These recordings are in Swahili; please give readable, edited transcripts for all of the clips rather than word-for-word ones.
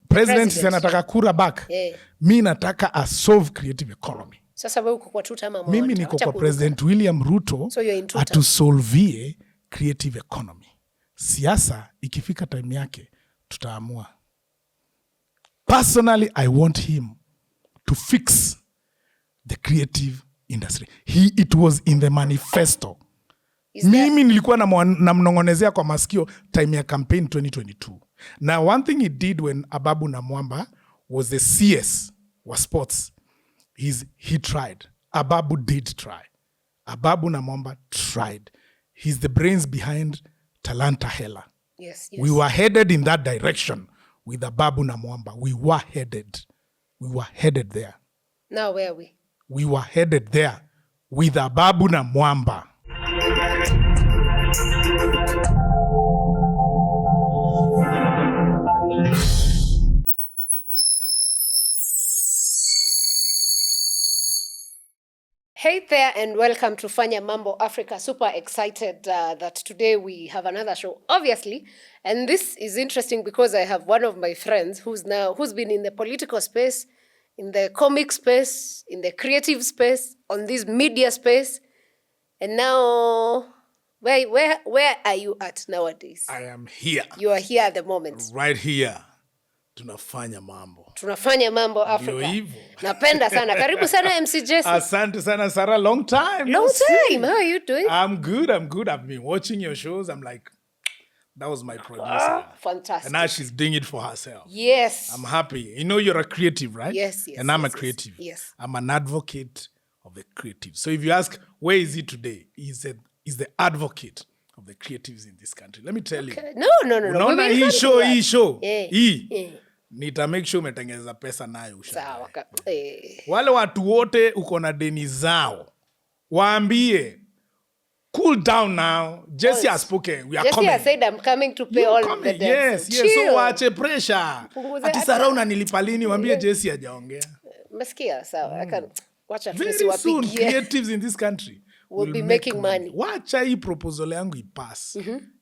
President anataka kura back. Mi nataka a solve creative economy. Sasa wewe uko kwa tuta ama mwa? Mimi niko kwa President William Ruto atusolvie creative economy. Siasa ikifika time yake tutaamua. Personally, I want him to fix the creative industry. It was in the manifesto. Mimi nilikuwa na mnongonezea kwa masikio time ya campaign 2022. Now, one thing he did when Ababu Namwamba was the CS was sports. He tried. Ababu did try. Ababu Namwamba tried. He's the brains behind Talanta Hela. Yes. We were headed in that direction with Ababu Namwamba. We were headed there. Now where are we? We were headed there with Ababu Namwamba. Hey there and welcome to Fanya Mambo Africa. Super excited that today we have another show, obviously. And this is interesting because I have one of my friends who's been in the political space, in the comic space, in the creative space, on this media space. And now, where are you at nowadays? I am here. You are here at the moment. Right here. Tunafanya mambo. Tunafanya mambo Africa. Napenda sana. Karibu sana MC Jessy. Asante sana Sarah. Long time. Long time. How are you doing? I'm good. I've been watching your shows. I'm like, that was my producer. Fantastic. And now she's doing it for herself. Yes. I'm happy. You know you're a creative, right? Yes. And I'm a creative. Yes. I'm an advocate of the creative. So if you ask, where is he today? He's the advocate of the creatives in this country. Let me tell you. No. Unaona hii show. Yeah. Nita make sure umetengeneza pesa nayo. Sawa. Wale watu wote uko na deni zao. Waambie, cool down now. Jessy has spoken. We are coming. Jessy has said I'm coming to pay all the debts. Yes. So waache pressure. Ati Sarah unanilipa lini? Waambie Jessy hajaongea. Masikia, sawa. Wacha very soon creatives in this country will be making money. Wacha hii proposal yangu ipass.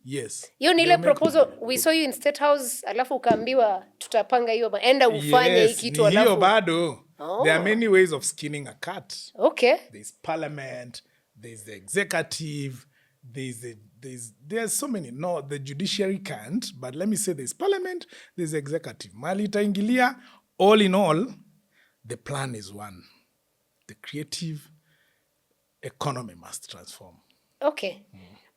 Yes. Hiyo ni ile proposal we saw you in State House, alafu ukaambiwa tutapanga hiyo enda ufanye hii kitu alafu. Hiyo bado. There are many ways of skinning a cat. Okay. There's parliament, there's the executive, there's so many. No, the judiciary can't, but let me say there's parliament, there's executive. Mali itaingilia, all in all, the plan is one. The creative economy must transform. Okay.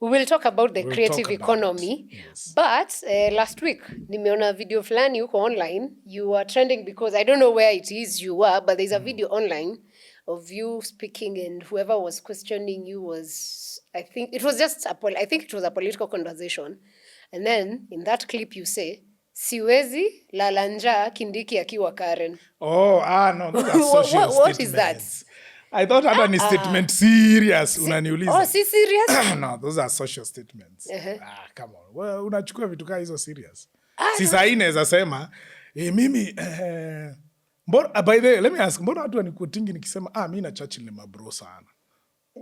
We will talk about the creative economy. Yes. But last week, nimeona video fulani huko online. You were trending because I don't know where it is you were, but there's a video online of you speaking and whoever was questioning you was, I think it was a political conversation. And then in that clip you say, siwezi lala njaa Kindiki akiwa Karen. No, those are social what is that? I thought hata ni statement serious unaniuliza. Oh, si serious? No, those are social statements. Come on. Well, unachukua vitu kama hizo serious. Si sahi naweza sema, mimi by the way, let me ask, mbona watu wanikutingi nikisema mimi na Churchill ni mabro sana?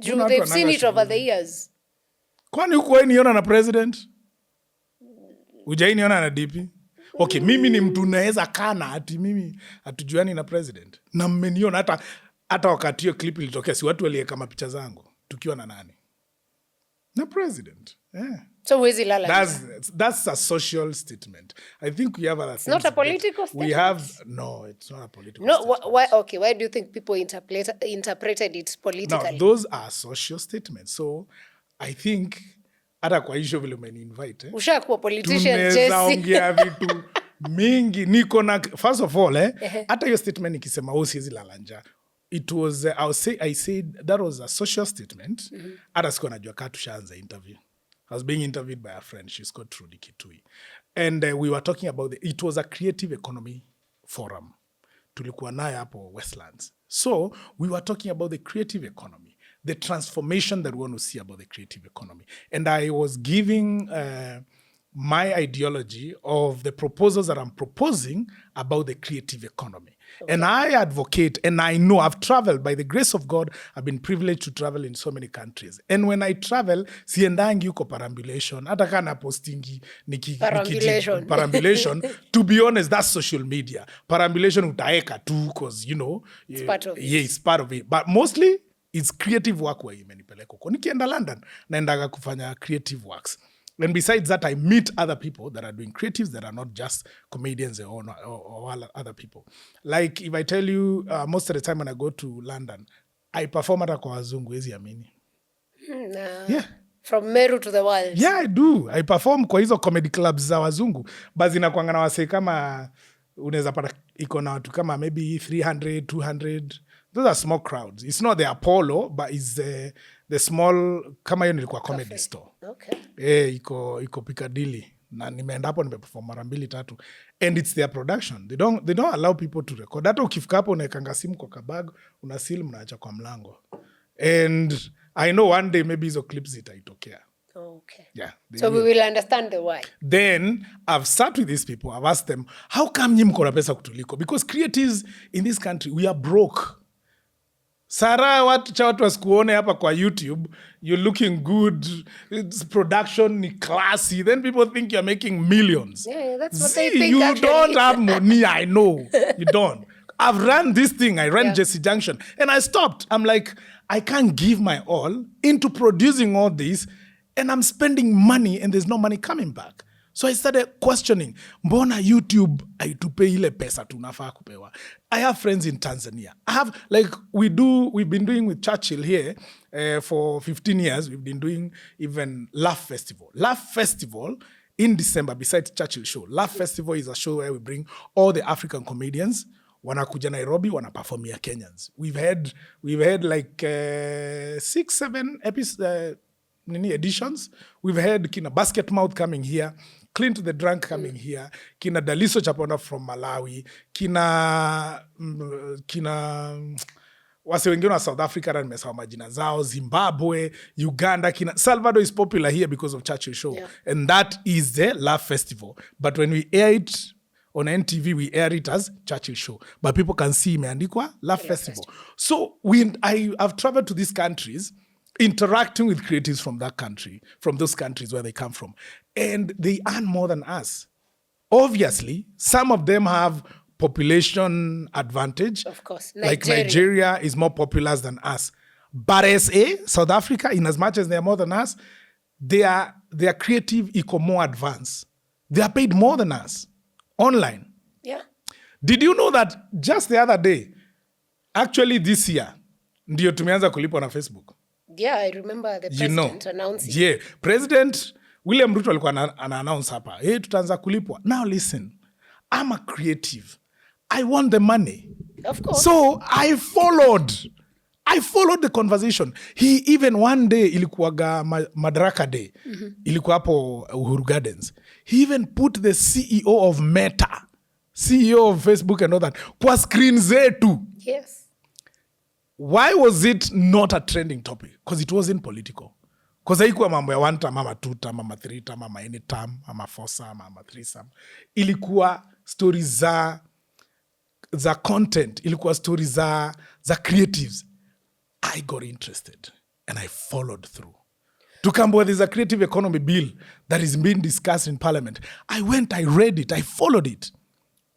They've seen it over the years. Kwani huko wewe niona na president? Hujainiona na DP? Okay, mimi ni mtu naweza kana ati mimi hatujuani na president. Na mmeniona hata wakati hiyo clip ilitokea, si watu waliweka mapicha zangu tukiwa na nani? Na president. Yeah. So where's lala? That's a social statement. I think we have other things. It's not a political statement. No, it's not a political statement. Why do you think people interpreted it politically? No, those are social statements. So I think hata kwa hiyo vile umeni-invite. Ushakuwa politician Jessy. Tunaweza ongea vitu mingi. Niko na first of all, hata hiyo statement nikisema siwezi lala njaa. It was, I said that was a social statement. Hata sikuwa najua kaa tushaanza interview. I was being interviewed by a friend. She's called Trudy Kitui. And we were talking about it was a creative economy forum. Tulikuwa nayo hapo Westlands. So we were talking about the creative economy, the transformation that we want to see about the creative economy. And I was giving my ideology of the proposals that I'm proposing about the creative economy. Okay. And I advocate, and I know I've traveled, by the grace of God, I've been privileged to travel in so many countries. And when I travel, siendangi yuko parambulation, hata kana postingi parambulation. To be honest, that's social media. Parambulation utaeka too, because, you know, it's part of it. Yeah, it's part of it. But mostly, it's creative work where imenipeleka huko. Nikienda London, naendaga kufanya creative works. And besides that, I meet other people that are doing creatives that are not just comedians or other people. Like if I tell you, most of the time when I go to London, I perform at kwa wazungu, wezi amini. Yeah. From Meru to the world. Yeah, I do. I perform kwa hizo comedy clubs za wazungu. Bazi na kuanga na wase kama, unaweza pata iko na watu kama maybe 300, 200. Those are small crowds. It's not the Apollo, but it's the small, kama hiyo nilikuwa comedy store. Okay. Iko Piccadilly. Na nimeenda hapo nimeperform mara 2-3. And it's their production. They don't allow people to record. Hata ukifika hapo unaekanga simu kwa kabag, unasil mnaacha kwa mlango. And I know one day maybe hizo clips zitaitokea. Okay. Yeah. So we will understand the why. Then I've sat with these people. I've asked them, how come nyi mko na pesa kutuliko? Because creatives in this country, we are broke. Sara, watu wasikuone hapa kwa YouTube, you're looking good, it's production ni classy, then people think you're making millions. Yeah, that's what they think. You actually. don't have money, I know. You don't. I've run this thing, I ran Jesse Junction, and I stopped. I'm like, I can't give my all into producing all this, and I'm spending money and there's no money coming back. So I started questioning, mbona YouTube haitupe ile pesa tunafaa kupewa? I have friends in Tanzania. We've been doing with Churchill here for 15 years. We've been doing even Laugh Festival. Laugh Festival in December, besides Churchill show. Laugh Festival is a show where we bring all the African comedians. Wanakuja Nairobi, wanaperformia Kenyans. We've had like 6-7 editions. We've had Kina Basket Mouth coming here, Clint the Drunk coming here, Kina Daliso Chapona from Malawi, Kina wase wengine wa South Africa na nimesahau majina zao, Zimbabwe, Uganda, Salvador is popular here because of Churchill show. Yeah. And that is the Laugh Festival. But when we air it on NTV, we air it as Churchill show. But people can see imeandikwa Laugh Festival. So I've traveled to these countries, interacting with creatives from those countries where they come from. And they earn more than us. Obviously, some of them have population advantage. Of course. Like Nigeria is more populous than us. But SA, South Africa, in as much as they are more than us, their creative eco more advanced. They are paid more than us online. Yeah. Did you know that just the other day, actually this year, ndio tumeanza kulipwa na Facebook? Yeah, I remember the president announcing. Yeah, President William Ruto alikuwa ana-announce hapa. Hey, tutaanza kulipwa. Now listen, I'm a creative. I want the money. Of course. So I followed the conversation. He even one day ilikuwaga Madaraka Day. Ilikuwa hapo Uhuru Gardens. He even put the CEO of Meta, CEO of Facebook and all that, kwa screen zetu. Yes. Why was it not a trending topic? Because it wasn't political. Because haikuwa mambo ya 1 term, ama 2 term, ama 3 term, ama any term, ama 4 term, ama 3 term. Ilikuwa stories za content. Ilikuwa stories za creatives. I got interested and I followed through. Tukambua there's a creative economy bill that is being discussed in parliament. I went, I read it, I followed it.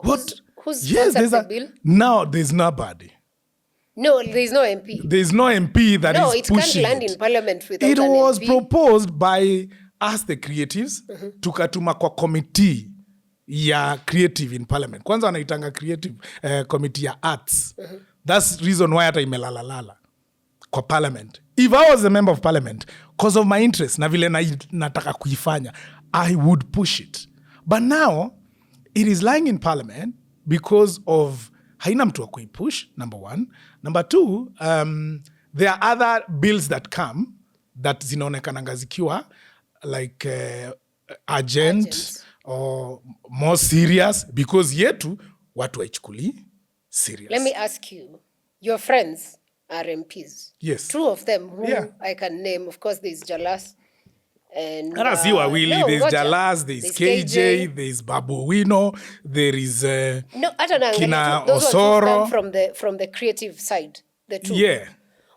Who's sponsored the bill? Now there's nobody. No, there's no MP. There's no MP that is pushing it. No, it can't land in parliament without an MP. It was proposed by us, the creatives, tukatuma kwa committee ya creative in parliament. Kwanza wanaitanga creative committee ya arts. That's reason why hata imelalala kwa parliament. If I was a member of parliament, because of my interest, na vile nataka kuifanya, I would push it. But now, it is lying in parliament because of haina mtu wa kuipush, number one. Number two, there are other bills that come that zinaonekananga zikiwa like urgent or more serious because yetu watu waichukuli serious. Let me ask you, your friends are MPs. Yes. 2 of them who I can name. Of course, there's Jalas. And si wawili, no, there's ngoja. Jalas, there's KJ, there's Babu Wino, there is no, hata naangalia kina tu, those ones who've Osoro. come from the creative side, the two. Yeah.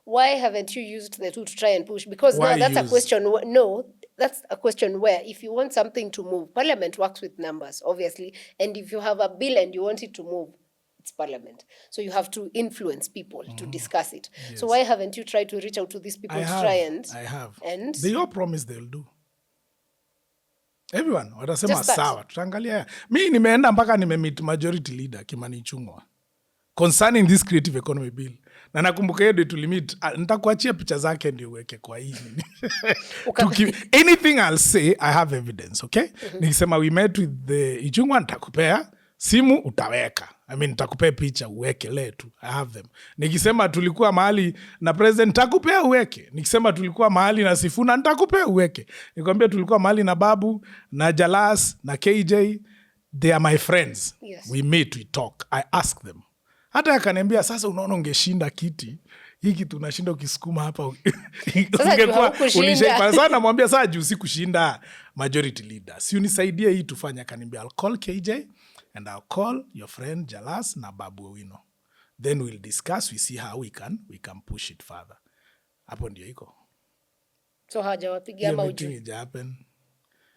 Why haven't you used the two to try and push? Because Why now that's use? a question. No, that's a question where if you want something to move, Parliament works with numbers, obviously. And if you have a bill and you want it to move, it's Parliament. So you have to influence people to discuss it. Yes. So why haven't you tried to reach out to these people to try and... I have. And They all promise they'll do. Everyone watasema Just that. sawa, tutaangalia. Mi nimeenda mpaka nimemeet majority leader Kimani Ichung'wah concerning this creative economy bill. Na nakumbuka hiyo tulimit, nitakuachia picha zake ndio uweke kwa hii. Anything I'll say, I have evidence, okay? Nikisema we met with the Ichung'wah, nitakupea simu utaweka. I mean, nitakupea picha uweke letu. I have them. Nikisema tulikuwa mahali na president, nitakupea uweke. Nikisema tulikuwa mahali na Sifuna, nitakupea uweke. Nikwambia tulikuwa mahali na Babu, na Jalas, na KJ. They are my friends. Yes. We meet, we talk. I ask them. Hata akaniambia sasa unaona ungeshinda kiti. Hii kitu unashinda ukisukuma hapa. Ungekuwa unishaipana sana, namwambia sasa juu si kushinda majority leader. Si unisaidie hii tufanye. Akaniambia I'll call KJ and I'll call your friend Jalas na Babu Wino. Then we'll discuss, we see how we can push it further. Hapo ndio iko. So hajawapigia ama Meeting it happen.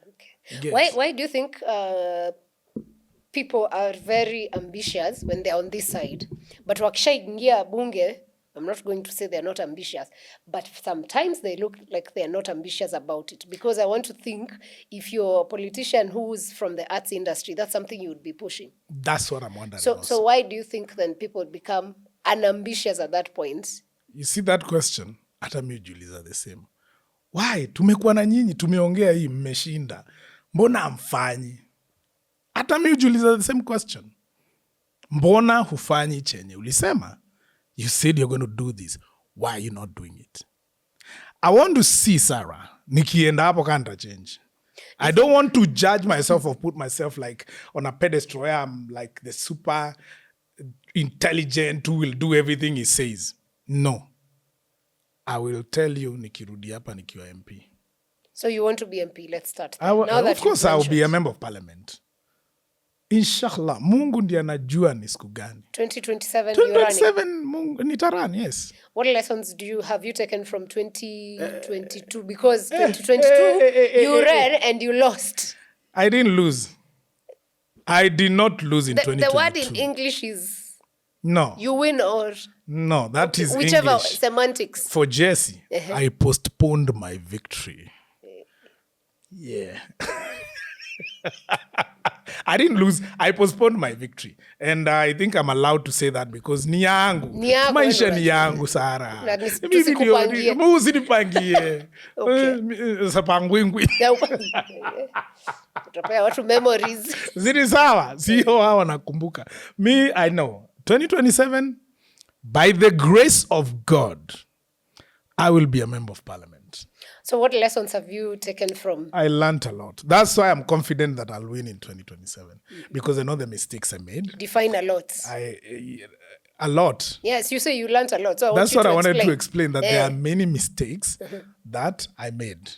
Okay. Why do you think people are very ambitious when they're on this side, but wakishaingia bunge, I'm not going to say they're not ambitious, but sometimes they look like they're not ambitious about it, because I want to think if you're a politician who's from the arts industry, that's something you would be pushing. That's what I'm wondering. So why do you think then people become unambitious at that point? You see that question? Hata mi ujiuliza the same. Why? Tumekuwa na nyinyi, tumeongea hii, mmeshinda. Mbona amfanyi? Hata mi ujiuliza the same question. Mbona hufanyi chenye ulisema? You said you're going to do this. Why are you not doing it? I want to see Sarah. Nikienda hapo kanta change. I don't want to judge myself or put myself like on a pedestal where I'm like the super intelligent who will do everything he says. No. I will tell you nikirudi hapa nikiwa MP. So you want to be MP? Let's start. Of course I will be a member of parliament. Inshallah, Mungu ndiye anajua ni siku gani. 2027 2027 Mungu nitarani, yes. What lessons have you taken from 2022? Because 2022 you ran and you lost. I didn't lose. I did not lose in 2022. The word in English is no. You win or no, that is whichever English. Semantics. For Jessy, I postponed my victory. Yeah. I didn't lose. I postponed my victory. And I think I'm allowed to say that because ni yangu. Maisha ni yangu, Sara. Tusikupangie. Usinipangie. Sapangwingwi. Utapea watu memories. Zini sawa. Sio hawa nakumbuka. Me, I know. 2027, by the grace of God, I will be a member of parliament. So what lessons have you taken from? I learned a lot. That's why I'm confident that I'll win in 2027. Because I know the mistakes I made. Define a lot. A lot. Yes, you say you learned a lot. So that's what I wanted to explain, that there are many mistakes that I made.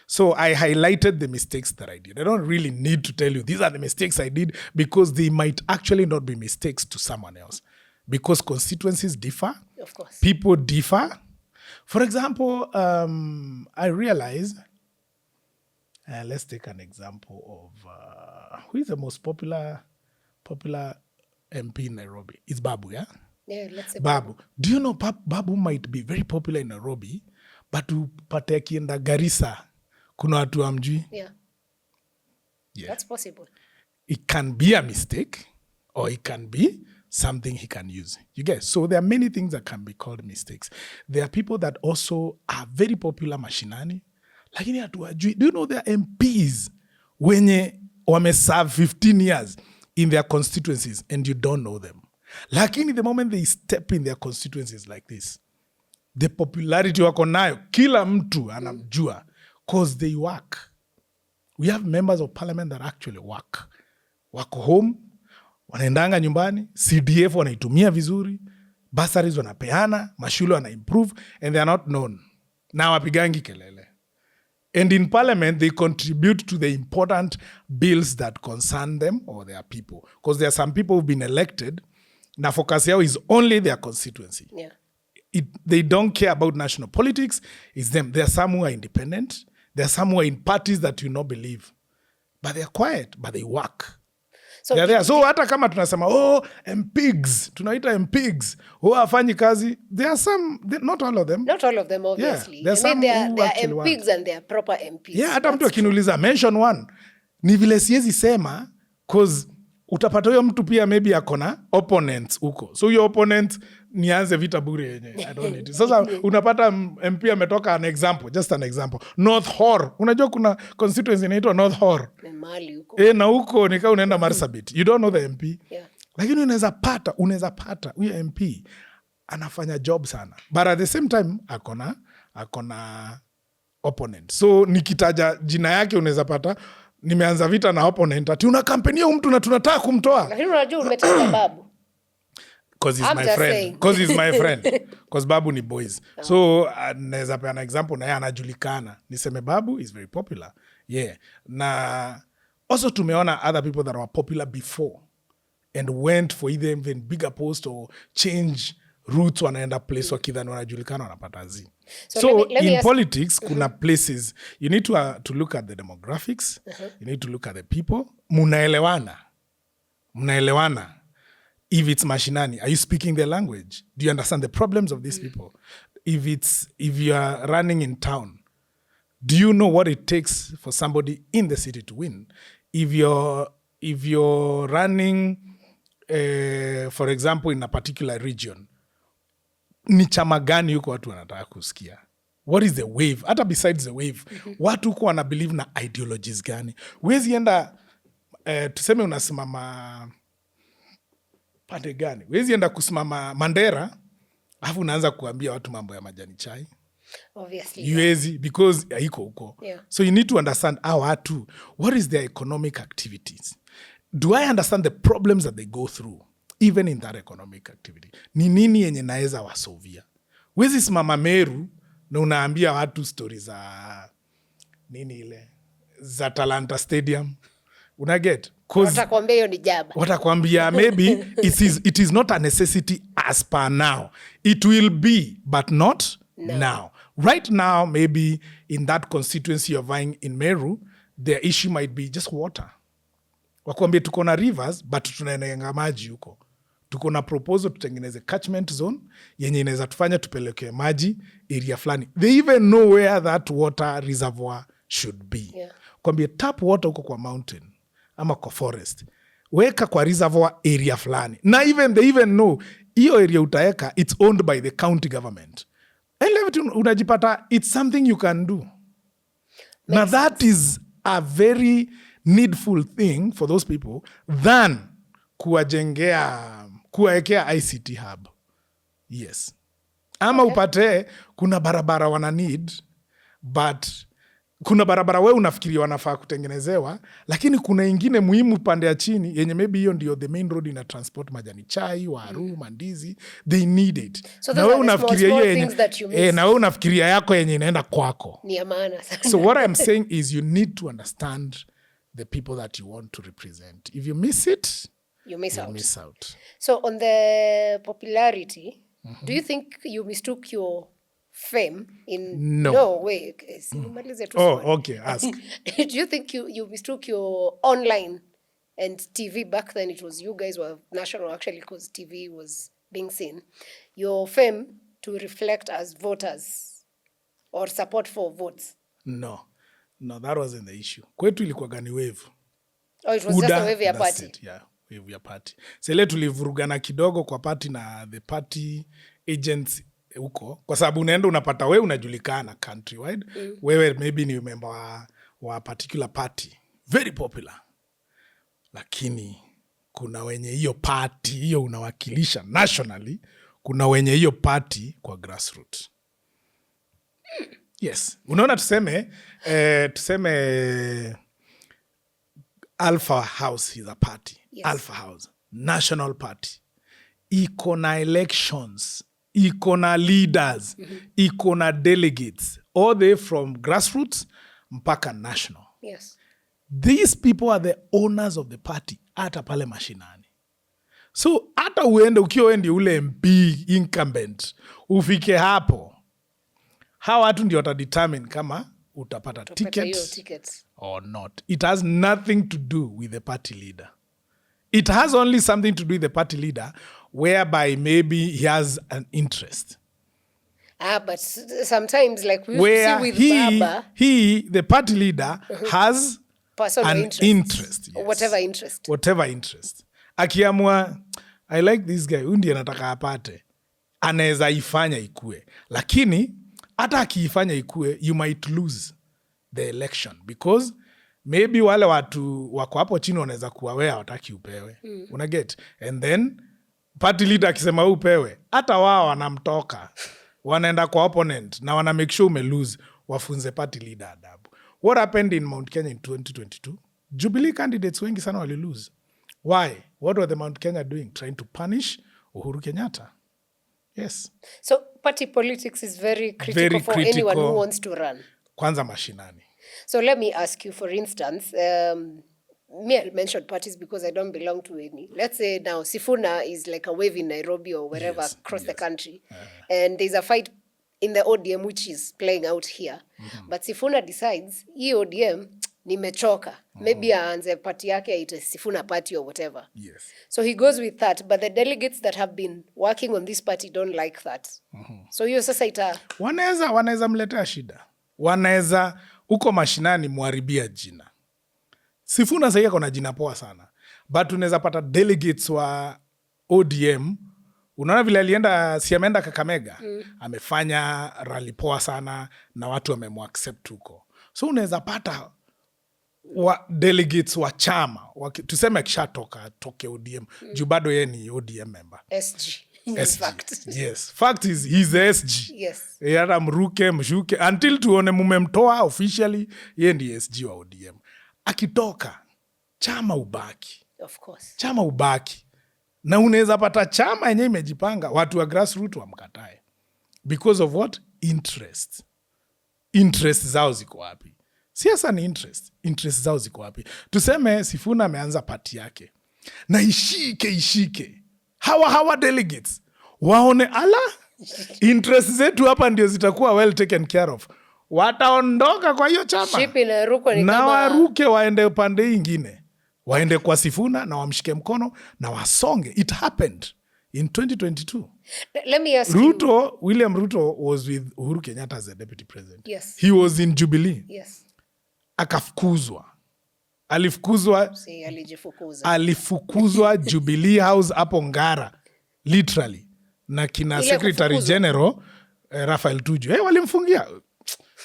So I highlighted the mistakes that I did. I don't really need to tell you, these are the mistakes I did, because they might actually not be mistakes to someone else. Because constituencies differ. Of course. People differ. For example, I realized, let's take an example of who is the most popular MP in Nairobi? It's Babu, yeah? Yeah, let's say Babu. Do you know Babu might be very popular in Nairobi, but upate akienda Garissa, kuna watu hamjui? Yeah. That's possible. It can be a mistake, or it can be something he can use. You get? So there are many things that can be called mistakes. There are people that also are very popular mashinani, lakini hatuwajui. Do you know there are MPs wenye wameserve 15 years in their constituencies and you don't know them? Lakini the moment they step in their constituencies like this, the popularity wako nayo, kila mtu anamjua, because they work. We have members of parliament that actually work. Wako home, wanaendanga nyumbani, CDF wanaitumia vizuri, bursaries wanapeana, mashule wana improve, and they are not known. Na wapigangi kelele. And in parliament, they contribute to the important bills that concern them or their people. Because there are some people who've been elected, na focus yao is only their constituency. Yeah. They don't care about national politics. It's them. There are some who are independent. There are some who are in parties that you not believe. But they're quiet, but they work. So, They're there. So hata kama tunasema, MPs, tunaita MPs, who hafanyi kazi, there are some, not all of them. Not all of them, obviously. Yeah, I mean, they are actually MPs and they are proper MPs. Yeah, hata mtu akiniuliza, mention one. Ni vile siwezi sema, cause utapata huyo mtu pia maybe akona opponents huko. So your opponent nianze vita bure yenye. I don't need it. Sasa unapata MP ametoka an example, just an example. North Horr. Unajua kuna constituency inaitwa North Horr. Mali huko. Na huko nika unaenda Marsabit. You don't know the MP. Yeah. Lakini unaweza pata huyo MP anafanya job sana. But at the same time akona opponent. So nikitaja jina yake unaweza pata nimeanza vita na opponent ati una kampenia mtu na tunataka kumtoa. Lakini unajua umetaja Babu. Because he's my friend. Because he's my friend. Because Babu ni boys. So naweza peana example na yeye anajulikana. Niseme Babu is very popular. Yeah. Na also tumeona other people that were popular before and went for either even bigger post or change routes wanaenda place wakidhani wanajulikana wanapata zi. So let me in politics, kuna places, you need to look at the demographics, you need to look at the people. Munaelewana. If it's mashinani, are you speaking their language? Do you understand the problems of these people? If you are running in town, do you know what it takes for somebody in the city to win? If you're running, for example, in a particular region, ni chama gani yuko watu wanataka kusikia? What is the wave? Hata besides the wave, watu huko wana believe na ideologies gani? Huwezi enda, tuseme unasimama pande gani? Huwezi enda kusimama Mandera, alafu unaanza kuambia watu mambo ya majani chai. Obviously. Huwezi, because haiko huko. Yeah. So you need to understand watu, what is their economic activities? Do I understand the problems that they go through? Even in that economic activity. Ni nini yenye naeza wasovia? Wezi simama Meru na unaambia watu stories za nini ile? Za Talanta Stadium. Unaget? Watakwambia hiyo ni jaba. Watakwambia maybe it is not a necessity as per now. It will be, but not now. Right now, maybe in that constituency you're vying in Meru, their issue might be just water. Wakwambia tuko na rivers, but tunaenga maji huko. Tuko na proposal tutengeneze catchment zone yenye inaweza tufanya tupeleke maji area fulani. They even know where that water reservoir should be. Yeah. Kwambia tap water huko kwa mountain ama kwa forest. Weka kwa reservoir area fulani. Na they even know hiyo area utaeka, it's owned by the county government. And unajipata, it's something you can do. Now that is a very needful thing for those people than kuwaekea ICT hub. Yes. Ama upate kuna barabara wana need, but kuna barabara we unafikiria wanafaa kutengenezewa, lakini kuna ingine muhimu pande ya chini yenye maybe hiyo ndio the main road ina transport majani chai, waru, mandizi, they need it. So na we unafikiria hiyo yenye na we unafikiria yako yenye inaenda kwako. Ni amana sana. So what I'm saying is you need to understand the people that you want to represent. If you miss it, you miss out. So on the popularity, do you think you mistook your fame in no way? Okay, ask. Do you think you mistook your online and TV back then? It was you guys were national actually because TV was being seen. Your fame to reflect as voters or support for votes? No, that wasn't the issue. Kwetu ilikuwa gani wave. Oh, it was just a wave ya party. Yeah, wave ya party. Sele tulivurugana kidogo kwa party na the party agents huko. Kwa sababu unaenda unapata wewe unajulikana countrywide. Wewe maybe ni member wa particular party. Very popular. Lakini kuna wenye hiyo party, hiyo unawakilisha nationally, kuna wenye hiyo party kwa grassroots. Yes. Unaona tuseme Alpha House is a party. Yes. Alpha House. National party. Iko na elections. Iko na leaders. Iko na delegates. All they from grassroots mpaka national. Yes. These people are the owners of the party hata pale mashinani. So hata uende ukiwa wewe ndio ule MP incumbent ufike hapo, hawa watu ndio watadetermine kama utapata tickets or not. It has nothing to do with the party leader. It has only something to do with the party leader whereby maybe he has an interest. But sometimes, like we used to see with Baba, the party leader has an interest. Yes. Whatever interest. Akiamua, I like this guy, undi anataka apate, anaweza ifanya ikue. Lakini, hata akiifanya ikue, you might lose the election. Because maybe wale watu wako hapo chini wanaweza kuwa wewe hawataki upewe. Unaget? And then, party leader akisema upewe, hata wao wanamtoka. Wanaenda kwa opponent na wana make sure ume lose, wafunze party leader adabu. What happened in Mount Kenya in 2022? Jubilee candidates wengi sana wali lose. Why? What were the Mount Kenya doing? Trying to punish Uhuru Kenyatta. Yes. So party politics is very critical for anyone who wants to run. Kwanza mashinani. So let me ask you, for instance, me, I'll mention parties because I don't belong to any. Let's say now Sifuna is like a wave in Nairobi or wherever across the country. And there's a fight in the ODM which is playing out here. But Sifuna decides, hii ODM, nimechoka. Maybe aanze party yake aite Sifuna party or whatever. Yes. So he goes with that. But the delegates that have been working on this party don't like that. So hiyo sasa ita... Wanaweza mletea shida. Wanaweza, uko mashinani muharibia jina. Sifuna sasa kuna jina poa sana. But unaweza pata delegates wa ODM. Unaona vile alienda, si ameenda Kakamega. Amefanya rally poa sana na watu wamemwaccept huko. So unaweza pata delegates wa chama. Tuseme akishatoka toke ODM. Juu bado yeye ni ODM member. SG. Fact. Yes. Fact is he's the SG. Yes. Yara mruke, mshuke. Until tuone mumemtoa officially, yeye ndi SG wa ODM. Akitoka, chama ubaki. Of course. Chama ubaki. Na unaweza pata chama yenye imejipanga, watu wa grassroots wamkatae. Because of what? Interest. Interest zao ziko wapi? Siasa ni interest. Interest zao ziko wapi? Tuseme Sifuna ameanza party yake. Na ishike. Hawa delegates. Waone ala. Interest zetu hapa ndio zitakuwa well taken care of. Wataondoka kwa hiyo chama. Ship inaruka ni na kama... waruke waende pande ingine. Waende kwa Sifuna na wamshike mkono na wasonge. It happened in 2022. Let me ask William Ruto was with Uhuru Kenyatta as the deputy president. Yes. He was in Jubilee. Yes. Akafukuzwa. Alifukuzwa Jubilee House hapo Ngara. Literally. Na kina Secretary General Raphael Tuju. Walimfungia.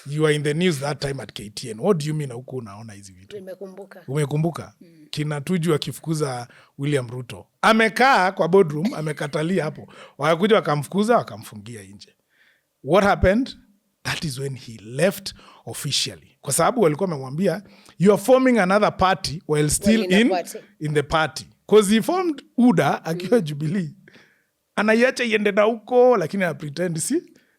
You were in the news that time at KTN. What do you mean huku unaona hizi vitu? Umekumbuka? Kina Tuju akifukuza William Ruto. Amekaa kwa boardroom, amekatalia hapo. Wakakuja wakamfukuza, wakamfungia nje. What happened? That is when he left officially. Kwa sababu walikuwa wamemwambia, you are forming another party while still in the party. Because he formed UDA akiwa Jubilee. Anaiacha iende na huko, lakini anapretend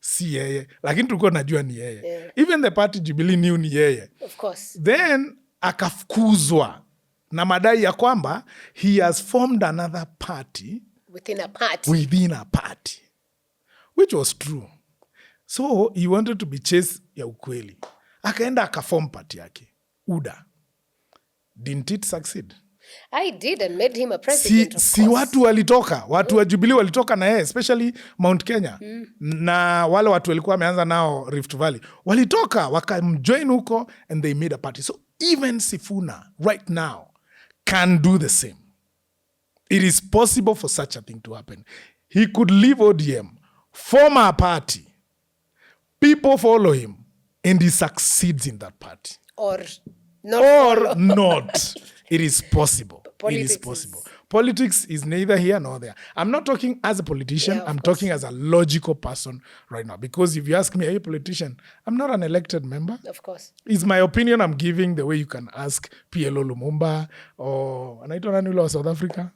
si yeye. Lakini tulikuwa najua ni yeye. Yeah. Even the party Jubilee knew ni yeye. Of course. Then akafukuzwa na madai ya kwamba he has formed another party within a party. Which was true. So he wanted to be chased ya ukweli. Akaenda akaform party yake. UDA. Didn't it succeed? I did and made him a president, of course. Watu walitoka. Watu wa Jubilee walitoka na yeye, especially Mount Kenya. Na wale watu walikuwa wameanza nao Rift Valley. Walitoka, wakamjoin huko and they made a party. So even Sifuna right now can do the same. It is possible for such a thing to happen. He could leave ODM, form a party, people follow him, and he succeeds in that party. Or not. It is possible. Politics is neither here nor there. I'm not talking as a politician. I'm talking as a logical person right now. Because if you ask me, are you a politician? I'm not an elected member. Of course. It's my opinion I'm giving the way you can ask PLO Lumumba or anaitwa nani ule wa South Africa?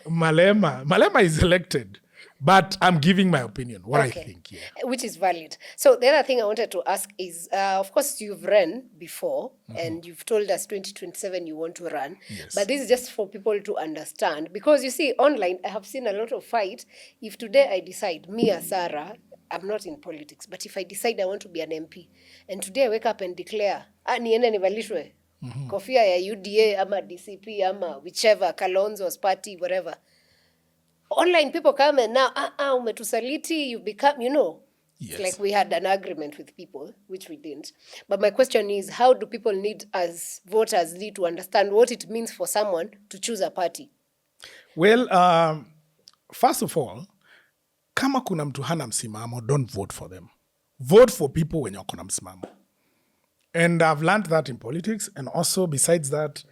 Malema. Malema is elected. But I'm giving my opinion, what I Okay. think. Yeah. Which is valid. So the other thing I wanted to ask is, of course, you've run before and you've told us 2027 you want to run. Yes. But this is just for people to understand. Because you see, online, I have seen a lot of fight. If today I decide, me as Sarah, I'm not in politics, but if I decide I want to be an MP, and today I wake up and declare, niende nivalishwe, kofia ya UDA, ama DCP, ama whichever, Kalonzo's party, whatever. Online people come and now, umetusaliti, you become, Yes. It's like we had an agreement with people, which we didn't. But my question is, how do people need, as voters, need to understand what it means for someone to choose a party? Well, first of all, kama kuna mtu hana msimamo, don't vote for them. Vote for people when you're na msimamo. And I've learned that in politics. And also, besides that,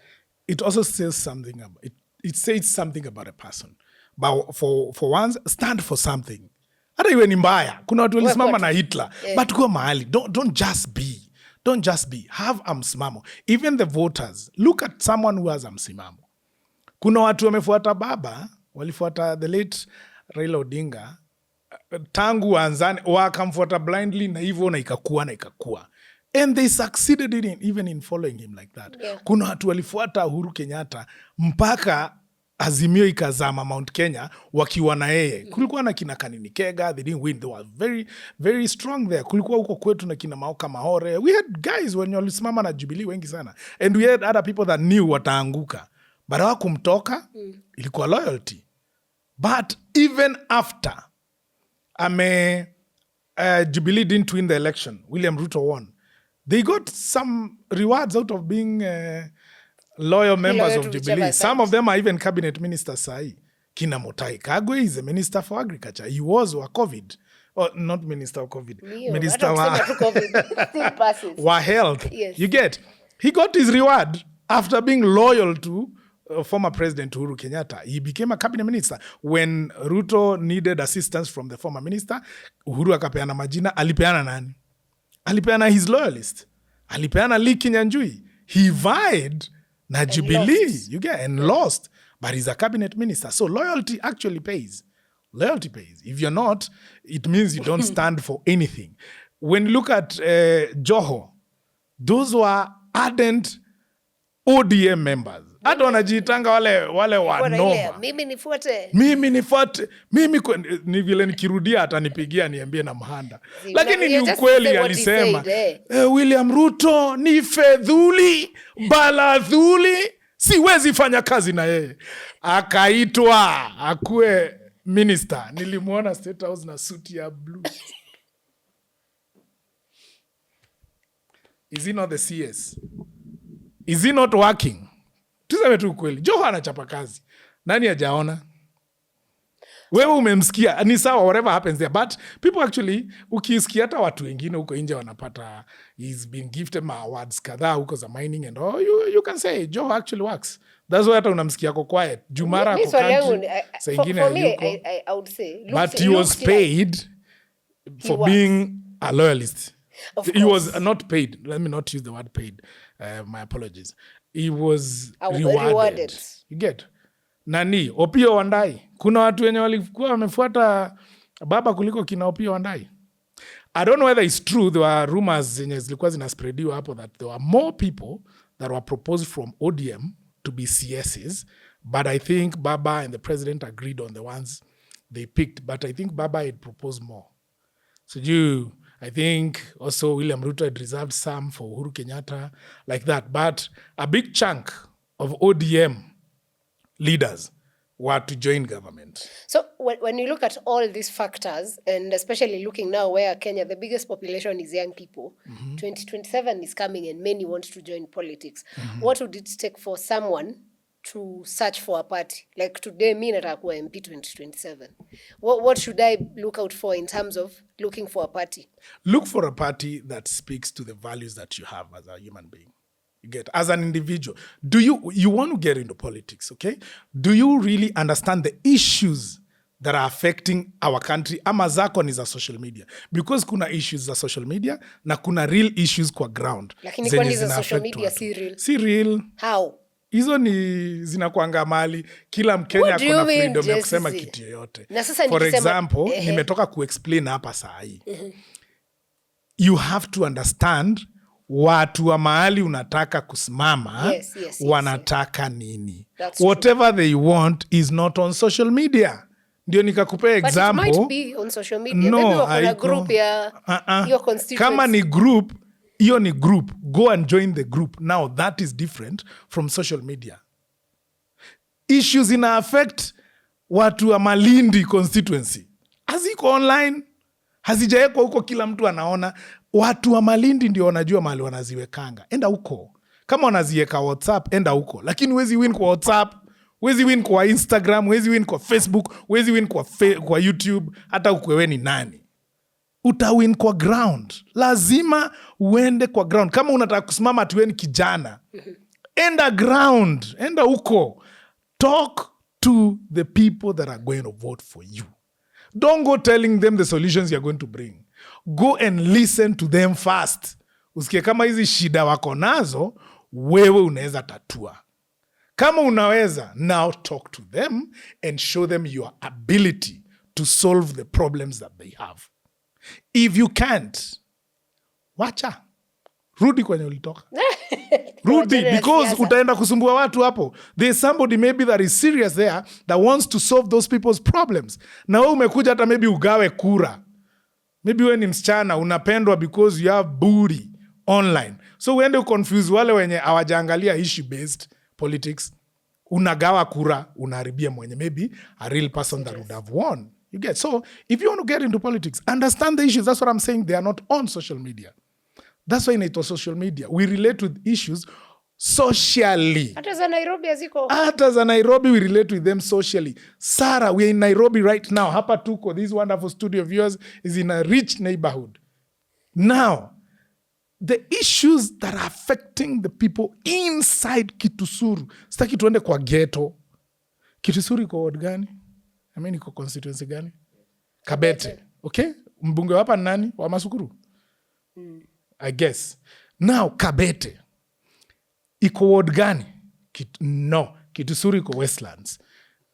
it also says something about, it says something about a person. But for once, stand for something. Hata iwe ni mbaya. Kuna watu walisimama na Hitler. Yeah. But go mahali. Don't just be. Don't just be. Have a msimamo. Even the voters, look at someone who has a msimamo. Kuna watu wamefuata baba, walifuata the late Raila Odinga, tangu waanzani, wakamfuata blindly na hivyo na ikakua. And they succeeded even in following him like that. Yeah. Kuna watu walifuata Uhuru Kenyatta mpaka Azimio ikazama Mount Kenya wakiwa na yeye. Kulikuwa na kina Kanini Kega, they didn't win. They were very, very strong there. Kulikuwa huko kwetu na kina Maoka Mahore. We had guys when walisimama na Jubilee wengi sana. And we had other people that knew wataanguka. But hawakumtoka, ilikuwa loyalty. But even after Jubilee didn't win the election, William Ruto won, they got some rewards out of being loyal members of Jubilee. Some of them are even cabinet ministers. Sahi. Kina Motai Kagwe is a minister for agriculture. He was wa COVID. Or not minister of COVID. Minister wa health. Yes. You get? He got his reward after being loyal to former President Uhuru Kenyatta. He became a cabinet minister. When Ruto needed assistance from the former minister, Uhuru akapeana majina. Alipeana nani? Alipeana his loyalist. Alipeana Lee Kinyanjui. He vied na Jubilee. You get? And lost. But he's a cabinet minister. So loyalty actually pays. Loyalty pays. If you're not, it means you don't stand for anything. When you look at Joho, those were ardent ODM members. Hata wanajiitanga wale wanoma. Mimi nifuate. Mimi ni vile nikirudia atanipigia niambie na Mhanda. Lakini ni ukweli alisema, William Ruto ni fedhuli, baladhuli, siwezi fanya kazi na yeye. Akaitwa akue minister. Nilimuona State House na suti ya blue. Is he not the CS? Is he not working? Tuseme tu kweli. Joho anachapa kazi. Nani hajaona? Wewe umemsikia. Ni sawa, whatever happens there. But people actually, ukisikia hata watu wengine huko nje wanapata, he's been gifted awards kadhaa huko za mining and all, you can say Joho actually works. That's why hata unamsikia kwa quiet. Jumara kwa country. For me, I would say. But he was paid for being a loyalist. He was not paid. Let me not use the word paid. My apologies. He was rewarded. You get? Nani? Opiyo Wandayi. Kuna watu wenye walikuwa wamefuata baba kuliko kina Opiyo Wandayi. I don't know whether it's true. There were rumors zenye zilikuwa zinaspreadiwa hapo that there were more people that were proposed from ODM to be CSs. But I think Baba and the president agreed on the ones they picked. But I think Baba had proposed more. So I think also William Ruto had reserved some for Uhuru Kenyatta, like that. But a big chunk of ODM leaders were to join government. So when you look at all these factors, and especially looking now where Kenya, the biggest population is young people, 2027 is coming and many want to join politics. What would it take for someone to search for a party? Like today, me natakuwa MP 2027. What should I look out for in terms of looking for a party? Look for a party that speaks to the values that you have as a human being. You get, as an individual. Do you want to get into politics, okay? Do you really understand the issues that are affecting our country? Ama zako ni za social media. Because kuna issues za social media na kuna real issues kwa ground. Lakini kwani za social media si real? Si real. How? Hizo ni zinakuanga mali kila Mkenya kuna freedom ya kusema kitu yoyote. For example, nimetoka kuexplain hapa saa hii. You have to understand watu wa mahali unataka kusimama wanataka nini. Whatever they want is not on social media. Ndio nikakupea example. But it might be on social media. No, maybe wakona group ya your constituents. Kama ni group, hiyo ni group. Go and join the group. Now that is different from social media. Issues ina affect watu wa Malindi constituency. Haziko online. Hazijaekwa huko kila mtu anaona. Watu wa Malindi ndio wanajua mahali wanaziwekanga. Enda huko. Kama wanaziweka WhatsApp, enda huko. Lakini huwezi win kwa WhatsApp, huwezi win kwa Instagram, huwezi win kwa Facebook, huwezi win kwa YouTube, hata ukwewe ni nani. Utawin kwa ground. Lazima uende kwa ground. Kama unataka kusimama atuweni kijana, enda ground. Enda huko. Talk to the people that are going to vote for you. Don't go telling them the solutions you're going to bring. Go and listen to them first. Usikie kama hizi shida wako nazo, wewe unaweza tatua. Kama unaweza, now talk to them and show them your ability to solve the problems that they have. If you can't, wacha. Rudi kwenye ulitoka. Rudi, because utaenda kusumbua watu hapo. There's somebody maybe that is serious there that wants to solve those people's problems. Na wewe umekuja hata maybe ugawe kura. Maybe wewe ni msichana unapendwa because you have booty online. So uende confuse wale wenye hawajaangalia issue based politics. Unagawa kura, unaharibia mwenye maybe a real person that would have won. You get. So if you want to get into politics, understand the issues. That's what I'm saying. They are not on social media. That's why inaitwa social media. We relate with issues socially. Hata za Nairobi haziko. Hata za Nairobi we relate with them socially. Sarah, we are in Nairobi right now. Hapa tuko. This wonderful studio of yours is in a rich neighborhood. Now, the issues that are affecting the people inside Kitusuru. Sitaki tuende kwa ghetto. Kitusuru iko ward gani? I mean iko constituency gani? Kabete. Okay? Mbunge hapa nani? Wa Masukuru? I guess. Now, Kabete. Iko ward gani? No. Kitusuru iko Westlands.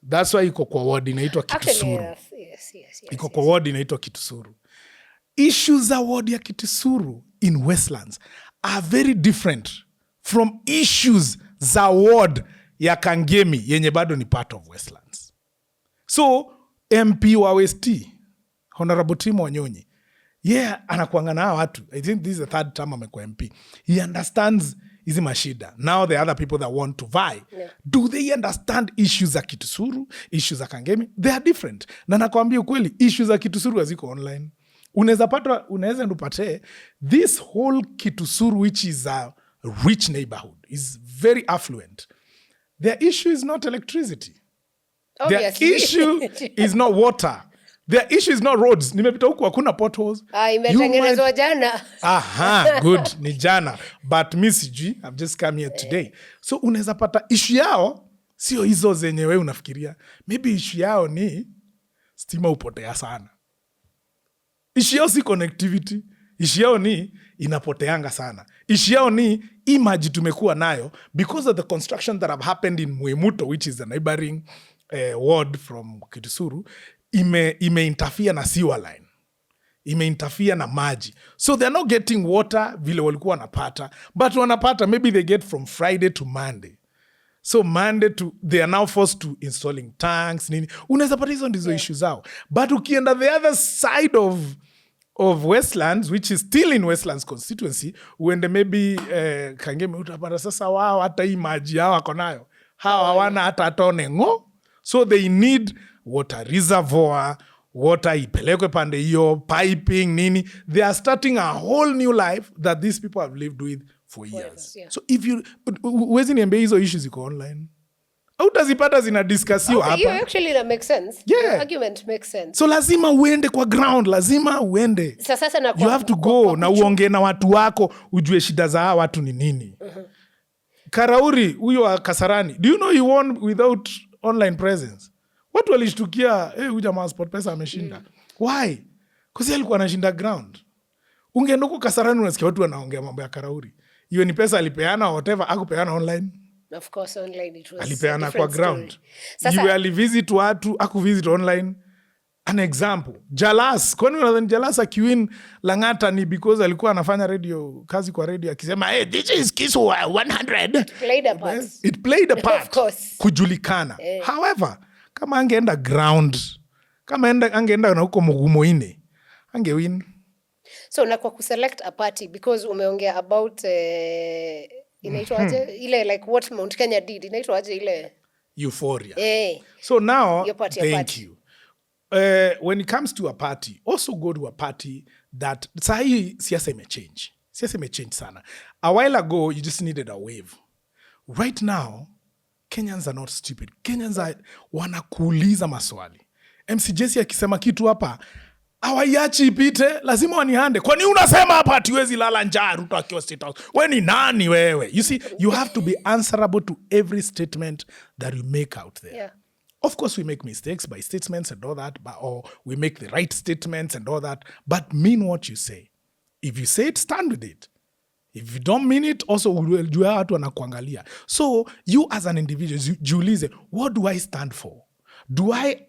That's why iko kwa ward inaitwa Kitusuru. Yes. Iko kwa ward inaitwa Kitusuru. Issues za ward ya Kitusuru in Westlands are very different from issues za ward ya Kangemi yenye bado ni part of Westlands. So, MP wa West, Honorable Timo Wanyonyi, anakuanga na watu. I think this is the third time amekuwa MP. He understands hizi mashida. Now the other people that want to vie, do they understand issues za Kitusuru, issues za Kangemi? They are different. Na nakwambia ukweli, issues za Kitusuru haziko online. Unaweza ndupate this whole Kitusuru, which is a rich neighborhood, is very affluent. Their issue is not electricity. Obviously. Their issue is not water. Their issue is not roads. Nimepita huku hakuna potholes. Imetengenezwa jana. Aha, good. Ni jana. But mi sijui, I've just come here today. So unaweza pata issue yao sio hizo zenye wewe unafikiria. Maybe issue yao ni stima upotea sana. Issue yao si connectivity. Issue yao ni inapoteanga sana. Issue yao ni image tumekuwa nayo because of the construction that have happened in Mwemuto, which is the neighboring ward from Kitusuru. Ime-interfere na sewer line. Ime-interfere na maji. So they're not getting water vile walikuwa wanapata. But wanapata, maybe they get from Friday to Monday. So Monday to, they are now forced to installing tanks, nini. Unaweza pata hizo ndizo issues zao. But ukienda the other side of Westlands, which is still in Westlands constituency, uende maybe Kangemi utapata sasa wao hata hii maji yao wako nayo. Hawa hawana hata atone ngo. So they need water reservoir, water ipelekwe pande hiyo, piping, nini. They are starting a whole new life that these people have lived with for years. Yeah. So if you, uwezi niambia hizo issues iko online. Utazipata zinadiskasiwa hapa. You actually that makes sense. Yeah. Your argument makes sense. So lazima uende kwa ground, lazima uende. Sasa na you have to go na uongee na watu wako, ujue shida za hawa watu ni nini. Karauri, huyo wa Kasarani, do you know he won without online presence? Watu walishtukia, huyu jamaa SportPesa ameshinda. Why? Because alikuwa anashinda ground. Ungeenda huko Kasarani unasikia watu wanaongea mambo ya Karauri. Iwe ni pesa alipeana or whatever, hakupeana online. Of course, online it was alipeana kwa ground. Sasa, You alivisit watu, akuvisit online. An example, Jalas. Kwani unadhani Jalas akiwin Lang'ata ni because alikuwa anafanya radio, kazi kwa radio akisema, hey, this is Kisu 100. Played a part. It played a part. Of course. Kujulikana. However, kama angeenda ground, kama angeenda na huko Mugumoine, angewin. So na kwa kuselect a party, because umeongea about inaitwaje ile like what Mount Kenya did, inaitwaje ile Euphoria. So now, thank you. When it comes to a party, also go to a party that sahi siasa imechange. Siasa imechange sana. A while ago, you just needed a wave. Right now, Kenyans are not stupid. Kenyans are wanakuuliza maswali. MC Jessy akisema kitu hapa, hawaiachi ipite, lazima wanihande. Kwani unasema hapa hatuwezi lala njaa Ruto akiwa State House? Wewe ni nani wewe? You see, you have to be answerable to every statement that you make out there. Yeah. Of course, we make mistakes by statements and all that, or we make the right statements and all that, but mean what you say. If you say it, stand with it. If you don't mean it, also jua watu wanakuangalia. So you as an individual, jiulize, what do I stand for? Do I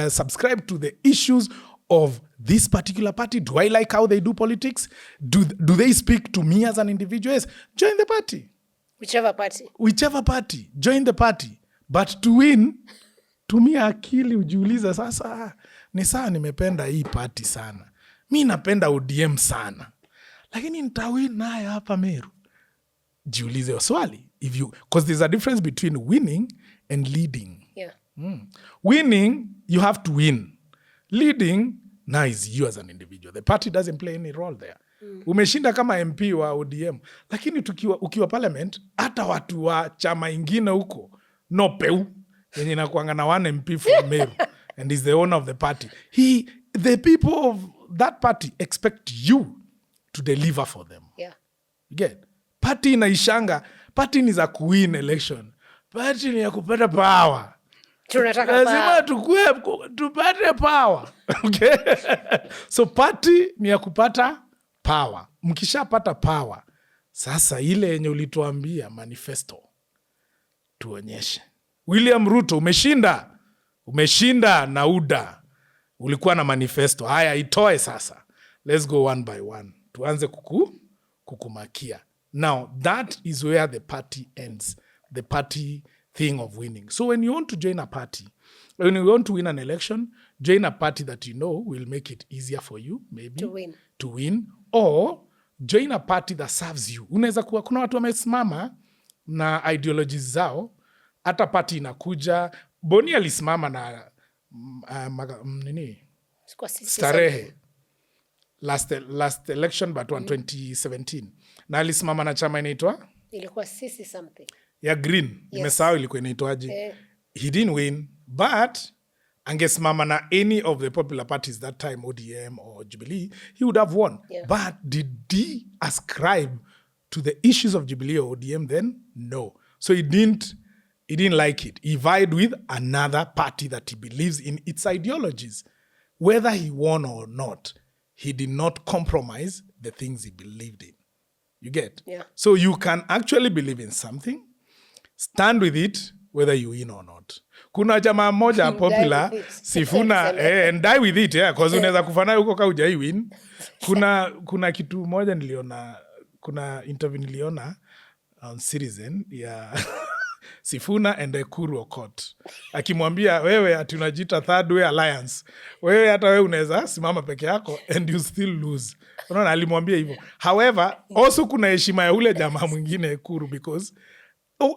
subscribe to the issues of this particular party? Do I like how they do politics? Do they speak to me as an individual? Yes, join the party. Whichever party. Join the party. But to win, tumia akili ujiulize sasa, ni saa nimependa hii party sana. Mi napenda ODM sana. Lakini nitawin naye hapa Meru. Jiulize swali. Because there's a difference between winning and leading. Yeah. Winning, you have to win. Leading, now is you as an individual. The party doesn't play any role there. Umeshinda kama MP wa ODM. Lakini ukiwa parliament, hata watu wa chama ingine huko, no peu, yenye nakuanga na one MP from Meru, and is the owner of the party. The people of that party expect you to deliver for them. Yeah. You get? Party inaishanga, party ni za kuwin election. Party ni ya kupata power. Tunataka lazima tupate power. Okay? So party ni ya kupata power. Mkishapata power, sasa ile yenye ulituambia manifesto, tuonyeshe. William Ruto, umeshinda na UDA. Ulikuwa na manifesto. Haya, itoe sasa. Let's go one by one. Tuanze kukumakia. Now, that is where the party ends. The party thing of winning. So when you want to join a party, when you want to win an election, join a party that you know will make it easier for you, maybe, to win. Or join a party that serves you. Unaweza kuwa kuna watu wamesimama na ideologies zao, hata party inakuja. Boni alisimama na Starehe last election but 2017. Na alisimama na chama inaitwa? Ilikuwa sisi something. Ya Green. Nimesahau ilikuwa inaitwaje. He didn't win, but angesimama na any of the popular parties that time, ODM or Jubilee, he would have won. Yeah. But did he ascribe to the issues of Jubilee or ODM then? No. So he didn't like it. He vied with another party that he believes in its ideologies. Whether he won or not, he did not compromise the things he believed in. You get? Yeah. So you can actually believe in something, stand with it, whether you win or not. Kuna jamaa moja popular, Sifuna, and die with it, yeah, because unaweza kufanya huko ka hujai win. Kuna kitu moja niliona, kuna interview niliona on Citizen ya Sifuna and Ekuru Okot. Akimwambia wewe ati unajiita Third Way Alliance. Wewe hata wewe unaweza simama peke yako and you still lose. Unaona, alimwambia hivyo. However, also kuna heshima ya ule jamaa mwingine Ekuru, because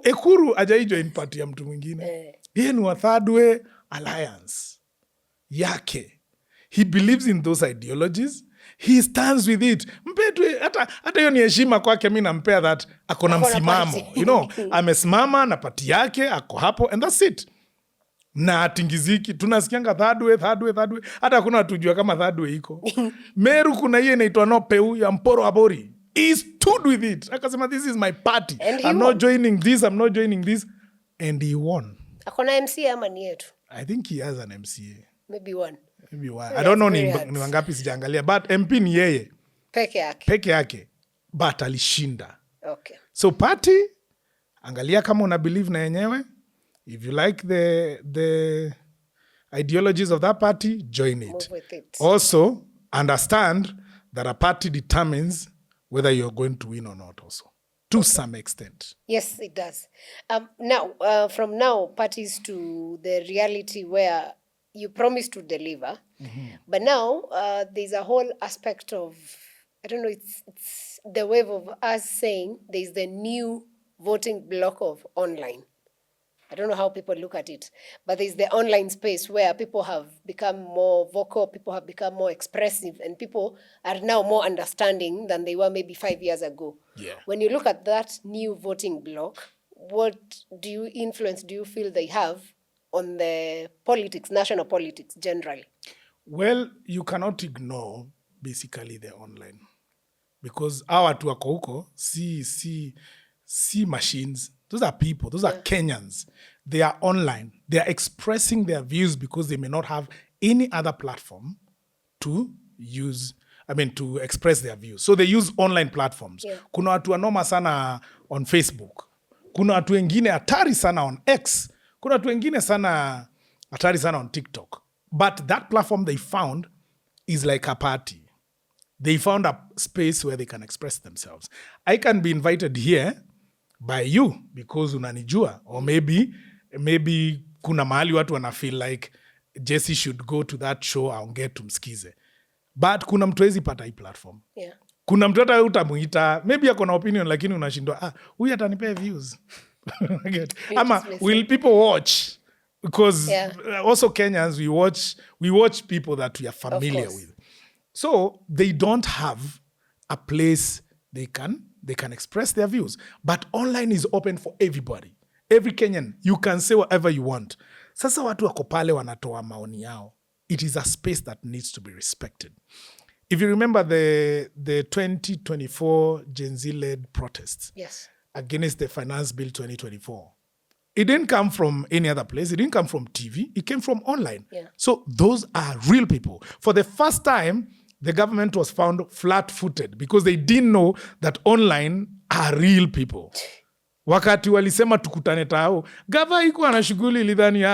Ekuru hajai join party ya mtu mwingine. Yeye ni wa Third Way Alliance yake. He believes in those ideologies. He stands with it. Mpetu, hata hiyo ni heshima kwake, mimi nampea that akona msimamo. You know, amesimama na pati yake, ako hapo, and that's it. Na atingiziki, tunasikianga third way. Hata kuna watujua kama third way iko. Meru kuna hiyo inaitwa no peu ya Mporo Abori. He stood with it. Akasema, this is my party. I'm not joining this. And he won. Akona MCA ama ni yetu? I think he has an MCA. Maybe one. So I don't know ni wangapi sijaangalia, but MP ni yeye. Peke yake. But alishinda. Okay. So party Angalia kama una believe na yenyewe. If you like the ideologies of that party, join it. Move with it. Also, understand that a party determines whether you're going to win or not also, to some extent. Yes, it does. Now, from now, parties to the reality where you promise to deliver. But now, there's a whole aspect of, I don't know, it's the wave of us saying there's the new voting block of online. I don't know how people look at it, but there's the online space where people have become more vocal, people have become more expressive, and people are now more understanding than they were maybe 5 years ago. Yeah. When you look at that new voting bloc, what influence do you feel they have on the politics, national politics generally? Well, you cannot ignore basically the online, because our watu wako huko see machines. Those are people. Those are Kenyans. They are online. They are expressing their views because they may not have any other platform to use, to express their views. So they use online platforms. Yeah. Kuna watu wanoma sana on Facebook. Kuna watu wengine hatari sana on X. Kuna watu wengine sana hatari sana on TikTok. But that platform they found is like a party. They found a space where they can express themselves. I can be invited here by you because unanijua, or maybe kuna mahali watu wana feel like Jessy should go to that show aongee tumsikize. But kuna mtu hawezi pata hii platform. Yeah. Kuna mtu hata utamuita, maybe ako na opinion lakini unashindwa, huyu atanipea views. Ama will people watch? Because also Kenyans, we watch people that we are familiar with. So they don't have a place they can express their views. But online is open for everybody. Every Kenyan, you can say whatever you want. Sasa watu wako pale wanatoa maoni yao. It is a space that needs to be respected. If you remember the 2024 Gen Z-led protests against the Finance Bill 2024, it didn't come from any other place. It didn't come from TV. It came from online. Yeah. So those are real people. For the first time, the government was found flat-footed because they didn't know that online are real people. Wakati walisema tukutane tao, gava iko ana shughuli ilidhani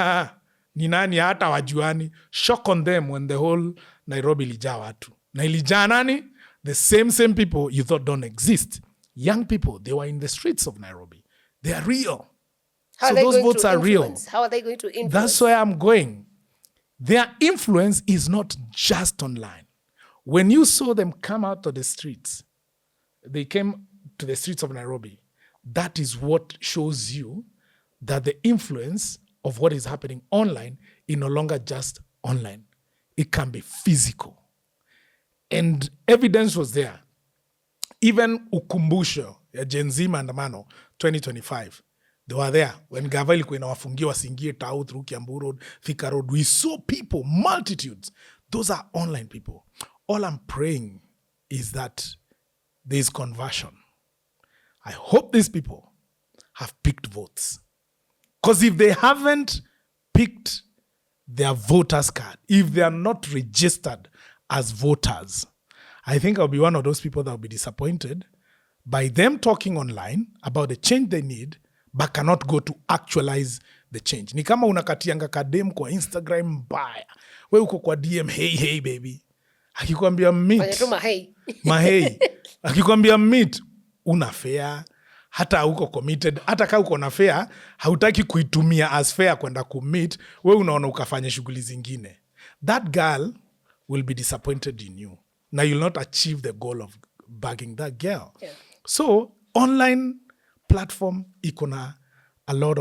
ni nani hata wajuani. Shock on them when the whole Nairobi ilijaa watu. Na ilijaa nani? The same people you thought don't exist. Young people, they were in the streets of Nairobi. They are real. So those votes are real. How are they going to influence? That's where I'm going. Their influence is not just online. When you saw them come out of the streets, they came to the streets of Nairobi. That is what shows you that the influence of what is happening online is no longer just online. It can be physical. And evidence was there. Even ukumbusho ya Gen Z maandamano 2025, they were there. When gava ilikuwa inawafungia wasiingie tao through Kiambu Road, Thika Road, we saw people, multitudes. Those are online people. All I'm praying is that there is conversion. I hope these people have picked votes. Because if they haven't picked their voters card, if they are not registered as voters, I think I'll be one of those people that will be disappointed by them talking online about the change they need, but cannot go to actualize the change. Ni kama unakatianga kadem kwa Instagram mbaya. We uko kwa DM, hey baby. Akikwambia meet. Mahei. Akikwambia meet, una fair. Hata uko committed. Hata ka uko na fair, hautaki kuitumia as fair kwenda kumeet. We unaona ukafanya shughuli zingine. That girl will be disappointed in you. Now you'll not achieve the goal of bagging that girl. Yeah. So online platform ikona a lot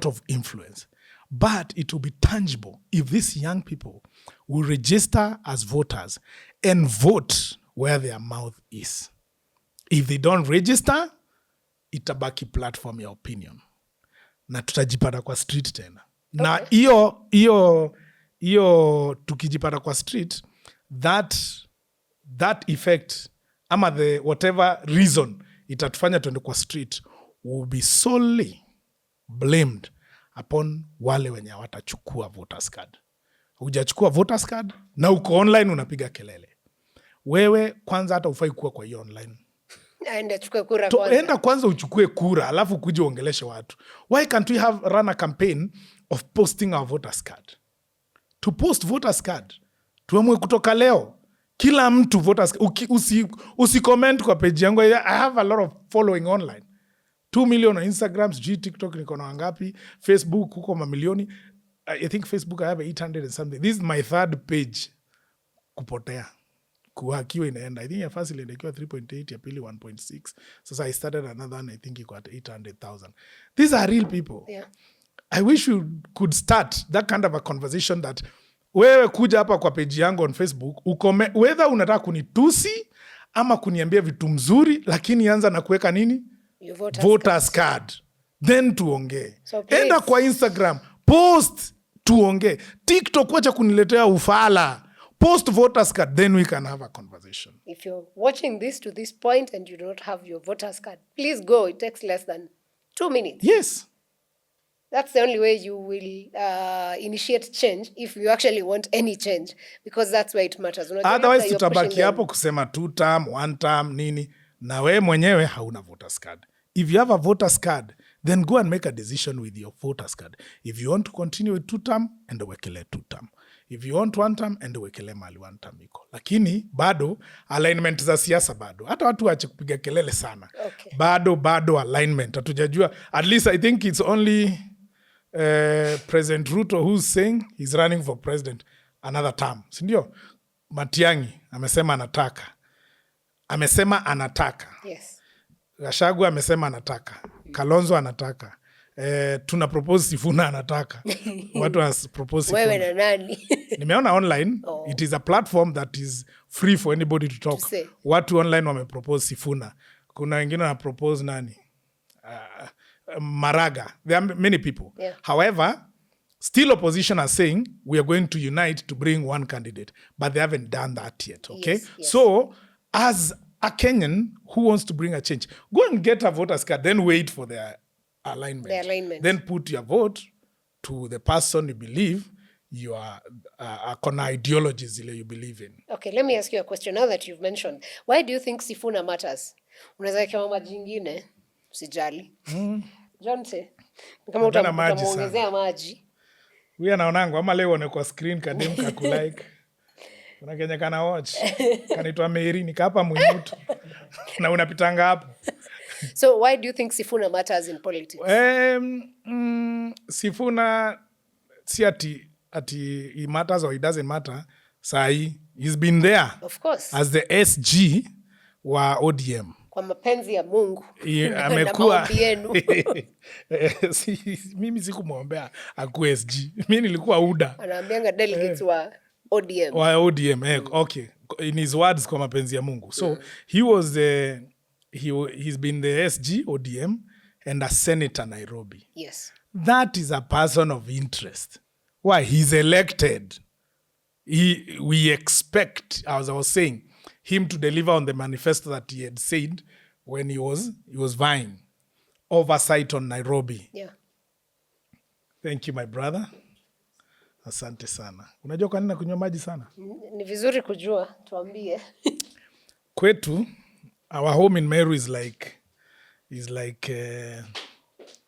of influence. But it will be tangible if these young people will register as voters and vote where their mouth is. If they don't register, itabaki platform ya opinion. Na tutajipata kwa street tena. Okay. Na iyo tukijipata kwa street, that effect, ama the whatever reason itatufanya tuende kwa street, will be solely blamed upon wale wenye watachukua voters card. Hujachukua voters card na uko online unapiga kelele. Wewe kwanza hata ufai kuwa kwa hiyo online. Aende achukue kura kwanza. Enda kwanza uchukue kura alafu kuja uongeleshe watu. Why can't we run a campaign of posting our voters card? To post voters card. Tuamue kutoka leo. Kila mtu voters card. Comment kwa page yangu. I have a lot of following online. 2 million on Instagram, TikTok niko na wangapi, Facebook huko mamilioni. I think Facebook I have 800 and something. This is my third page kupotea. Kuhakiwa inaenda. I think ya first iliendekiwa 3.8, ya pili 1.6. Sasa I started another one, I think iko at 800,000. These are real people. Yeah. I wish you could start that kind of a conversation that wewe kuja hapa kwa page yangu on Facebook, whether unataka kunitusi ama kuniambia vitu mzuri, lakini anza na kuweka nini? Voters card. Then tuongee. So enda kwa Instagram, post tuongee. TikTok wacha kuniletea ufala. Post voters card, then we can have a conversation. If you're watching this to this point and you don't have your voters card, please go. It takes less than 2 minutes. Yes. That's the only way you will initiate change, if you actually want any change, because that's where it matters. Otherwise tutabaki hapo kusema 2 term, 1 term, nini, na we mwenyewe hauna voters card. If you have a voters card, then go and make a decision with your voters card. If you want to continue with 2 term, ende wekele 2 term. If you want 1 term, ende wekele mali 1 term iko. Lakini bado alignment za siasa bado. Hata watu waache kupiga kelele sana. Okay. Bado alignment. Hatujajua. At least I think it's only President Ruto who's saying he's running for president another term. Sindio? Matiang'i amesema anataka. Yes. Gachagua amesema anataka. Kalonzo anataka. Tuna propose Sifuna anataka. Watu has propose Sifuna. Wewe na nani? Nimeona online. Oh. It is a platform that is free for anybody to talk. Watu online wame propose Sifuna. Kuna wengine wana propose nani? Maraga. There are many people. Yeah. However, still opposition are saying we are going to unite to bring one candidate, but they haven't done that yet. Okay. Yes. So as a Kenyan who wants to bring a change, go and get a voter's card, then wait for their alignment. Then put your vote to the person you believe you are ideologies you believe in. Okay, let me ask you a question now that you've mentioned. Why do you think Sifuna matters? Unaweza kama majingine, usijali. Jonte, kama utamuongezea maji. Huyu anaonangu ama leo one kwa screen kadem kakulike. Kuna Kenya kana watch. Kanaitwa Mary nikapa mwimutu. Na unapitanga hapo. So why do you think Sifuna matters in politics? Sifuna si ati he matters or he doesn't matter. Sahi, he's been there. Of course. As the SG wa ODM. Kwa mapenzi ya Mungu. Amekuwa. Mimi sikumwombea akuwe SG. Mimi nilikuwa UDA. Anaambianga delegates wa ODM. Wa ODM, okay. In his words, kwa mapenzi ya Mungu. So he's been the SG ODM and a senator Nairobi. Yes. That is a person of interest. Why? He's elected. We expect, as I was saying, him to deliver on the manifesto that he had said when he was vying. Oversight on Nairobi. Yeah. Thank you, my brother. Asante sana. Unajua kwa nini nakunywa maji sana? Ni vizuri kujua, tuambie. Kwetu, our home in Meru is like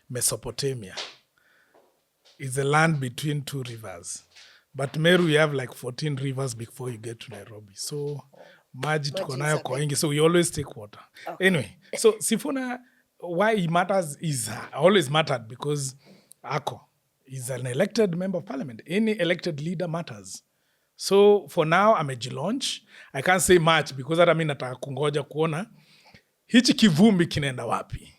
Mesopotamia. It's a land between 2 rivers. But Meru, you have like 14 rivers before you get to Nairobi. So, maji tuko nayo kwa wingi. So, we always take water. Okay. Anyway, so Sifuna, why he matters is always mattered because he's an elected member of parliament. Any elected leader matters. So, for now, amejilaunch. I can't say much because hata mimi nataka kungoja kuona hichi kivumbi kinaenda wapi.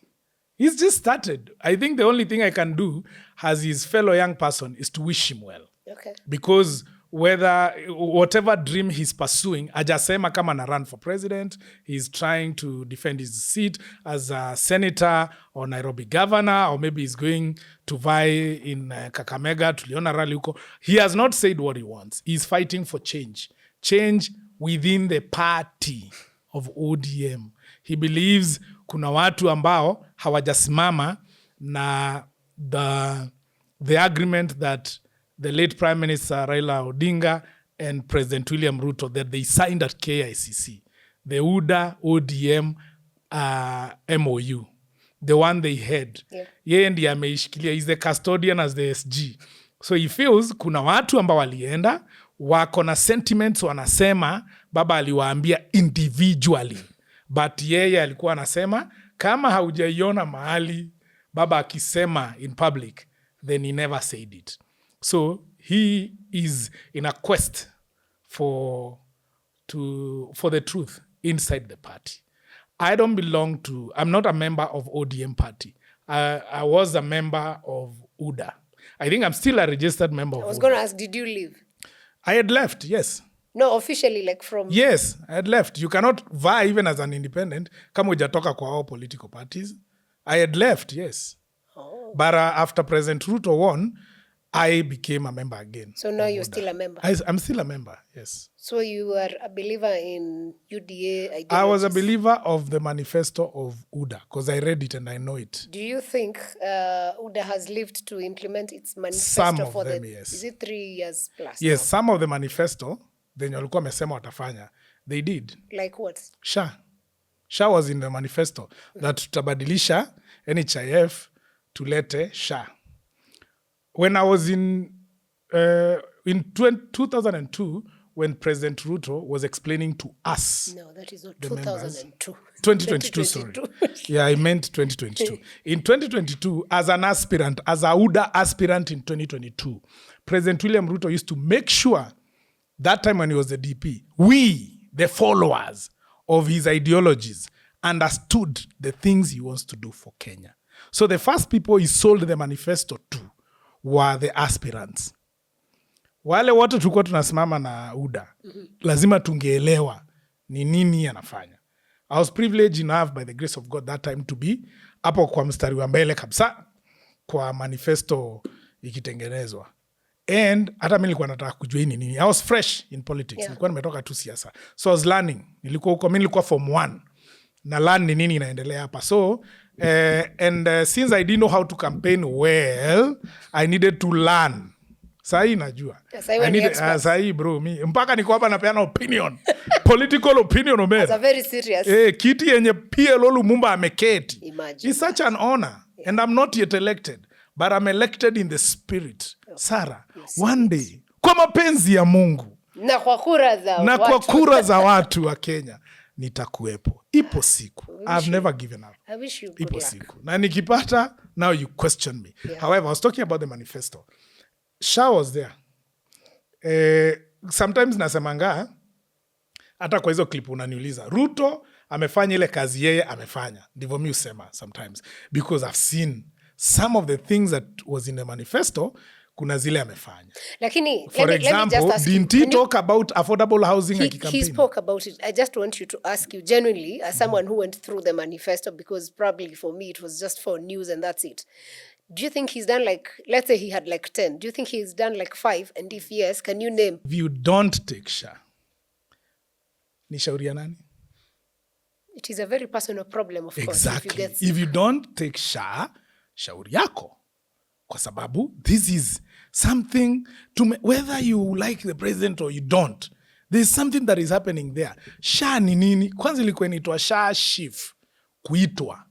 He's just started. I think the only thing I can do as his fellow young person is to wish him well. Okay. Because whatever dream he's pursuing, ajasema kama na run for president, he's trying to defend his seat as a senator or Nairobi governor, or maybe he's going to vie in Kakamega, tuliona rally huko. He has not said what he wants. He's fighting for change. Change within the party of ODM. He believes kuna watu ambao hawajasimama na the agreement that the late Prime Minister Raila Odinga and President William Ruto that they signed at KICC. The UDA, ODM, MOU, the one they had. Yeye ndiye ameishikilia, is the custodian as the SG. So he feels kuna watu ambao walienda wako na sentiments, wanasema baba aliwaambia individually, but yeye alikuwa anasema kama haujaiona mahali baba akisema in public, then he never said it. So he is in a quest for the truth inside the party. I'm not a member of ODM party. I was a member of UDA. I think I'm still a registered member of UDA. I was going to ask, did you leave? I had left, yes. No, officially, like from... Yes, I had left. You cannot vie even as an independent. Kama hujatoka kwa all political parties. I had left, yes. Oh. But after President Ruto won, I became a member again. So now you're still a member? I'm still a member, yes. So you are a believer in UDA ideologies? I was a believer of the manifesto of UDA because I read it and I know it. Do you think UDA has lived to implement its manifesto some of for them, the... Yes. Is it 3 years plus? Yes, now? some of the manifesto, then walikuwa wamesema watafanya. They did. Like what? SHA. SHA was in the manifesto that tutabadilisha NHIF tulete SHA. When I was in 2002, when President Ruto was explaining to us... No, that is not 2002. 2022, sorry. Yeah, I meant 2022. In 2022, as an aspirant, as a UDA aspirant in 2022, President William Ruto used to make sure that time when he was the DP, we, the followers of his ideologies, understood the things he wants to do for Kenya. So the first people he sold the manifesto to were the aspirants. Wale wote tulikuwa tunasimama na UDA, lazima tungeelewa ni nini anafanya. I was privileged enough by the grace of God that time to be hapo kwa mstari wa mbele kabisa kwa manifesto ikitengenezwa. And hata mimi nilikuwa nataka kujua ni nini. I was fresh in politics. Yeah. Nilikuwa nimetoka tu siasa. So I was learning. Mimi nilikuwa form 1. Na learn ni nini inaendelea hapa. So since I didn't know how to campaign well, I needed to learn. Sahi najua. Sahi bro, mpaka niko hapa napeana opinion. Political opinion omer. It's a very serious. Kiti yenye PLO Lumumba ameketi. Imagine. It's such an honor. Yeah. And I'm not yet elected, but I'm elected in the spirit. Okay. Sarah, yes, one day, kwa mapenzi ya Mungu. Na kwa kura za watu wa Kenya. Nitakuwepo. Ipo siku. I've never given up. I wish you good Ipo luck. siku. Na nikipata, now you question me. Yeah. However, I was talking about the manifesto. SHA was there. Sometimes nasemanga, hata kwa hizo clip unaniuliza, Ruto amefanya ile kazi yeye amefanya. Ndivyo mimi usema sometimes. Because I've seen some of the things that was in the manifesto, kuna zile amefanya. Lakini, for example, didn't he talk about affordable housing? He spoke about it. I just want you to ask you genuinely, as someone who went through the manifesto, because probably for me it was just for news and that's it. Do you think he's done like, let's say he had like 10. Do you think he's done like 5? And if yes, can you name? If you don't take SHA, ni shauri ya nani? It is a very personal problem, of course. Exactly. If you don't take SHA, shauri yako. Kwa sababu, this is something, whether you like the president or you don't, there's something that is happening there. SHA ni nini? Kwanza ilikuwa inaitwa SHA shift. Kuitwa.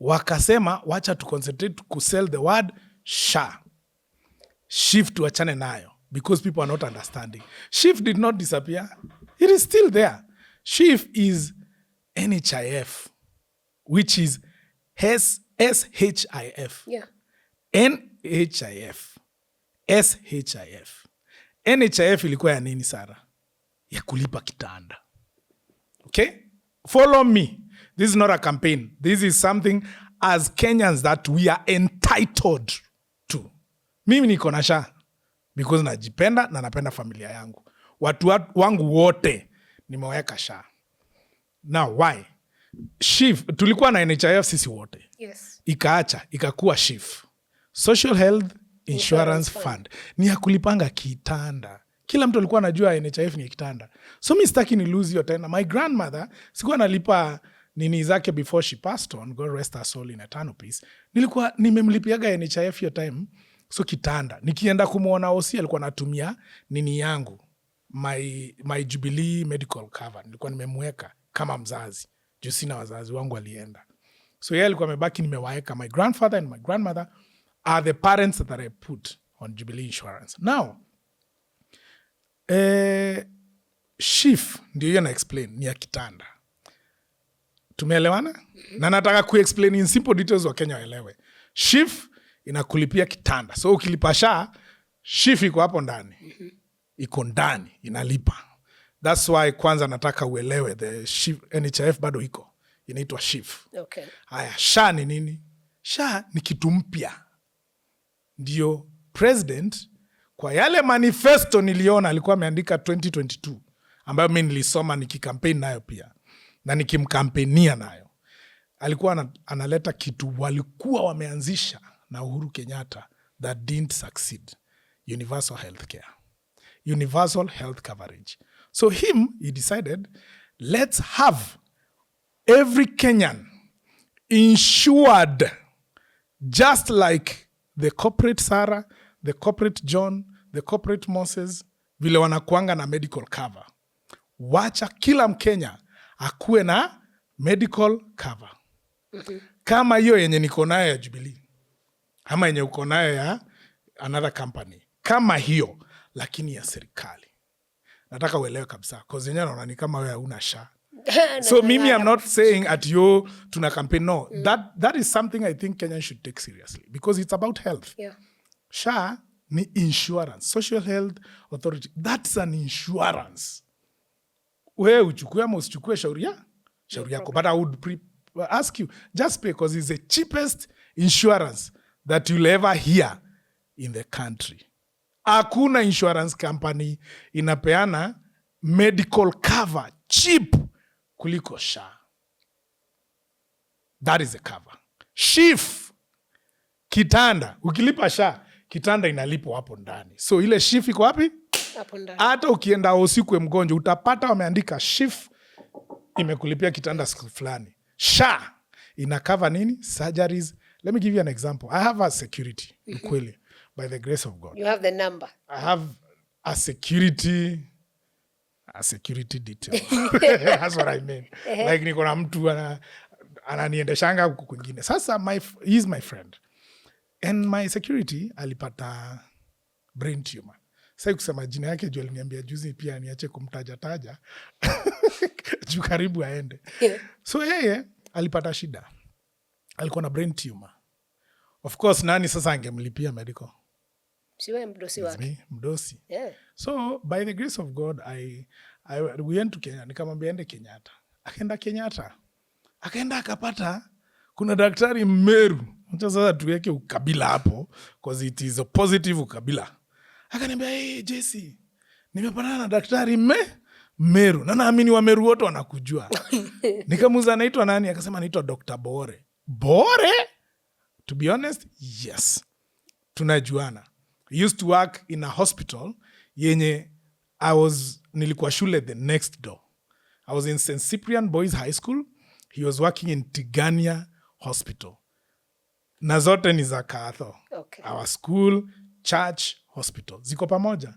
Wakasema, wacha to concentrate to sell the word SHA. Shift tuachane nayo. Because people are not understanding. Shift did not disappear. It is still there. Shift is NHIF, which is SHIF. Yeah. NHIF. SHIF. NHIF ilikuwa ya nini, Sara? Ya kulipa kitanda. Okay? Follow me. This is not a campaign. This is something as Kenyans that we are entitled to. Mimi niko na SHA because najipenda na napenda familia yangu. Watu wangu wote nimeweka SHA. Now why? SHIF, tulikuwa na NHIF sisi wote. Yes. Ikakuwa SHIF. Social Health Insurance Fund. Ni ya kulipanga kitanda. Kila mtu alikuwa anajua NHIF ni kitanda. So mi sitaki ni lose hiyo tena. My grandmother, sikuwa nalipa nini zake before she passed on, God rest her soul in eternal peace. Nilikuwa nimemlipiaga NHIF hiyo time. So kitanda. Nikienda kumuona OC alikuwa natumia nini yangu. My Jubilee medical cover. Nilikuwa nimemweka kama mzazi. juu sina wazazi wangu walienda. So yeye alikuwa amebaki nimewaeka. My grandfather and my grandmother are the parents that I put on Jubilee Insurance. Now, SHIF ndio hiyo na explain ni ya kitanda. Tumeelewana? Na nataka kuexplain in simple details wa Kenya waelewe. SHIF inakulipia kitanda. So ukilipa SHA, SHIF iko hapo ndani. Iko ndani, inalipa. That's why kwanza nataka uelewe the SHIF, NHIF bado iko. Inaitwa SHIF. Okay. Haya, SHA ni nini? SHA ni kitu mpya. Ndio president kwa yale manifesto niliona alikuwa ameandika 2022 ambayo mimi nilisoma nikikampeni nayo pia na nikimkampenia nayo. Alikuwa analeta kitu walikuwa wameanzisha na Uhuru Kenyatta that didn't succeed. Universal healthcare. Universal health coverage. So he decided, let's have every Kenyan insured just like the corporate Sarah, the corporate John, the corporate Moses, vile wanakuanga na medical cover. Wacha kila Mkenya akuwe na medical cover. Kama hiyo yenye niko nayo ya Jubilee. Ama yenye uko nayo ya another company. Kama hiyo, lakini ya serikali. Nataka uelewe kabisa. Cause yenye naona ni kama wewe huna SHA. So mimi, I'm not saying at yo tuna campaign. No, that is something I think Kenyans should take seriously because it's about health. Yeah. SHA ni insurance, Social Health Authority. That's an insurance. Wewe uchukue ama usichukue shauri yako. But I would ask you, just pay because it's the cheapest insurance that you'll ever hear in the country. Hakuna insurance company inapeana medical cover cheap kuliko SHA. That is the cover. SHIF, kitanda. Ukilipa SHA, kitanda inalipo hapo ndani. So ile SHIF iko wapi? Hapo ndani. Hata ukienda usiku mgonjwa utapata wameandika SHIF imekulipia kitanda siku fulani. SHA ina cover nini? Surgeries. Let me give you an example. I have a security, ukweli, by the grace of God. You have the number. I have a security detail. That's what I mean. Like niko na mtu ananiendeshanga huku kwingine. Sasa he's my friend. And my security alipata brain tumor. Sasa kusema jina yake juu aliniambia juzi pia niache kumtaja. Juu karibu aende. So yeye alipata shida. Alikuwa na brain tumor. Of course nani sasa angemlipia medical? Siwe mdosi wake. Mdosi. Yeah. So by the grace of God, we went to Kenya. Nikamwambia ende Kenyatta. Akaenda Kenyatta. Akaenda akapata kuna daktari Meru. Mcha sasa tuweke ukabila hapo because it is a positive ukabila. Akaniambia, hey Jessy, nimepatana na daktari Meru. Na naamini wa Meru wote wanakujua. Nikamuuliza anaitwa nani? Akasema anaitwa Dr. Bore. Bore? To be honest, yes. Tunajuana. I used to work in a hospital yenye nilikuwa shule the next door. I was in St. Cyprian Boys High School. He was working in Tigania Hospital. Na zote ni za Katho. Okay. Our school, church, hospital. Ziko pamoja.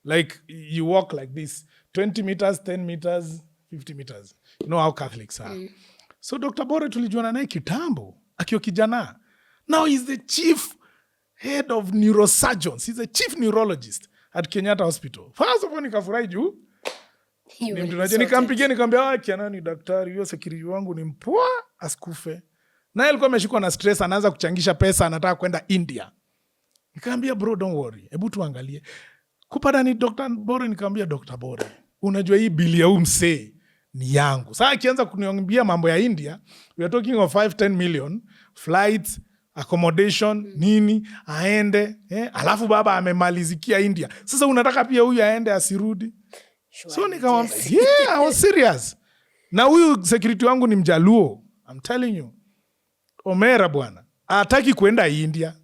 Like you walk like this. 20 meters, 10 meters, 50 meters. You know how Catholics are. So Dr. Bore tulijuana naye kitambo. Akiwa kijana. Now he's the chief head of neurosurgeons. He's a chief neurologist at Kenyatta Hospital. First of all, nikafurahi juu. Nikamwambia kiana ni daktari, hiyo security wangu ni mpoa asikufe. Na alikuwa ameshikwa na stress, anaanza kuchangisha pesa, anataka kwenda India. Nikamwambia bro, don't worry. Hebu tuangalie. Kupata ni Dr. Bore, nikamwambia Dr. Bore, unajua hii bili ya msee ni yangu. Sasa akianza kuniambia mambo ya India, we are talking of 5-10 million flights, accommodation, nini, aende, alafu baba amemalizikia India. Sasa unataka pia huyu aende asirudi? So nikamwambia, yeah, I was serious. Na huyu security wangu ni Mjaluo. I'm telling you. Omera bwana. Hataki kuenda India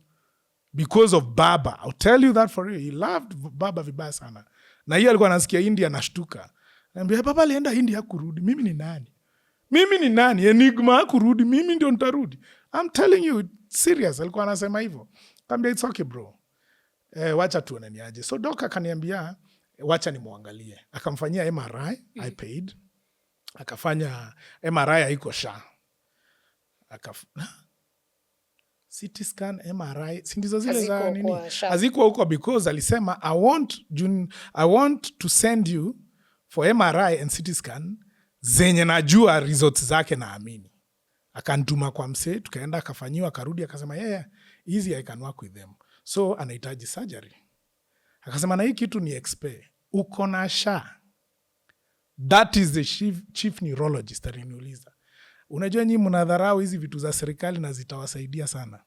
because of baba. I'll tell you that for real. He loved baba vibaya sana. Na yeye alikuwa anasikia India nashtuka. Anambia baba alienda India kurudi. Mimi ni nani? Enigma kurudi. Mimi ndio nitarudi. I'm telling you, serious. Alikuwa anasema hivyo. Nikamwambia it's okay bro. Wacha tuone ni aje. So doc akaniambia wacha ni muangalie. Akamfanyia MRI, I paid. akafanya MRI haiko SHA. CT scan, MRI, si ndizo zile za nini? Hazikuwa huko because alisema I want to send you for MRI and CT scan zenye najua results zake naamini. Akantuma kwa mse, tukaenda akafanyiwa, akarudi akasema yeah, easy, I can work with them. So anahitaji surgery. Akasema na hii kitu ni expe. Uko na SHA. That is the chief neurologist aliniuliza. Unajua nyinyi mnadharau hizi vitu za serikali na zitawasaidia sana.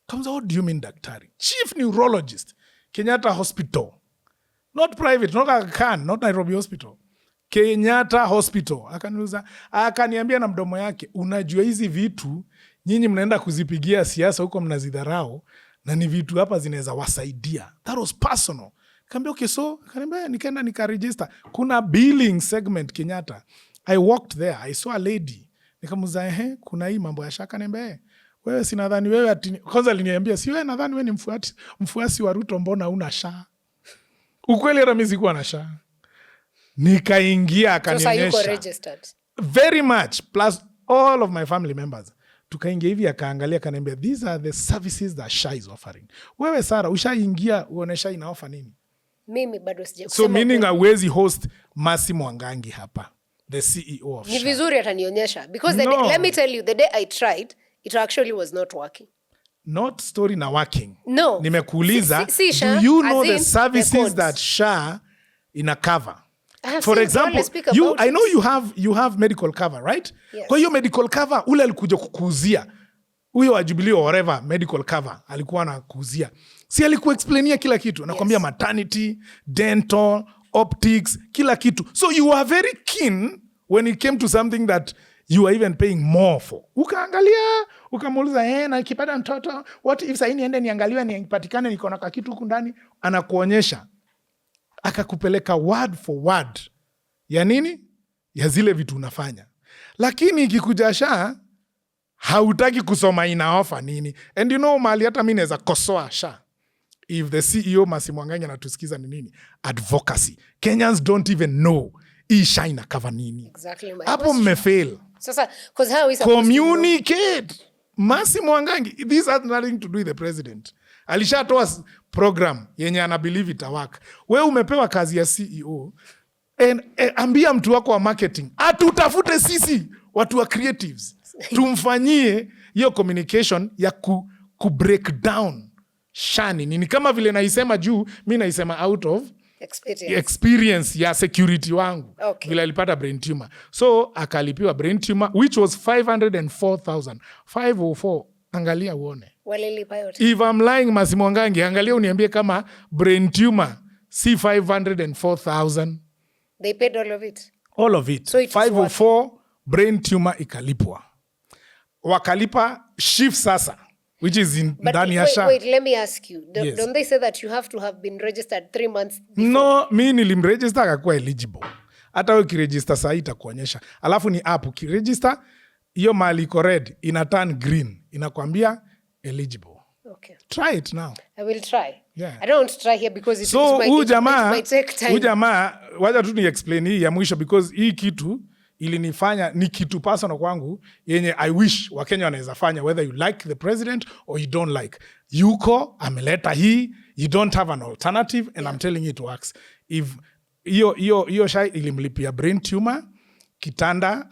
Comes, what do you mean daktari? Chief neurologist, Kenyatta Hospital. Not private, not Aga Khan, not Nairobi Hospital. Kenyatta Hospital. Akaniuliza, akaniambia na mdomo yake, unajua hizi vitu nyinyi mnaenda kuzipigia siasa huko mnazidharau na ni vitu hapa zinaweza wasaidia. That was personal. Nikamwambia okay, so akaniambia nikaenda nikaregister. Kuna billing segment Kenyatta. I walked there, I saw a lady. Nikamuuliza kuna hii mambo ya SHA. Akaniambia wewe sinadhani wewe ati, kwanza aliniambia si wewe nadhani wewe ni mfuasi wa Ruto, mbona una SHA? Ukweli hata mimi sikuwa na SHA. Nikaingia akanionyesha. So, registered? Very much, plus all of my family members. Tukaingia hivi akaangalia akaniambia these are the services that SHA is offering. Wewe Sara ushaingia uone SHA ina offer nini? Mimi bado sija kusema. So meaning hawezi host Mercy Mwangangi hapa, the CEO of SHA. Ni vizuri atanionyesha because let me tell you, the day I tried it actually was not working. Not story na working. No. Nimekuuliza, do you know the services that SHA ina cover? For example, I know you have medical cover, right? Yes. Kwa hiyo medical cover ule alikuja kukuuzia. Huyo wa Jubilee or whatever medical cover alikuwa anakuuzia. Si alikuexplainia kila kitu. Anakuambia maternity, dental, optics, kila kitu. So you were very keen when it came to something that you are even paying more for. Ukaangalia, ukamuuliza na nikipata mtoto, what if sasa niende niangaliwe nipatikane niko na kitu huko ndani, anakuonyesha. Akakupeleka word for word. Ya nini? Ya zile vitu unafanya. Lakini ikikuja SHA, hautaki kusoma ina offer nini. And you know mali hata mimi naweza kosoa SHA. If the CEO Mercy Mwangangi anatusikiza ni nini? Advocacy. Kenyans don't even know hii SHA ina cover nini. Exactly. Hapo mmefail. Sasa, because how is communicate. Mercy Mwangangi, this has nothing to do with the president. Alishatoa program yenye ana believe itawaka. Wewe umepewa kazi ya CEO. Ambia mtu wako wa marketing, atutafute sisi watu wa creatives. Tumfanyie hiyo communication ya ku break down SHA nini. Kama vile naisema juu, mimi naisema out of experience ya security wangu. Okay. Vile alipata brain tumor. So akalipiwa brain tumor which was 504,000. 504. Angalia uone. Walilipa yote. If I'm lying Mercy Mwangangi, angalia uniambie kama brain tumor si 504,000. They paid all of it. All of it. So 504 brain tumor ikalipwa. Wakalipa shift sasa, which is in ndani ya SHA. Wait, let me ask you. Yes. Don't they say that you have to have been registered 3 months before? No, mimi nilimregister akakuwa eligible. Hata wewe ukiregister sasa itakuonyesha. Alafu ni app ukiregister hiyo mali iko red ina turn green. Inakwambia eligible. Okay. Try it now. I will try. Yeah. I don't want to try here because it might take time. Ujamaa, wacha tu ni explain hii ya mwisho because hii kitu ilinifanya ni kitu personal kwangu yenye I wish Wakenya wanaweza fanya whether you like the president or you don't like. Yuko ameleta hii, you don't have an alternative and I'm telling you it works. If hiyo SHA ilimlipia brain tumor, kitanda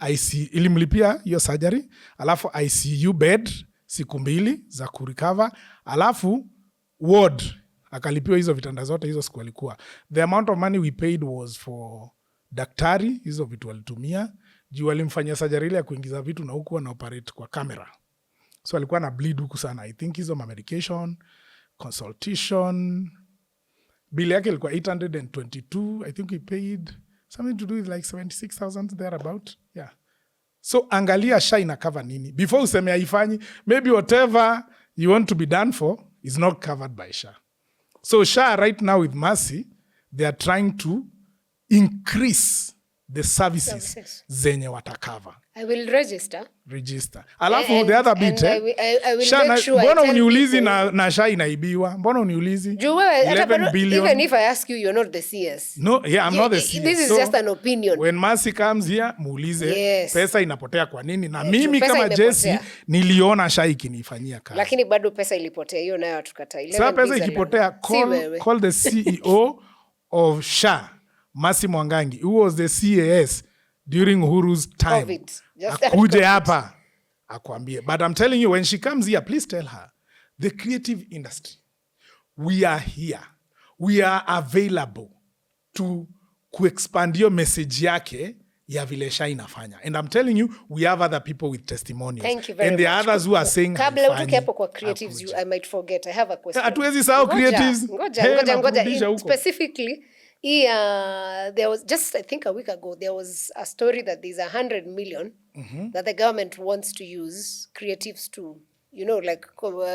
ilimlipia hiyo surgery, alafu ICU bed siku 2 za kurecover, alafu ward akalipiwa hizo vitanda zote hizo siku alikuwa. The amount of money we paid was for daktari, hizo vitu walitumia juu walimfanyia surgery ile ya kuingiza vitu na huku na operate kwa camera, so alikuwa na bleed huku sana. I think hizo medication, consultation, bill yake ilikuwa 822. I think we paid something to do with like 76,000 thereabout. Yeah. So angalia SHA ina cover nini before useme haifanyi. Maybe whatever you want to be done for is not covered by SHA. So SHA right now with Mercy, they are trying to increase the services zenye watakava. I will register. Alafu the other bit, I will make sure mbona uniulizi na SHA inaibiwa? Mbona uniulizi? 11 billion. Even if I ask you, you're not the CS. No, yeah, I'm not the CS. This is just an opinion. When Mercy comes here, muulize pesa inapotea kwa nini? Na mimi kama Jessy niliona SHA ikinifanyia kazi. Lakini bado pesa ilipotea, hiyo nayo tukataa. Sasa pesa ikipotea, call the CEO of SHA, Mercy Mwangangi, who was the CAS during Uhuru's time. Akuje hapa akwambie. But I'm telling you, when she comes here, please tell her, the creative industry, we are here, we are available to expand your message yake ya vile SHA inafanya. And I'm telling you, we have other people with testimonials. Thank you very and much. And the others who are saying kabla utuke hapo kwa creatives, I might forget. I have a question. Hatuwezi sahau creatives. Ngoja. Specifically, there was just, I think a week ago, there was a story that there's 100 million that the government wants to use creatives to, like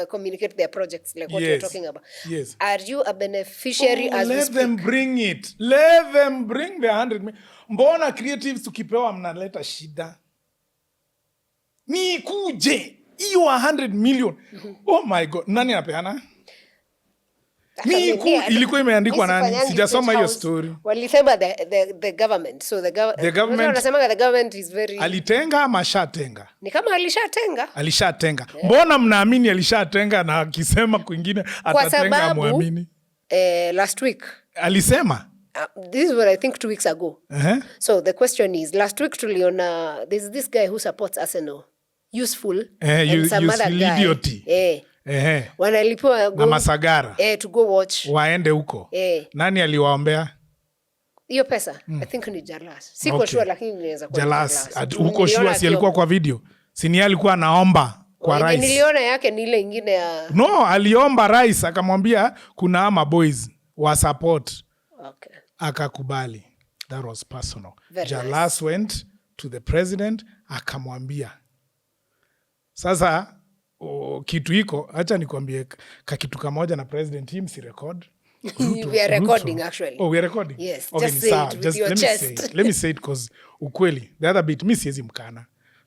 communicate their projects, like what you're talking about. Yes. Are you a beneficiary as we speak? Let them bring it. Let them bring the 100 million. Mbona creatives tukipewa mnaleta shida? Ni kuje. Iyo 100 million. Oh my God. Nani anapeana? Ilikuwa imeandikwa nani? Sijasoma hiyo story. Walisema the government. So the government wanasema the government is very... Alitenga ama shatenga? Ni kama alishatenga. Mbona mnaamini alishatenga na akisema kwingine atatenga muamini? Last week. Alisema? This is what I think 2 weeks ago. So the question is, last week tuliona, there's this guy who supports Arsenal. Useful. And some other guy. Wanalipiwa na Masagara to go watch, waende huko. Nani aliwaombea hiyo pesa? I think ni Jalas. Siko sure, lakini inaweza kuwa Jalas. Huko sure si alikuwa kwa video, si ni alikuwa anaomba kwa rais. Niliona yake ni ile ingine ya no, aliomba rais akamwambia kuna ama boys wa support. Akakubali. That was personal. Jalas went to the president akamwambia. Sasa kitu hiko, acha nikwambie kitu kamoja na president hii msirecord. We are recording actually. Oh, we are recording? Yes. Okay, just say it with your chest. Let me say it because ukweli. The other bit, mi siezi mkana.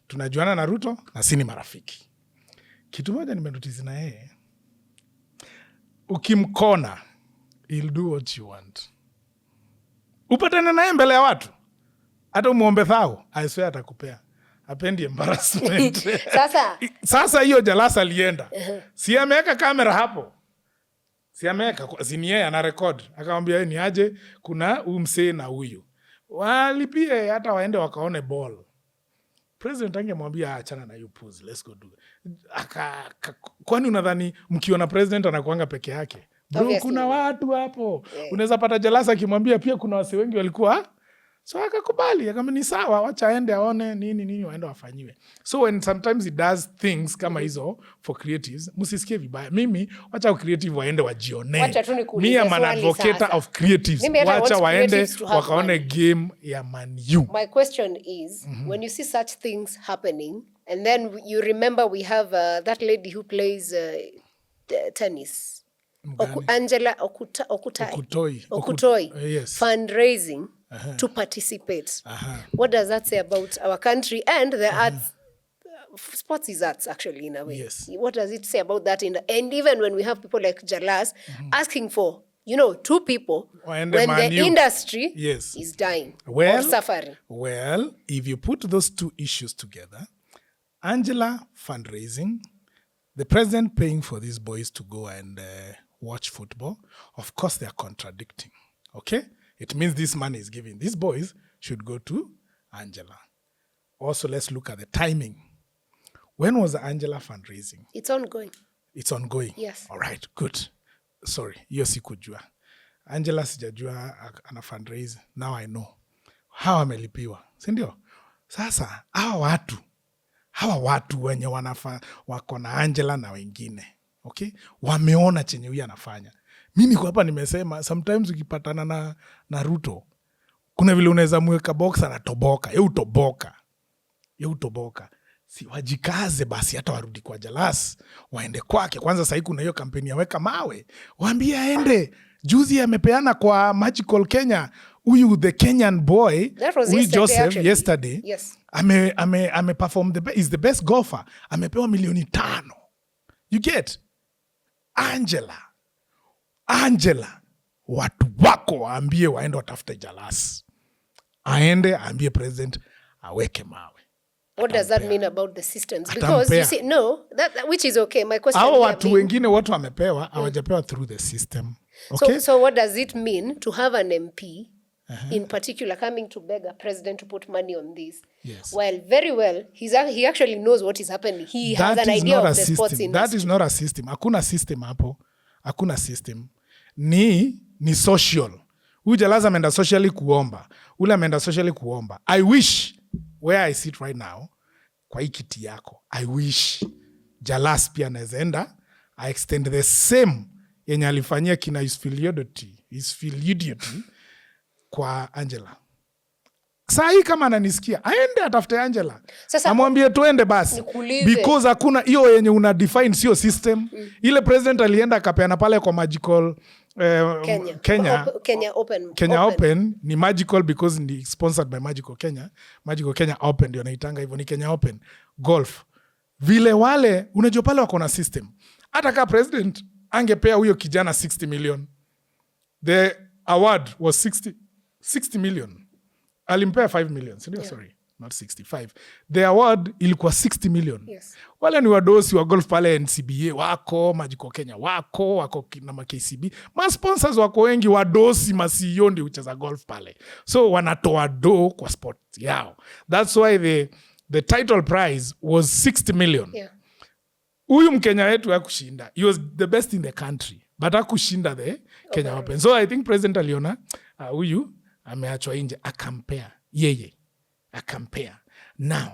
Tunajuana na Ruto na sini marafiki. Kitu moja nimenotice na yeye. Ukimkona, he'll do what you want. Upatane naye mbele ya watu. Hata umuombe thao, I swear atakupea. Hapendi embarrassment. Sasa hiyo Jalasa alienda. Si ameweka kamera hapo. Si ameweka, si ni yeye ana record. Akamwambia ni aje kuna umse na huyu. Walipie hata waende wakaone ball. President angemwambia achana na you pose, let's go do it. Kwani unadhani mkiona president anakuanga peke yake? Bro, kuna watu hapo. Unaweza pata Jalasa akimwambia pia kuna wase wengi walikuwa. So akakubali, akamwambia ni sawa, wacha aende aone nini waende wafanyiwe. So when sometimes he does things kama hizo for creatives, msisikie vibaya. Mimi wacha creative waende wajione. Me am an advocate of creatives. Wacha waende wakaone game ya Man U. My question is, when you see such things happening, and then you remember we have that lady who plays tennis. Angela Okutoi. Yes. Fundraising to participate. What does that say about our country and the arts? Sports is arts, actually, in a way. Yes. What does it say about that? And even when we have people like Jalas asking for, 2 people when the industry is dying or suffering. Well, if you put those 2 issues together, Angela fundraising, the president paying for these boys to go and watch football, of course they are contradicting. Okay? It means this money is given. These boys should go to Angela. Also, let's look at the timing. When was Angela fundraising? It's ongoing. It's ongoing? Yes. All right, good. Sorry, hiyo sikujua. Angela sijajua ana fundraise. Now I know. Hawa amelipiwa. Sindio? Sasa, hawa watu wenye wako na Angela na wengine. Okay? Wameona chenye huyu anafanya. Mimi kwa hapa nimesema, sometimes ukipatana na Ruto, kuna vile unaweza mweka box anatoboka. Utoboka. Si wajikaze basi hata warudi kwa Jalas. Waende kwake. Kwanza sahi kuna hiyo kampeni ya weka mawe. Waambie aende. Juzi amepeana kwa Magical Kenya. huyu the Kenyan boy, That was huyu yesterday, Joseph actually. yesterday, Yes. ame perform is the best golfer, amepewa milioni 5. You get Angela, watu wako waambie waende watafute Jalas, aende aambie president aweke mawe. What does that mean about the systems? Because you see, no, that which is okay. My question Hao here watu being, wengine watu wamepewa hawajapewa through the system. Okay? so what does it mean to have an MP in particular coming to beg a president to put money on this? Yes. While very well, he actually knows what is happening. He has an idea of the sports industry. That is not a system. Hakuna system hapo. Hakuna system. Ni social. Huyu Jalas ameenda socially kuomba. Ule ameenda socially kuomba. I wish where I sit right now, kwa hii kiti yako, I wish Jalas pia naezaenda, I extend the same yenye alifanyia kina his filiodity kwa Angela. Saa hii kama ananisikia, aende atafute Angela. Sasa amwambie tuende basi. Nikulize. Because hakuna hiyo yenye una define sio system. Ile president alienda akapeana pale kwa magical Kenya Open ni magical because ni sponsored by Magical Kenya Open ndio naitanga hivyo, ni Kenya Open golf. Vile wale unajua pale wako na system. Hata kama president angepea huyo kijana 60 million, the award was 60 million. Alimpea 5 million, sindio? Sorry, not 65. The award ilikuwa 60 million. Yes. Wale ni wadosi wa golf pale NCBA wako, Magical Kenya wako na KCB. Ma sponsors wako wengi, wadosi CEO ndio hucheza golf pale. So wanatoa do kwa sport yao. That's why the title prize was 60 million. Yeah. Huyu Mkenya wetu hakushinda. He was the best in the country, but hakushinda the Kenya Open. So I think President aliona huyu ameachwa nje, akampea yeye, akampea. Now,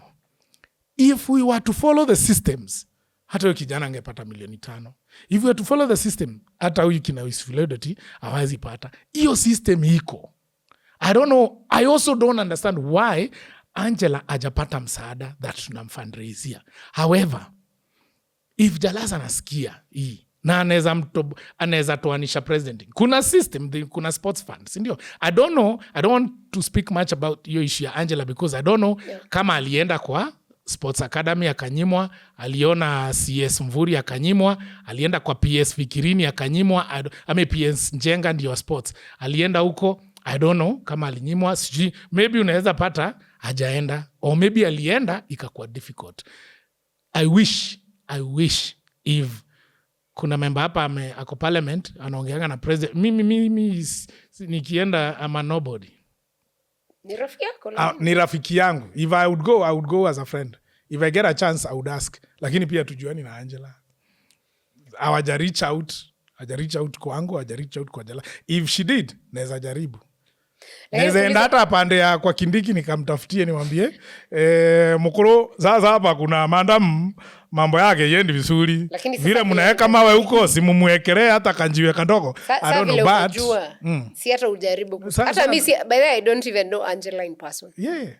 if we were to follow the systems, hata huyo kijana angepata milioni 5. If we were to follow the system, hata huyu kina Wisfilodity hawezi pata. Hiyo system iko. I don't know. I also don't understand why Angela hajapata msaada that tunamfundraisia. However, if Jalas anasikia hii na anaweza toanisha president, kuna system, kuna sports funds, ndio. I don't know, I don't want to speak much about your issue ya Angela because I don't know kama alienda kwa Sports Academy akanyimwa, aliona CS Mvuri akanyimwa, alienda kwa PS Fikirini akanyimwa, PS Njenga ndio sports. Alienda huko, I don't know kama alinyimwa, sijui, maybe unaweza pata hajaenda, or maybe alienda ikakuwa difficult. I wish if kuna member hapa ako parliament anaongeanga na president, mimi nikienda ama nobody. Ni rafiki yako? Ni rafiki yangu. If I would go as a friend. If I get a chance I would ask. Lakini pia tujuani na Angela. Hawaja reach out kwangu, hawaja reach out kwa Jala. If she did, naweza jaribu. Naweza enda hata pande ya kwa Kindiki nikamtafutie nimwambie mkuru sasa hapa kuna madam mambo yake yendi vizuri. Vile mnaweka mawe huko simumuekelee hata kanjiwe kandogo. I don't know but si hata ujaribu. Hata mimi by the way I don't even know Angela in person. Yeah.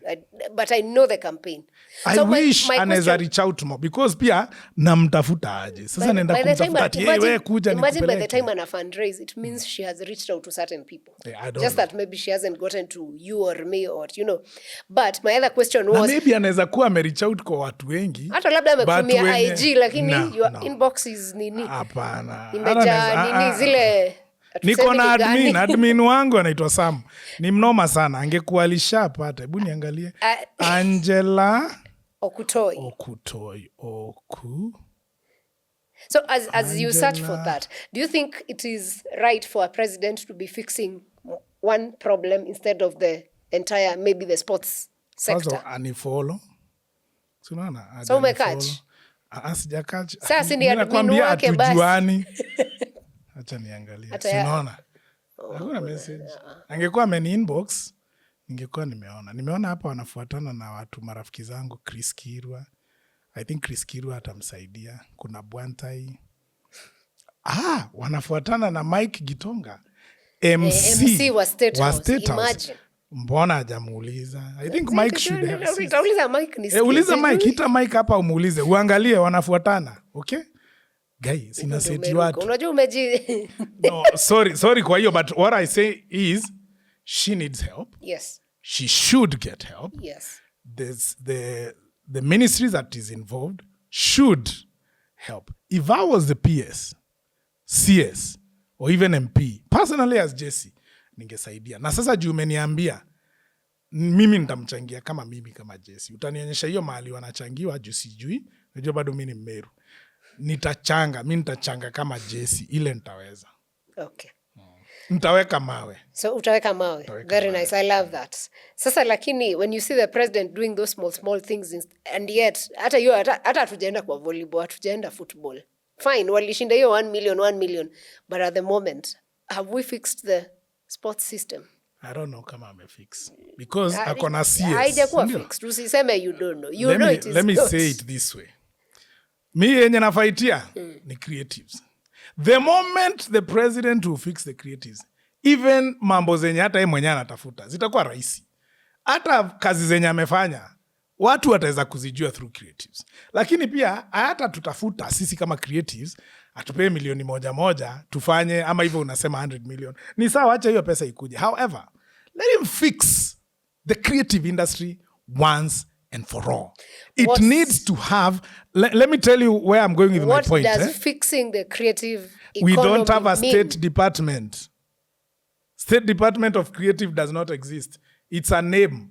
But I know the campaign. I wish anaweza reach out more because pia namtafuta aje. Sasa naenda kumtafuta wewe kuja nikupeleke. Imagine by the time ana fundraise it means she has reached out to certain people. Yeah, just that maybe she hasn't gotten to you or me or you know. But my other question was, na maybe anaweza kuwa amereach out kwa watu wengi. Hata labda amekumia IG lakini your inbox is nini? Hapana. Imejaa nini zile. Niko na admin wangu anaitwa Sam. Ni mnoma sana. Angekuwa alishapata. Hebu niangalie. Angela Okutoi. So as Angela. you search for that, do you think it is right for a president to be fixing one problem instead of the entire, maybe the sports sector? Sasa anifollow. Sunaona? So umekatch? Asijakatch. Sasa ni admin wake basi. Atujuani. Acha niangalie. Sinaona. Hakuna message. Angekuwa ameni inbox, ningekuwa nimeona. Nimeona hapa wanafuatana na watu marafiki zangu Chris Kirwa. I think Chris Kirwa atamsaidia. Kuna Bwantai. Wanafuatana na Mike Gitonga. MC wa State House. Imagine. Mbona hajamuuliza? I think Mike should have. Utauliza Mike ni uliza Mike, hita Mike hapa umuulize. Uangalie wanafuatana. Okay? Guy, sina seti watu. Unajua umeji No, sorry kwa hiyo, but what I say is She needs help. Yes. She should get help. Yes. There's the ministry that is involved should help. If I was the PS, CS, or even MP, personally as Jessy, ningesaidia. Na sasa juu umeniambia, mimi nitamchangia kama mimi kama Jessy. Utanionyesha hiyo mahali wanachangiwa juu sijui. Najua bado mimi ni Mmeru. Nitachanga kama Jessy. Ile nitaweza. Okay. Nitaweka mawe. So utaweka mawe. Very nice. I love that. Sasa lakini when you see the president doing those small things and yet hata hatujaenda kwa volleyball, hatujaenda football. Fine, walishinda hiyo 1 million. But at the moment, have we fixed the sports system? I don't know kama amefix. Because akona CS. Haijakuwa fixed. Usiseme you don't know. You know it is. Let me say it this way. Mi yenye nafaitia ni creatives. The moment the president will fix the creatives, even mambo zenye hata yeye mwenyewe anatafuta zitakuwa rahisi. Hata kazi zenye amefanya watu wataweza kuzijua through creatives. Lakini pia hata tutafuta sisi kama creatives atupee milioni moja tufanye, ama hivyo unasema 100 million. Ni sawa, acha hiyo pesa ikuje. However, let him fix the creative industry once and for all. It needs to have, let me tell you where I'm going with my point. What does fixing the creative economy We don't have a mean? state department. State Department of Creative does not exist. It's a name.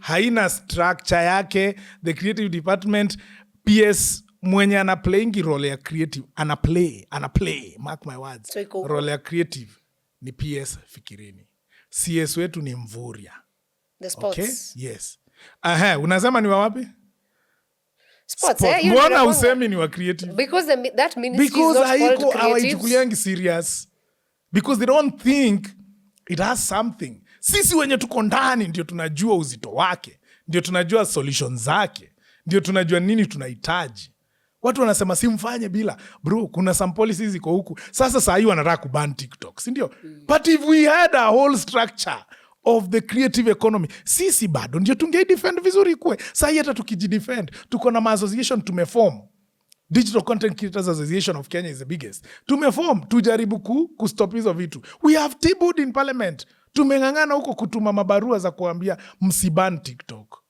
Haina structure yake. The creative department, PS mwenye anaplayingi role ya creative, anaplay, mark my words. So role ya creative ni PS fikirini. CS wetu ni Mvurya. The sports. Okay? Yes. Unasema ni wa wapi? Sports. Mbona usemi ni wa creative? Because that ministry because is not called creatives. Hawaichukuliangi serious. Because they don't think it has something. Sisi wenye tuko ndani ndio tunajua uzito wake, ndio tunajua solutions zake, ndio tunajua nini tunahitaji. Watu wanasema simfanye bila. Bro, kuna some policies ziko huku. Sasa saa hii wanataka kuban TikTok, si ndio? But if we had a whole structure of the creative economy, sisi bado ndio tungeidefend vizuri kwe. Saa hii hata tukijidefend, tuko na association tumeform. Digital Content Creators Association of Kenya is the biggest. Tumeform, tujaribu kustop hizo vitu. We have tabled in parliament. Tumengangana huko kutuma mabarua za kuambia msiban TikTok.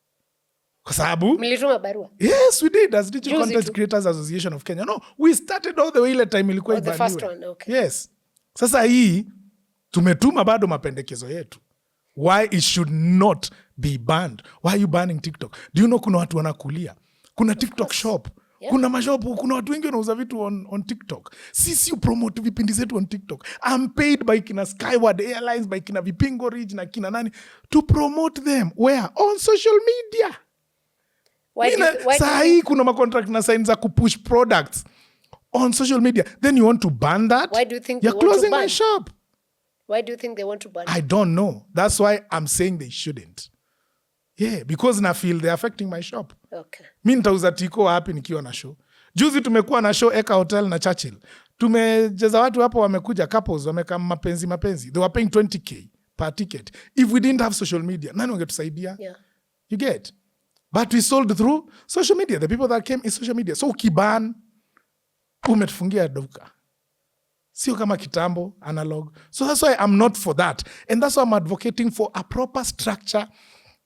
Kwa sababu mlituma barua? Yes, we did as Digital Content Creators Association of Kenya. No, we started all the way ile time ilikuwa ibaniwe. The first one, okay. Yes. Sasa hii tumetuma bado mapendekezo yetu. Why it should not be banned? Why are you banning TikTok? Do you know kuna watu wanakulia? Kuna TikTok shop. Yeah. Kuna mashopu, kuna watu wengi wanauza vitu on TikTok. Sisi promote vipindi zetu on TikTok. I'm paid by kina Skyward Airlines, by kina Vipingo Ridge na kina nani to promote them. Where? On social media. Saa hii kuna macontract na sign za kupush products on social media. Then you want to ban that? Why do you think you're closing my shop? Why do you think they want to ban it? I don't know. That's why I'm saying they shouldn't. Yeah, because na feel they're affecting my shop. Okay. Mi nitauza tiko wapi nikiwa na show? Juzi tumekuwa na show Eka Hotel na Churchill. Tumejeza watu hapo wamekuja couples wamekaa mapenzi. They were paying 20k per ticket. If we didn't have social media, nani wangetusaidia? Yeah. You get? But we sold through social media. The people that came is social media. So ukiban, umetufungia duka. Sio kama kitambo, analog. So that's why I'm not for that. And that's why I'm advocating for a proper structure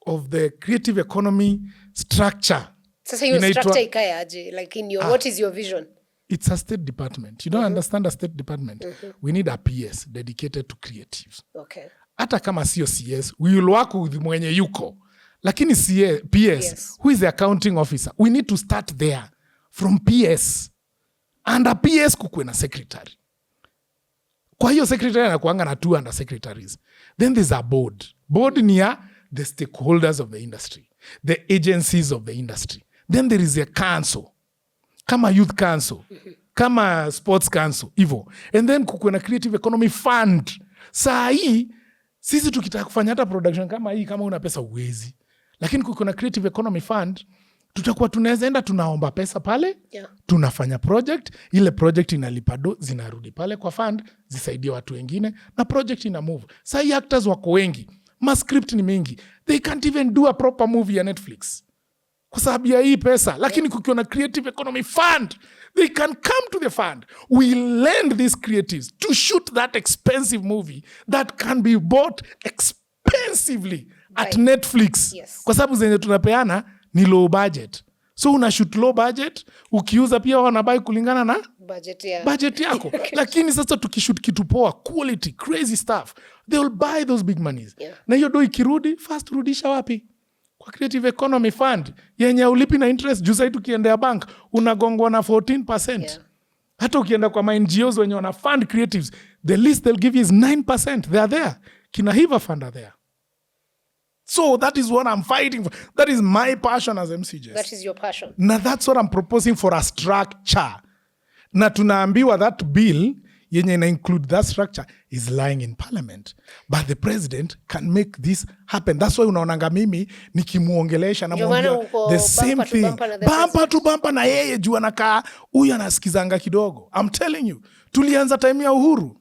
of the creative economy structure. Sasa hiyo structure ikae aje? Like in your, what is your vision? It's a state department. You don't understand a state department. We need a PS dedicated to creatives. Okay. Hata kama sio CS, we will work with mwenye yuko. Lakini PS, who is the accounting officer? We need to start there from PS. And a PS kukuwe na secretary. Kwa hiyo secretary anakuanga na 2 under secretaries. Then there's a board. Board ni ya the stakeholders of the industry, the agencies of the industry. Then there is a council, kama youth council, kama sports council, hivyo. And then kukuwe na creative economy fund. Saa hii, sisi tukitaka kufanya hata production kama hii, kama una pesa uwezi. Lakini kukuwe na creative economy fund, tutakuwa tunaweza enda tunaomba pesa pale, tunafanya project, ile project inalipado, zinarudi pale kwa fund, zisaidie watu wengine, na project ina move. Saa hii actors wako wengi, script ni mingi. They can't even do a proper movie ya Netflix kwa sababu ya hii pesa. Lakini kukiwa na creative economy fund, they can come to the fund. We lend these creatives to shoot that expensive movie that can be bought expensive expensively at Netflix. Yes. Kwa sababu zenye tunapeana ni low budget. So una shoot low budget, ukiuza pia wanabai kulingana na budget yako. Lakini sasa tukishoot kitu poa, quality, crazy stuff, they will buy those big monies. Yeah. Na hiyo do ikirudi, first rudisha wapi? Kwa Creative Economy Fund, yenye ulipi na interest, juu sasa tukiendea bank, unagongwa na 14%. Yeah. Hata ukienda kwa NGOs wenye wana fund creatives, the least they'll give you is 9%. They are there. Kina Hiva Fund are there. So that is what I'm fighting for. That is my passion as MC Jessy. That is your passion. Na that's what I'm proposing for a structure. Na tunaambiwa that bill yenye ina include that structure is lying in parliament. But the president can make this happen. That's why unaonanga mimi nikimuongelesha na mwambia the same thing. Bumper to bumper na yeye juu anakaa huyu anasikizanga kidogo. I'm telling you. Tulianza time ya Uhuru.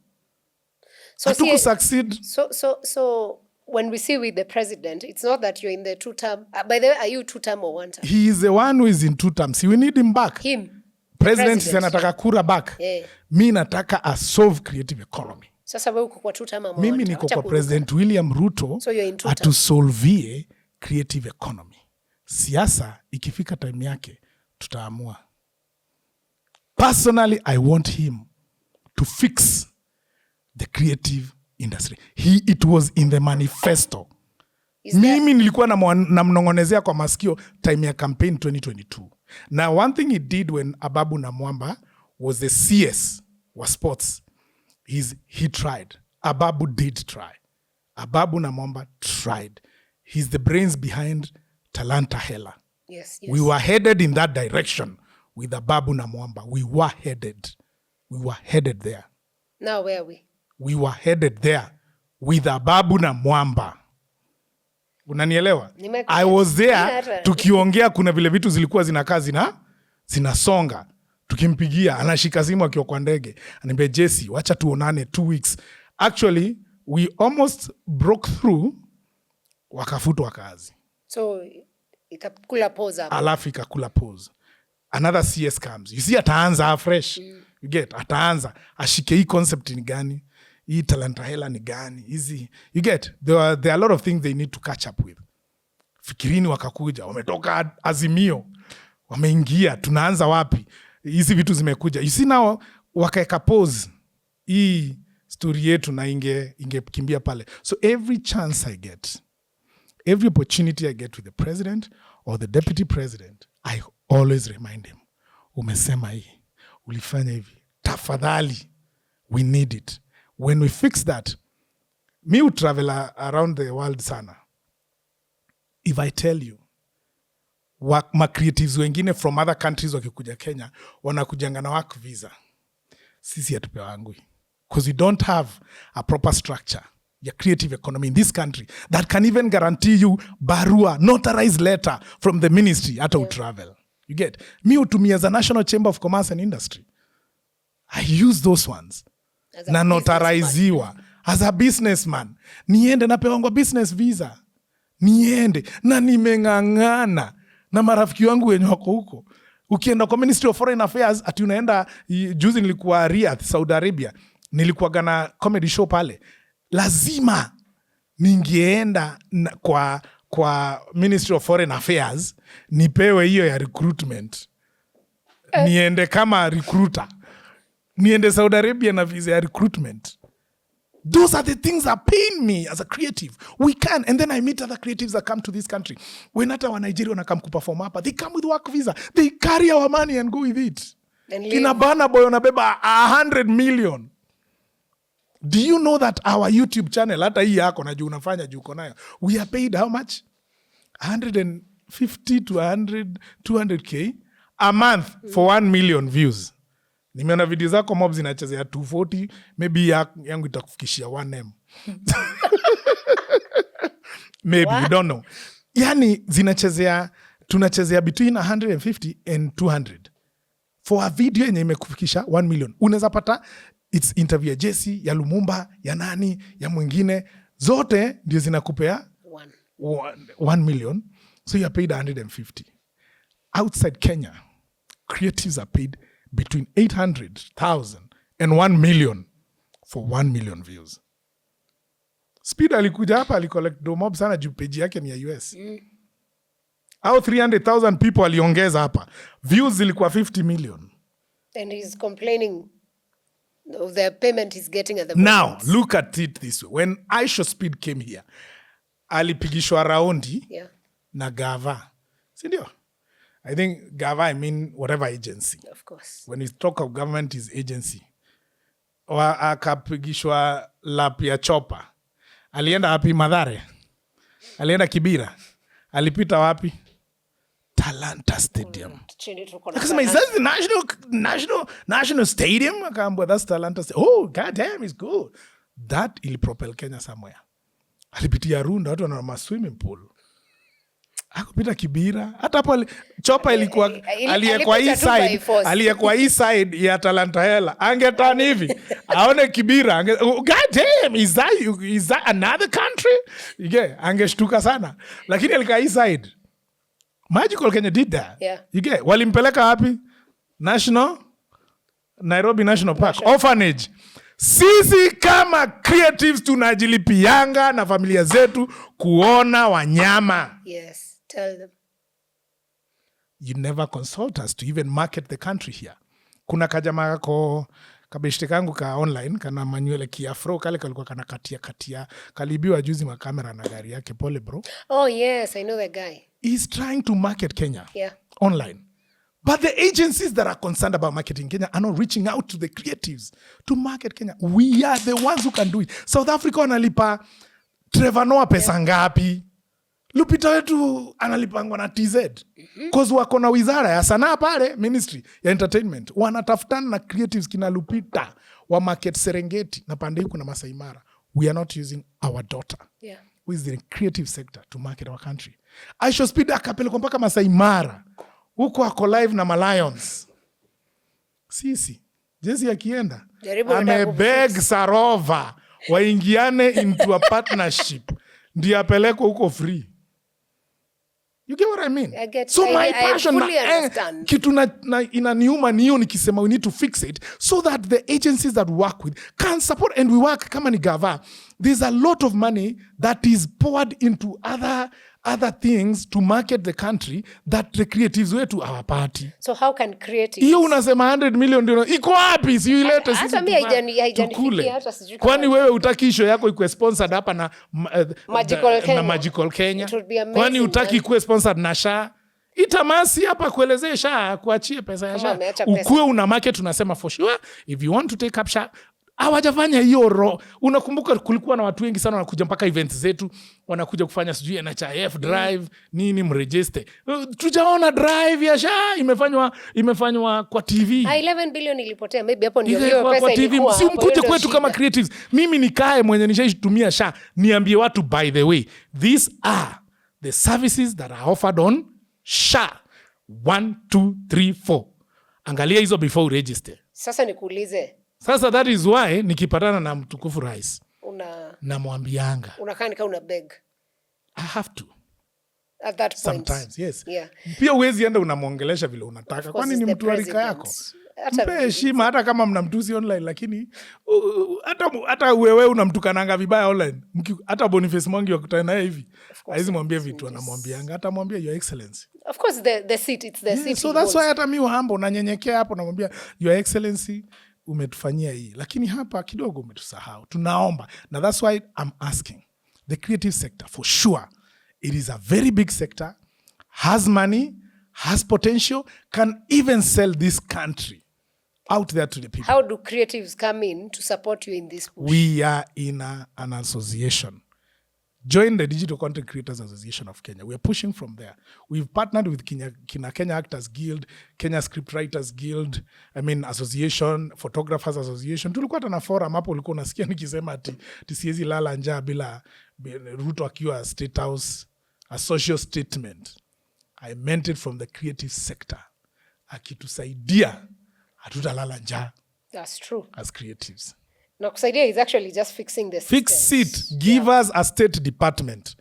Hatuku succeed. So when we see with the president, it's not that you're in the 2-term. By the way, are you 2-term or 1-term? He is the one who is in 2 terms. We need him back. President anataka kura back. Yeah. Mi nataka a solve creative economy. Sasa wewe uko kwa 2-term ama 1-term? Mimi niko kwa President William Ruto, so atusolvie creative economy. Siasa ikifika time yake tutaamua. Personally, I want him to fix the creative industry. It was in the manifesto. Mimi nilikuwa na mnongonezea kwa masikio time ya campaign 2022. Now one thing he did when Ababu Namwamba was the CS was sports. He tried. Ababu did try. Ababu Namwamba tried. He's the brains behind Talanta Hela. Yes. We were headed in that direction with Ababu Namwamba. We were headed there. Now where are we? We were headed there with Ababu Namwamba. Unanielewa? I was there tukiongea, kuna vile vitu zilikuwa zinakaa zinasonga. Tukimpigia anashika simu akiwa kwa ndege. Ananiambia Jessy, wacha tuonane 2 weeks. Actually, we almost broke through, wakafutwa kazi. So ikakula pause. Alafu ikakula pause. Another CS comes. You see, ataanza fresh. You get, ataanza ashike hii concept ni gani? Hii Talanta Hela ni gani? Easy. You get, there are a lot of things they need to catch up with. Fikirini wakakuja, wametoka Azimio, wameingia, tunaanza wapi? Hizi vitu zimekuja. You see now, wakaeka pause hii story yetu na ingekimbia pale. So every chance I get, every opportunity I get with the president or the deputy president, I always remind him, umesema hii, ulifanya hivi, tafadhali, we need it. When we fix that, me will travel around the world sana. If I tell you, ma creatives wengine from other countries wakikuja Kenya, wanakujanga na work visa. Sisi hatupewangi. Because we don't have a proper structure, a creative economy in this country that can even guarantee you barua, notarized letter from the ministry hata utravel. You get? Me utumia as a National Chamber of Commerce and Industry. I use those ones. Na notaraiziwa as a businessman. Niende napewangwa business visa. Niende na nimeng'ang'ana na marafiki wangu wenye wako huko. Ukienda kwa Ministry of Foreign Affairs, ati unaenda, juzi nilikuwa Riyadh, Saudi Arabia, nilikuwa gana comedy show pale. Lazima ningeenda kwa Ministry of Foreign Affairs nipewe hiyo ya recruitment. Niende kama recruiter. Niende Saudi Arabia na visa ya recruitment. Those are the things that pain me as a creative. We can. And then I meet other creatives that come to this country. When hata wa Nigeria wanakam kuperform hapa, they come with work visa. They carry our money and go with it. Kina Burna Boy wanabeba 100 million. Do you know that our YouTube channel, hata hii yako na juu unafanya juu uko nayo, we are paid how much? 150 to 200K a month for 1 million views. Nimeona video zako mob zinachezea 240, maybe yangu itakufikishia 1M. Maybe, we don't know. Yani tunachezea between 150 and 200. For a video yenye imekufikisha 1 million. Unaweza pata it's interview ya Jessy, ya Lumumba, ya nani, ya mwingine. Zote ndio zinakupea 1 million. So you are paid 150. Outside Kenya, creatives are paid between 800,000 and 1 million for 1 million views. Speed alikuja hapa alicollect mob sana juu page yake ni ya US. Au 300,000 people aliongeza hapa. Views zilikuwa 50 million. And he's complaining of the payment he's getting at the moment. Now, look at it this way. When SHA Speed came here, alipigishwa raundi na gava. Sindio? I think gava, I mean whatever agency. Of course. When we talk of government is agency. Akapigishwa lap ya chopa. Alienda wapi? Mathare? Alienda Kibira? Alipita wapi? Talanta Stadium. Akasema, is that the national stadium? Akaambia, that's Talanta Stadium. Oh, goddamn, it's good. That ilipropel Kenya somewhere. Alipitia Runda, watu wana swimming pool. Akupita Kibira. Hata hapo chopa ilikuwa aliyekwa hii side ya Talanta hela. Angetani hivi. Aone Kibira. Goddamn, is that another country? Angeshtuka sana. Lakini alika hii side. Magical Kenya did that. Yeah. Walimpeleka wapi? Nairobi National Park. Orphanage. Sisi kama creatives tunajilipianga na familia zetu kuona wanyama. Yes, tell them. You never consult us to even market the country here. Kuna kajama kako kabeshte kangu ka online kana manuele kiafro kale kalikuwa kana katia kalibiwa juzi makamera na gari yake pole bro. Oh yes, I know the guy. He's trying to market Kenya online. But the agencies that are concerned about marketing Kenya are not reaching out to the creatives to market Kenya. We are the ones who can do it. South Africa wanalipa Trevor Noah pesa ngapi? Lupita wetu analipangwa na TZ. Cause wako na wizara ya sanaa pale, ministry ya entertainment. Wanatafutana na creatives kina Lupita wa market Serengeti na pande huku na Masai Mara. We are not using our daughter. Who is the creative sector to market our country. SHA Speed akapelekwa mpaka Masai Mara. Huko ako live na Lions. Sisi. Jessy akienda. Amebeg Sarova. Waingiane into a partnership. Ndiye apelekwa huko free. You get what I mean? My passion, kitu inaniuma niyo nikisema we need to fix it so that the agencies that work with can support and we work kama ni gava. There's a lot of money that is poured into other things to market the country that the creatives wetu our party. So how can creatives? Hiyo unasema 100 million ndio iko wapi? Si ilete sisi. Hata mimi haijanifikia hata sijui. Kwani wewe utaki show yako ikuwe sponsored hapa na Magical Kenya? Kwani utaki ikuwe sponsored na SHA? Itamasi hapa kuelezea SHA kuachie pesa ya SHA. Ukue una market unasema for sure if you want to take up SHA. Hawajafanya hiyo unakumbuka kulikuwa na watu wengi sana wanakuja mpaka events zetu wanakuja kufanya sijui NHIF drive nini mregister. Tujaona drive ya SHA imefanywa kwa TV. 11 billion ilipotea, maybe hapo ndio hiyo pesa ilikuwa. Si mkuje kwetu kama creatives. Mimi nikae mwenye nishaitumia SHA niambie watu by the way these are the services that are offered on SHA 1 2 3 4. Angalia hizo before register. Sasa nikuulize. Sasa that is why nikipatana na mtukufu rais namwambianga unakaa nika una beg. I have to at that point sometimes yes pia uwezi enda unamwongelesha vile unataka kwani ni mtu wa rika yako mpe heshima hata kama mnamtusi online lakini hata wewe unamtukananga vibaya online hata Boniface Mwangi wakutana naye hivi haizi mwambie vitu anamwambianga hata mwambie your excellency. Of course the seat it's the seat. So that's why hata mimi hambo nanyenyekea hapo namwambia your excellency umetufanyia hii lakini hapa kidogo umetusahau tunaomba na that's why I'm asking the creative sector for sure it is a very big sector has money has potential can even sell this country out there to the people. How do creatives come in to support you in this push? We are in an association. Join the Digital Content Creators Association of Kenya. We are pushing from there. We've partnered with Kenya Actors Guild, Kenya Scriptwriters Guild, Association, Photographers Association. Tulikuwa tana forum hapo ulikuwa unasikia nikisema ati siwezi lala njaa bila Ruto akiwa State House, a social statement. I meant it from the creative sector. Akitusaidia hatutalala njaa. That's true. As creatives. No, kusaidia is actually just fixing the system. Fix it. Give us a state department.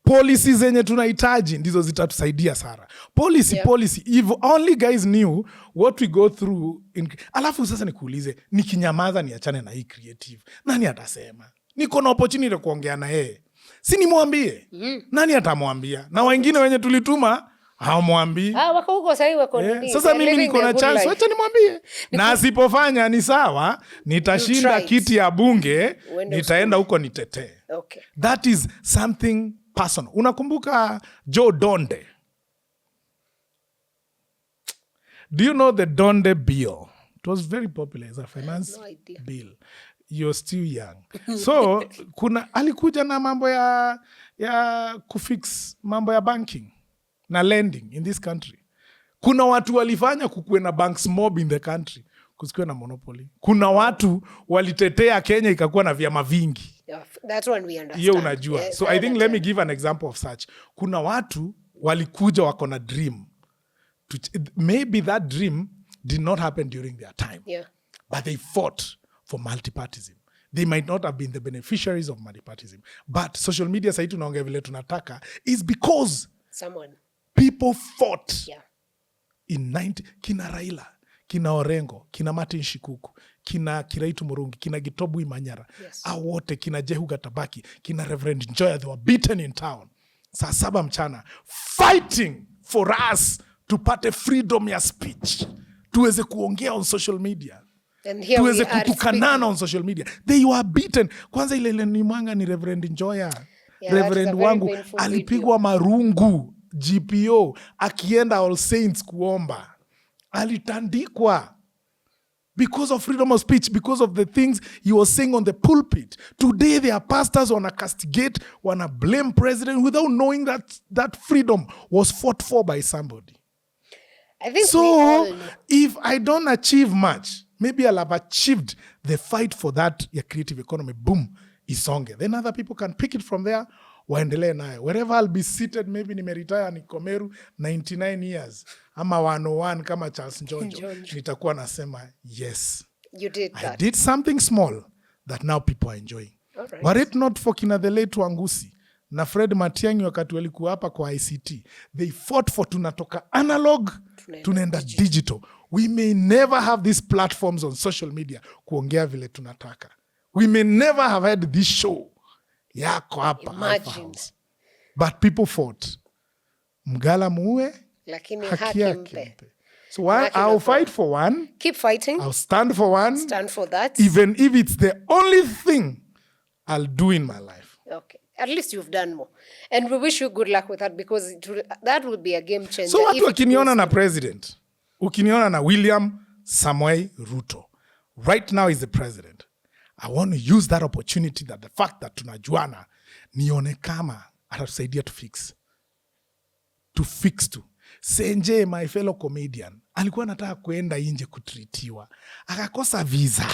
Policies zenye tunahitaji ndizo zitatusaidia Sara. Policy. If only guys knew what we go through. Alafu sasa nikuulize, nikinyamaza niachane na hii creative. Nani atasema? niko na opportunity kuongea na yeye, si nimwambie? Nani atamwambia? Na wengine wenye tulituma hawamwambii. Wako huko sasa wako nini? Sasa mimi niko na chance, acha nimwambie. Na asipofanya ni sawa, nitashinda kiti ya bunge, nitaenda huko nitetee. Okay. That is something personal. Unakumbuka Joe Donde? Do you know the Donde bill? It was very popular as a finance bill. You're still young. So alikuja na mambo ya kufix mambo ya banking na lending in this country. Kuna watu walifanya kukuwe na banks mob in the country, kusikuwe na monopoly. Kuna watu walitetea Kenya ikakuwa na vyama vingi. Yeah, that one we understand. Hiyo unajua. Yes, so I think let me give an example of such. Kuna watu walikuja wako na dream. Maybe that dream did not happen during their time. Yeah. But they fought for multipartism. They might not have been the beneficiaries of multipartism. But social media saitu naongea vile tunataka is because people fought in kina Raila, kina Orengo, kina Martin Shikuku, kina Kiraitu Murungi, kina Gitobu Imanyara, awote, kina Jehu Gatabaki, kina Reverend Njoya, they were beaten in town. Saa 7 mchana, fighting for us tupate freedom ya speech. Tuweze kuongea on social media. Tuweze kutukanana on social media. They were beaten. Kwanza ile nimwanga ni Reverend Njoya. Reverend wangu alipigwa marungu GPO akienda All Saints kuomba. Alitandikwa because of freedom of speech, because of the things he was saying on the pulpit. Today there are pastors wanna castigate, wanna blame president without knowing that freedom was fought for by somebody. I think so if I don't achieve much, maybe I'll have achieved the fight for that creative economy. Boom, isonge. Then other people can pick it from there. Waendelee nayo. Wherever I'll be seated, maybe nimeretire niko Meru 99 years. Ama 101 kama Charles Njonjo. Nitakuwa nasema, yes. You did that. I did something small that now people are enjoying. Right. Were it not for kina the late Wangusi na Fred Matiang'i wakati walikuwa hapa kwa ICT, they fought for tunatoka analog, tunaenda digital. We may never have these platforms on social media kuongea vile tunataka. We may never have had this show. Yako hapa. But people fought. Mgala muue, lakini haki yake. So I'll fight for one. Keep fighting. I'll stand for one. Stand for that. Even if it's the only thing I'll do in my life. Okay. At least you've done more. And we wish you good luck with that because that will be a game changer. So watu wakiniona na president, ukiniona na William Samoei Ruto, right now is the president. I want to use that opportunity, that the fact that tunajuana, nione kama atatusaidia to fix tu. Senje, my fellow comedian, alikuwa nataka kuenda nje kutritiwa. Akakosa visa.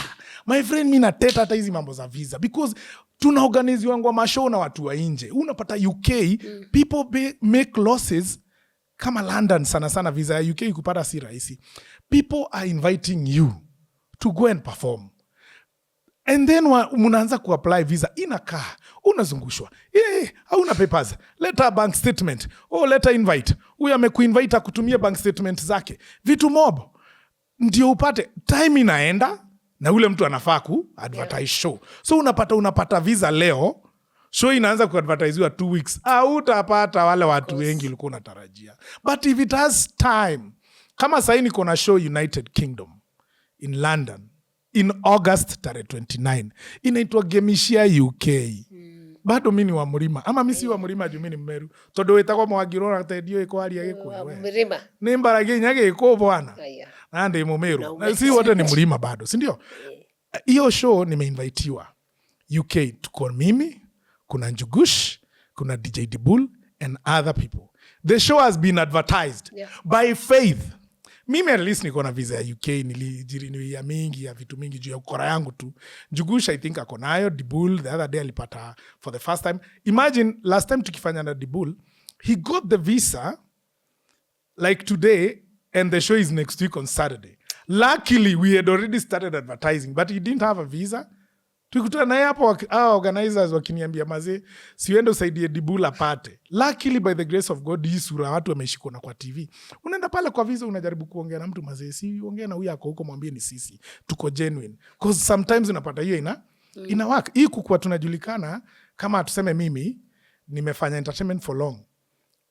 My friend, mi nateta hata hizi mambo za visa. Because tunaorganizi wangu wa mashow na watu wa nje. Unapata UK, people make losses. Kama London sana visa ya UK kupata si rahisi. People are inviting you to go and perform. And then munaanza kuapply visa, inakaa, unazungushwa. Hauna papers. Leta bank statement. Leta invite. Huyu amekuinvite akutumie bank statement zake. Vitu mob. Ndio upate. Time inaenda, na ule mtu anafaa advertise show. So unapata visa leo, show inaanza kuadvertisewa 2 weeks. Utapata wale watu wengi ulikuwa unatarajia. But if it has time, kama sahi niko na show United Kingdom in London, in August 29. Inaitwa Gemishia UK. Bado mimi ni wa Murima. Ama mimi si wa Murima juu mimi ni Mmeru. Todo wetagwa mwagirora tedio iko hali yake kwa wewe. Murima. Ni mbarage nyage iko bwana. Na ndio Mumeru. Na si wote ni Murima bado, si ndio? Hiyo show nimeinvitiwa. UK tuko mimi, kuna Njugush, kuna DJ Dibul and other people. The show has been advertised by Faith. Mimi at least niko na visa ya UK, nilijirinuia mingi ya vitu mingi juu ya ukora yangu tu. Njugush I think ako nayo, Dibul the other day alipata for the first time. Imagine last time tukifanya na Dibul, he got the visa like today and the show is next week on Saturday. Luckily we had already started advertising but he didn't have a visa. Tukutana naye hapo organizers wakiniambia mazee siende usaidie Dibul apate. Luckily by the grace of God hii sura watu wameshikona kwa TV. Unaenda pale kwa visa unajaribu kuongea na mtu mazee si ongea na huyu yako huko mwambie ni sisi. Tuko genuine. Because sometimes unapata hiyo Ina work. Hii kukua tunajulikana kama tuseme mimi nimefanya entertainment for long.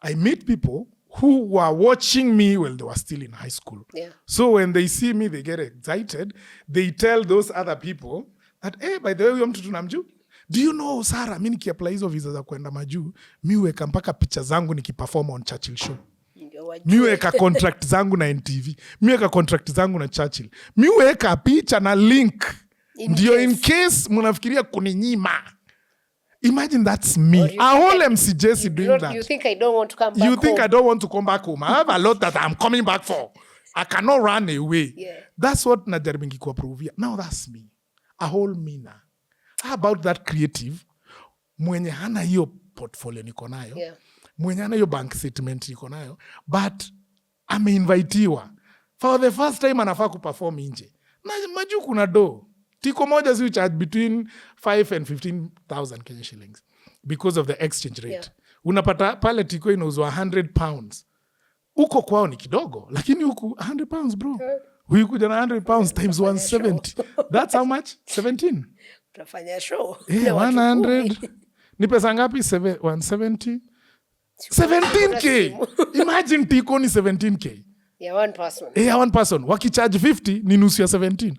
I meet people who were watching me while they were still in high school. Yeah. So when they see me, they get excited. They tell those other people that, hey, by the way, huyo mtu tunamjua. Do you know, Sarah, mi nikiapply hizo visa za kwenda majuu, mi weka mpaka picha zangu nikiperform on Churchill show. Mi weka contract zangu na NTV. Mi weka contract zangu na Churchill. Mi weka picha na link. Ndio in case munafikiria kuninyima. Imagine that's me. A whole MC Jessy doing that. You think I don't want to come back home? You think I don't want to come back home? I have a lot that I'm coming back for. I cannot run away. Yeah. That's what najaribingi kuwaprovia. Now that's me. A whole mina. How about that creative? Mwenye hana hiyo portfolio niko nayo. Yeah. Mwenye hana hiyo bank statement niko nayo. But ameinvitiwa. For the first time anafaa kuperform nje. Na maju kuna do. Tiko moja si charge between 5 and 15,000 Kenya shillings because of the exchange rate. Yeah. Unapata pale tiko inauzwa 100 pounds. Uko kwao ni kidogo, lakini huku 100 pounds bro. Huyu kuja na 100 pounds times 170. That's how much? 17. Utafanya show. Yeah, 100. Ni pesa ngapi? 170. 17K. Imagine tiko ni 17K. Yeah, one person. Yeah, one person. Wakicharge 50 ni nusu ya 17.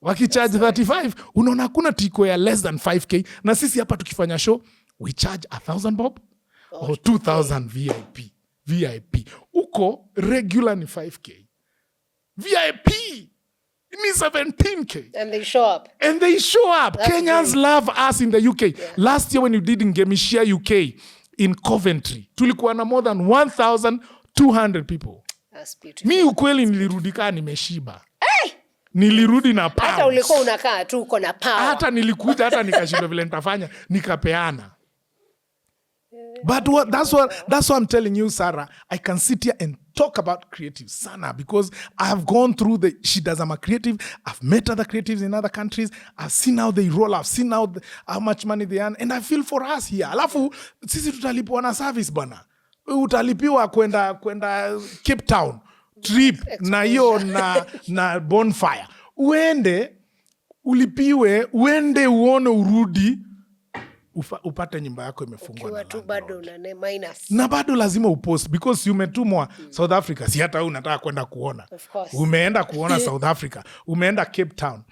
Wakicharge 35, unaona kuna tiko ya less than 5K. Na sisi hapa tukifanya show, we charge 1,000 bob or 2,000 VIP. Uko regular ni 5K. VIP ni 17K. And they show up. That's Kenyans love us in the UK. Yeah. Last year when you did in Ngemishia, UK, in Coventry, tulikuwa na more than 1,200 people. That's beautiful. Mi ukweli nilirudika nimeshiba. Nilirudi na pounds. Hata ulikuwa unakaa tu uko na power. Hata nilikuja hata nikashindwa vile nitafanya nikapeana. But that's what I'm telling you, Sarah. I can sit here and talk about creative sana because I have gone through she does. I'm a creative. I've met other creatives in other countries. I've seen how they roll. I've seen how much money they earn, and I feel for us here. Alafu sisi tutalipiwa na service bana. Utalipiwa kwenda Cape Town trip na hiyo na bonfire. Uende ulipiwe, uende uone urudi. Upate nyumba yako imefungwa na tu bado na minus. Na bado lazima upost because umetumwa South Africa. Si hata unataka kwenda kuona. Umeenda kuona South Africa. Umeenda Cape Town.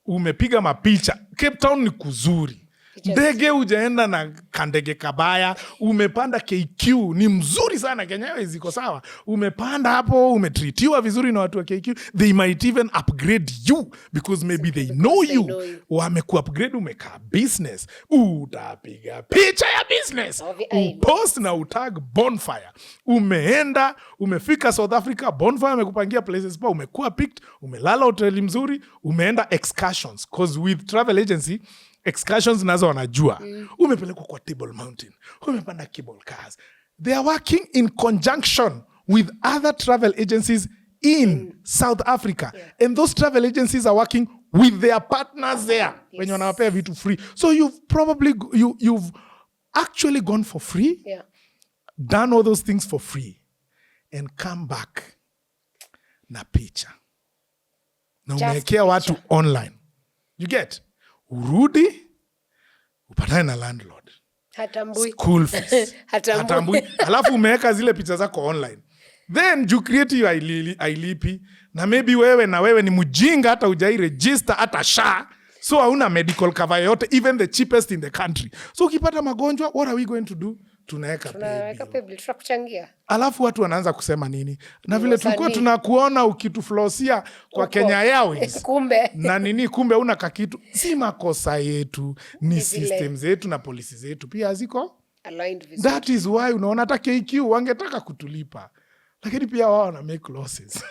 Umepiga mapicha. Cape Town ni kuzuri. Ndege ujaenda na kandege kabaya. Umepanda KQ. Ni mzuri sana. Kenya ziko sawa. Umepanda hapo. Umetritiwa vizuri na watu wa KQ. They might even upgrade you because maybe they know you. Wameku-upgrade umeka business. Utapiga picha ya business. Upost na utag bonfire. Umeenda. Umefika South Africa. Bonfire umekupangia places pa. Umekuwa picked. Umelala hoteli mzuri. Umeenda excursions. Because with travel agency, excursions nazo wanajua. Umepelekwa kwa Table Mountain. Umepanda cable cars. They are working in conjunction with other travel agencies in South Africa. Yeah. And those travel agencies are working with their partners there. Yes. When you wanapea vitu free. So you've actually gone for free. Yeah. Done all those things for free. And come back na picha. Na umekea watu online. You get? Urudi, upatane na landlord. Hatambui. School fees. Hatambui. Alafu umeweka zile picha zako online. Then you create your ailipi. Na maybe wewe ni mjinga hata hujai register hata SHA. So hauna medical cover yote, even the cheapest in the country. So ukipata magonjwa, what are we going to do? Tunaweka paybill. Tutakuchangia. Alafu watu wanaanza kusema nini? Na vile tulikuwa tunakuona ukituflosia kwa Kenya Airways. Kumbe. Na nini kumbe una kakitu. Si makosa yetu, ni system zetu na policy zetu. Pia ziko aligned vizuri. That is why unaona hata KQ wangetaka kutulipa. Lakini pia wao wana make losses.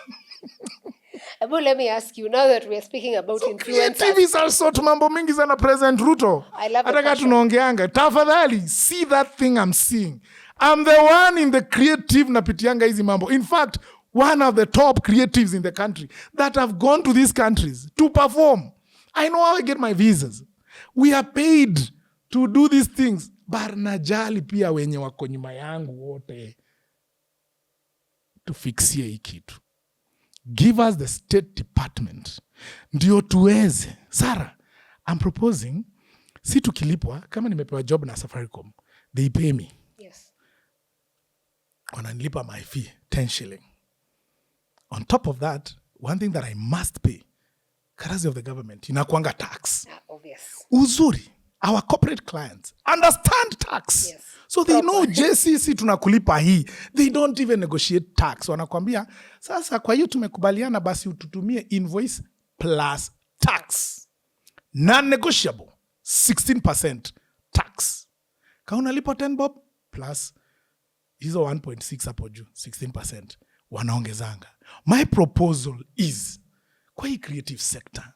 Abu, let me ask you, now that we are speaking about influencers. TV is also mambo mingi sana President Ruto. I love the passion. Tunaongeanga. Tafadhali, see that thing I'm seeing. I'm the one in the creative napitianga hizi mambo. In fact, one of the top creatives in the country that have gone to these countries to perform. I know how I get my visas. We are paid to do these things. But najali pia wenye wako nyuma yangu wote. Tufiksie hii kitu. Give us the State Department. Ndio tuweze. Sarah, I'm proposing, si tukilipwa, kama nimepewa job na Safaricom, they pay me. Yes. Wananilipa my fee, 10 shilling. On top of that, one thing that I must pay, currency of the government, inakuanga tax. Obvious. Uzuri, our corporate clients understand tax. Yes. So they know JCC tunakulipa hii. They don't even negotiate tax. Wanakwambia, sasa kwa hiyo tumekubaliana basi ututumie invoice plus tax. Non-negotiable, 16% tax. Kama unalipa 10 bob plus hizo 1.6 hapo juu, 16%. Wanaongezanga. My proposal is, kwa hii creative sector,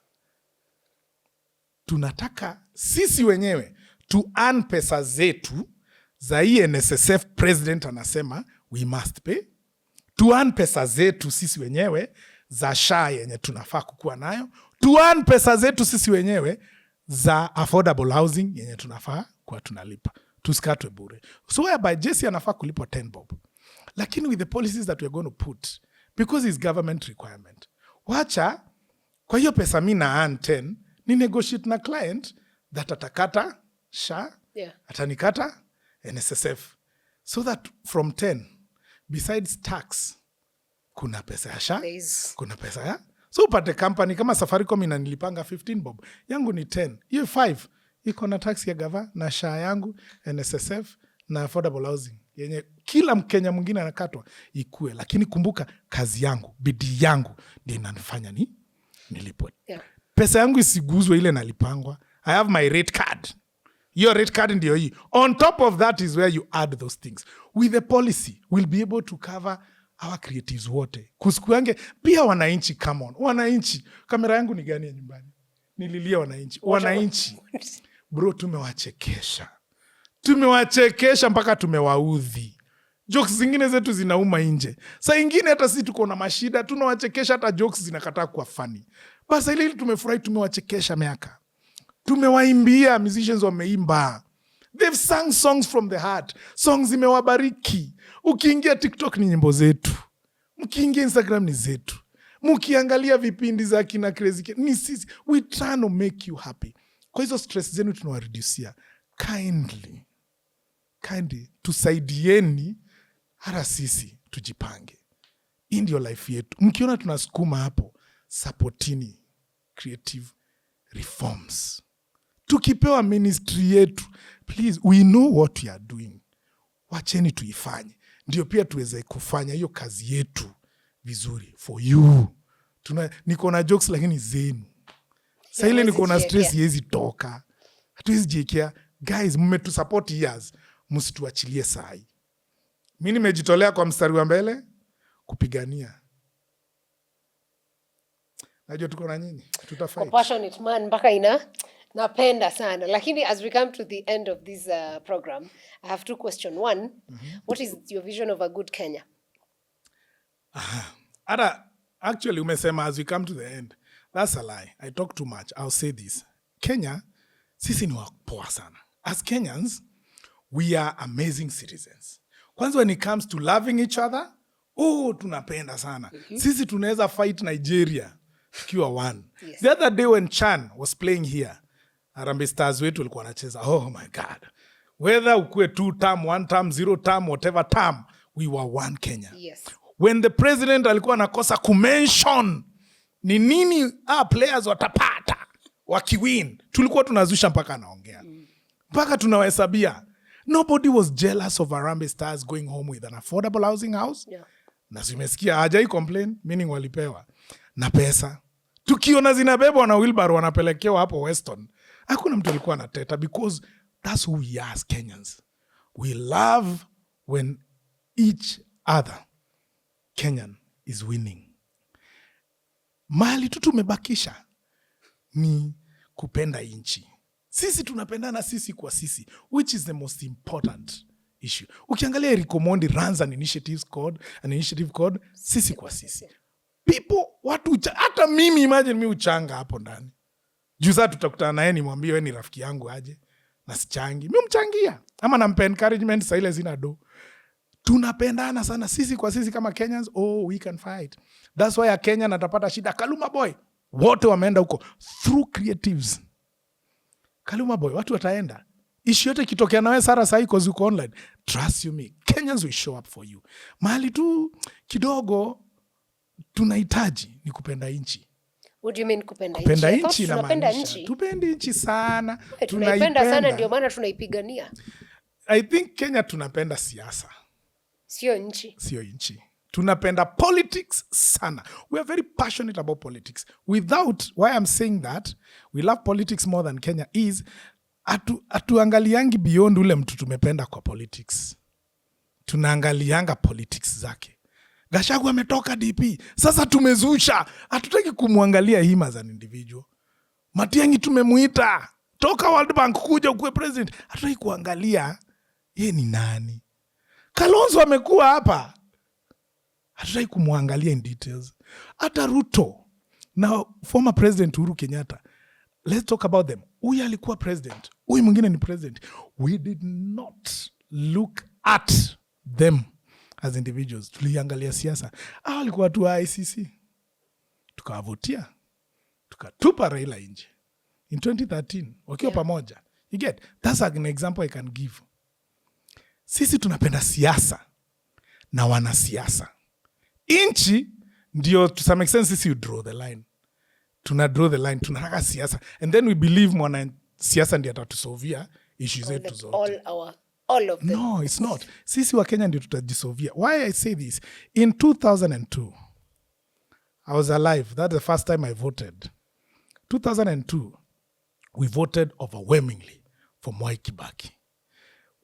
tunataka sisi wenyewe to earn pesa zetu za hii NSSF. President anasema we must pay. To earn pesa zetu sisi wenyewe za SHA yenye tunafaa kukuwa nayo. To earn pesa zetu sisi wenyewe za affordable housing yenye tunafaa kuwa tunalipa. Tusikatwe bure. So whereby Jessy anafaa kulipa 10 bob. Lakini with the policies that we're going to put, because it's government requirement, wacha kwa hiyo pesa mi na earn 10, ni negotiate na client that atakata SHA, atanikata NSSF. So that from 10, besides tax, kuna pesa ya SHA, kuna pesa ya. So upate company kama Safaricom inanilipanga 15 bob, yangu ni 10. Hiyo 5, iko na tax ya gava na SHA yangu, NSSF na affordable housing. Yenye kila Mkenya mwingine anakatwa ikue. Lakini kumbuka kazi yangu, bidii yangu ndio inanifanya nilipwe. Pesa yangu isiguzwe ile nalipangwa. I have my rate card. Your rate card ndio hii. On top of that is where you add those things. With the policy, we'll be able to cover our creatives wote. Kusikuange pia wananchi, come on. Wananchi, kamera yangu ni gani ya nyumbani? Nililia wananchi. Wananchi. Bro, tumewachekesha. Tumewachekesha mpaka tumewaudhi. Jokes zingine zetu zinauma nje. Saa ingine hata sisi tuko na mashida, tunawachekesha hata jokes zinakataa kuwa funny. Basi ile tumefurahi, tumewachekesha miaka. Tumewaimbia, musicians wameimba. They've sung songs from the heart. Songs zimewabariki. Ukiingia TikTok ni nyimbo zetu. Mkiingia Instagram ni zetu. Mkiangalia vipindi za kina Crazy ni sisi. We try to make you happy. Kwa hizo stress zenu tunawareducia. Kindly tusaidieni hata sisi tujipange. Hii ndio life yetu. Mkiona tunasukuma hapo, supportini creative reforms. Tukipewa ministry yetu, please, we know what we are doing. Wacheni tuifanye. Ndio pia tuweze kufanya hiyo kazi yetu vizuri for you. Niko na jokes lakini zenu. Sasa ile niko na stress yezi toka. Hatuwezi jiekea. Guys, mmetusupport years. Msituachilie sai. Mimi nimejitolea kwa mstari wa mbele kupigania. Najua tuko na nyinyi. Tutafight. Passionate man mpaka napenda sana. Lakini as we come to the end of this program, I have 2 questions. One, what is your vision of a good Kenya? Actually, umesema as we come to the end. That's a lie. I talk too much. I'll say this. Kenya, sisi ni wapoa sana. As Kenyans, we are amazing citizens. Kwanza when it comes to loving each other, tunapenda sana. Sisi tunaweza fight Nigeria tukiwa one. Yes. The other day when Chan was playing here, Harambee Stars wetu walikuwa wanacheza. Oh my God. Whether ukue 2 term, 1 term, 0 term, whatever term, we were one Kenya. Yes. When the president alikuwa anakosa kumention ni nini players watapata wakiwin, tulikuwa tunazusha mpaka anaongea. Mpaka tunawahesabia. Nobody was jealous of Harambee Stars going home with an affordable housing house. Yeah. Na simesikia hajai complain, meaning walipewa na pesa. Tukiona zinabebwa na wheelbarrow wanapelekewa hapo Weston. Hakuna mtu alikuwa anateta, because that's who we are as Kenyans. We love when each other Kenyan is winning. Mahali tu tumebakisha ni kupenda inchi. Sisi tunapendana sisi kwa sisi, which is the most important issue. Ukiangalia Eric Omondi runs an initiative called sisi kwa sisi. People, hata mimi imagine mi uchanga hapo ndani. Juza tutakutana naye nimwambie wewe ni rafiki yangu aje na sichangi. Mi mchangia. Ama nampa encouragement sa ile zina do. Tunapendana sana sisi kwa sisi kama Kenyans. We can fight. That's why a Kenyan atapata shida. Kaluma boy, wote wameenda huko through creatives. Kaluma boy, watu wataenda. Issue yote kitokea nawe Sara sahi cause uko online. Trust you me, Kenyans will show up for you. Mahali tu kidogo tunahitaji ni kupenda nchi. What do you mean kupenda nchi? Kupenda nchi na tunapenda maanisha. nchi. Tupendi nchi sana. Tunaipenda sana ndio maana tunaipigania. I think Kenya tunapenda siasa. Sio nchi. Sio nchi. Tunapenda politics sana. We are very passionate about politics. Why I'm saying that we love politics more than Kenya is atuangaliangi beyond ule mtu tumependa kwa politics. Tunaangalianga politics zake. Gachagua ametoka DP. Sasa tumezusha. Hatutaki kumwangalia him as an individual. Matiang'i tumemuita. Toka World Bank kuja ukuwe president. Hatutaki kuangalia yeye ni nani. Kalonzo amekuwa hapa. Hatutaki kumwangalia in details. Hata Ruto na former president Uhuru Kenyatta. Let's talk about them. Huyu alikuwa president. Huyu mwingine ni president. We did not look at them as individuals. Tuliangalia siasa. Walikuwa watu wa ICC. Tukawavutia. Tukatupa Raila nje. In 2013. Wakiwa pamoja. You get? That's an example I can give. Sisi tunapenda siasa na wanasiasa. Inchi ndio to some extent sisi you draw the line. Tuna draw the line. Tunataka siasa. And then we believe mwana siasa ndio atatusovia issues zetu zote. All of them. No, it's not. Sisi wa Kenya ndio tutajisovia. Why I say this? In 2002, I was alive. That's the first time I voted. 2002, we voted overwhelmingly for Mwai Kibaki.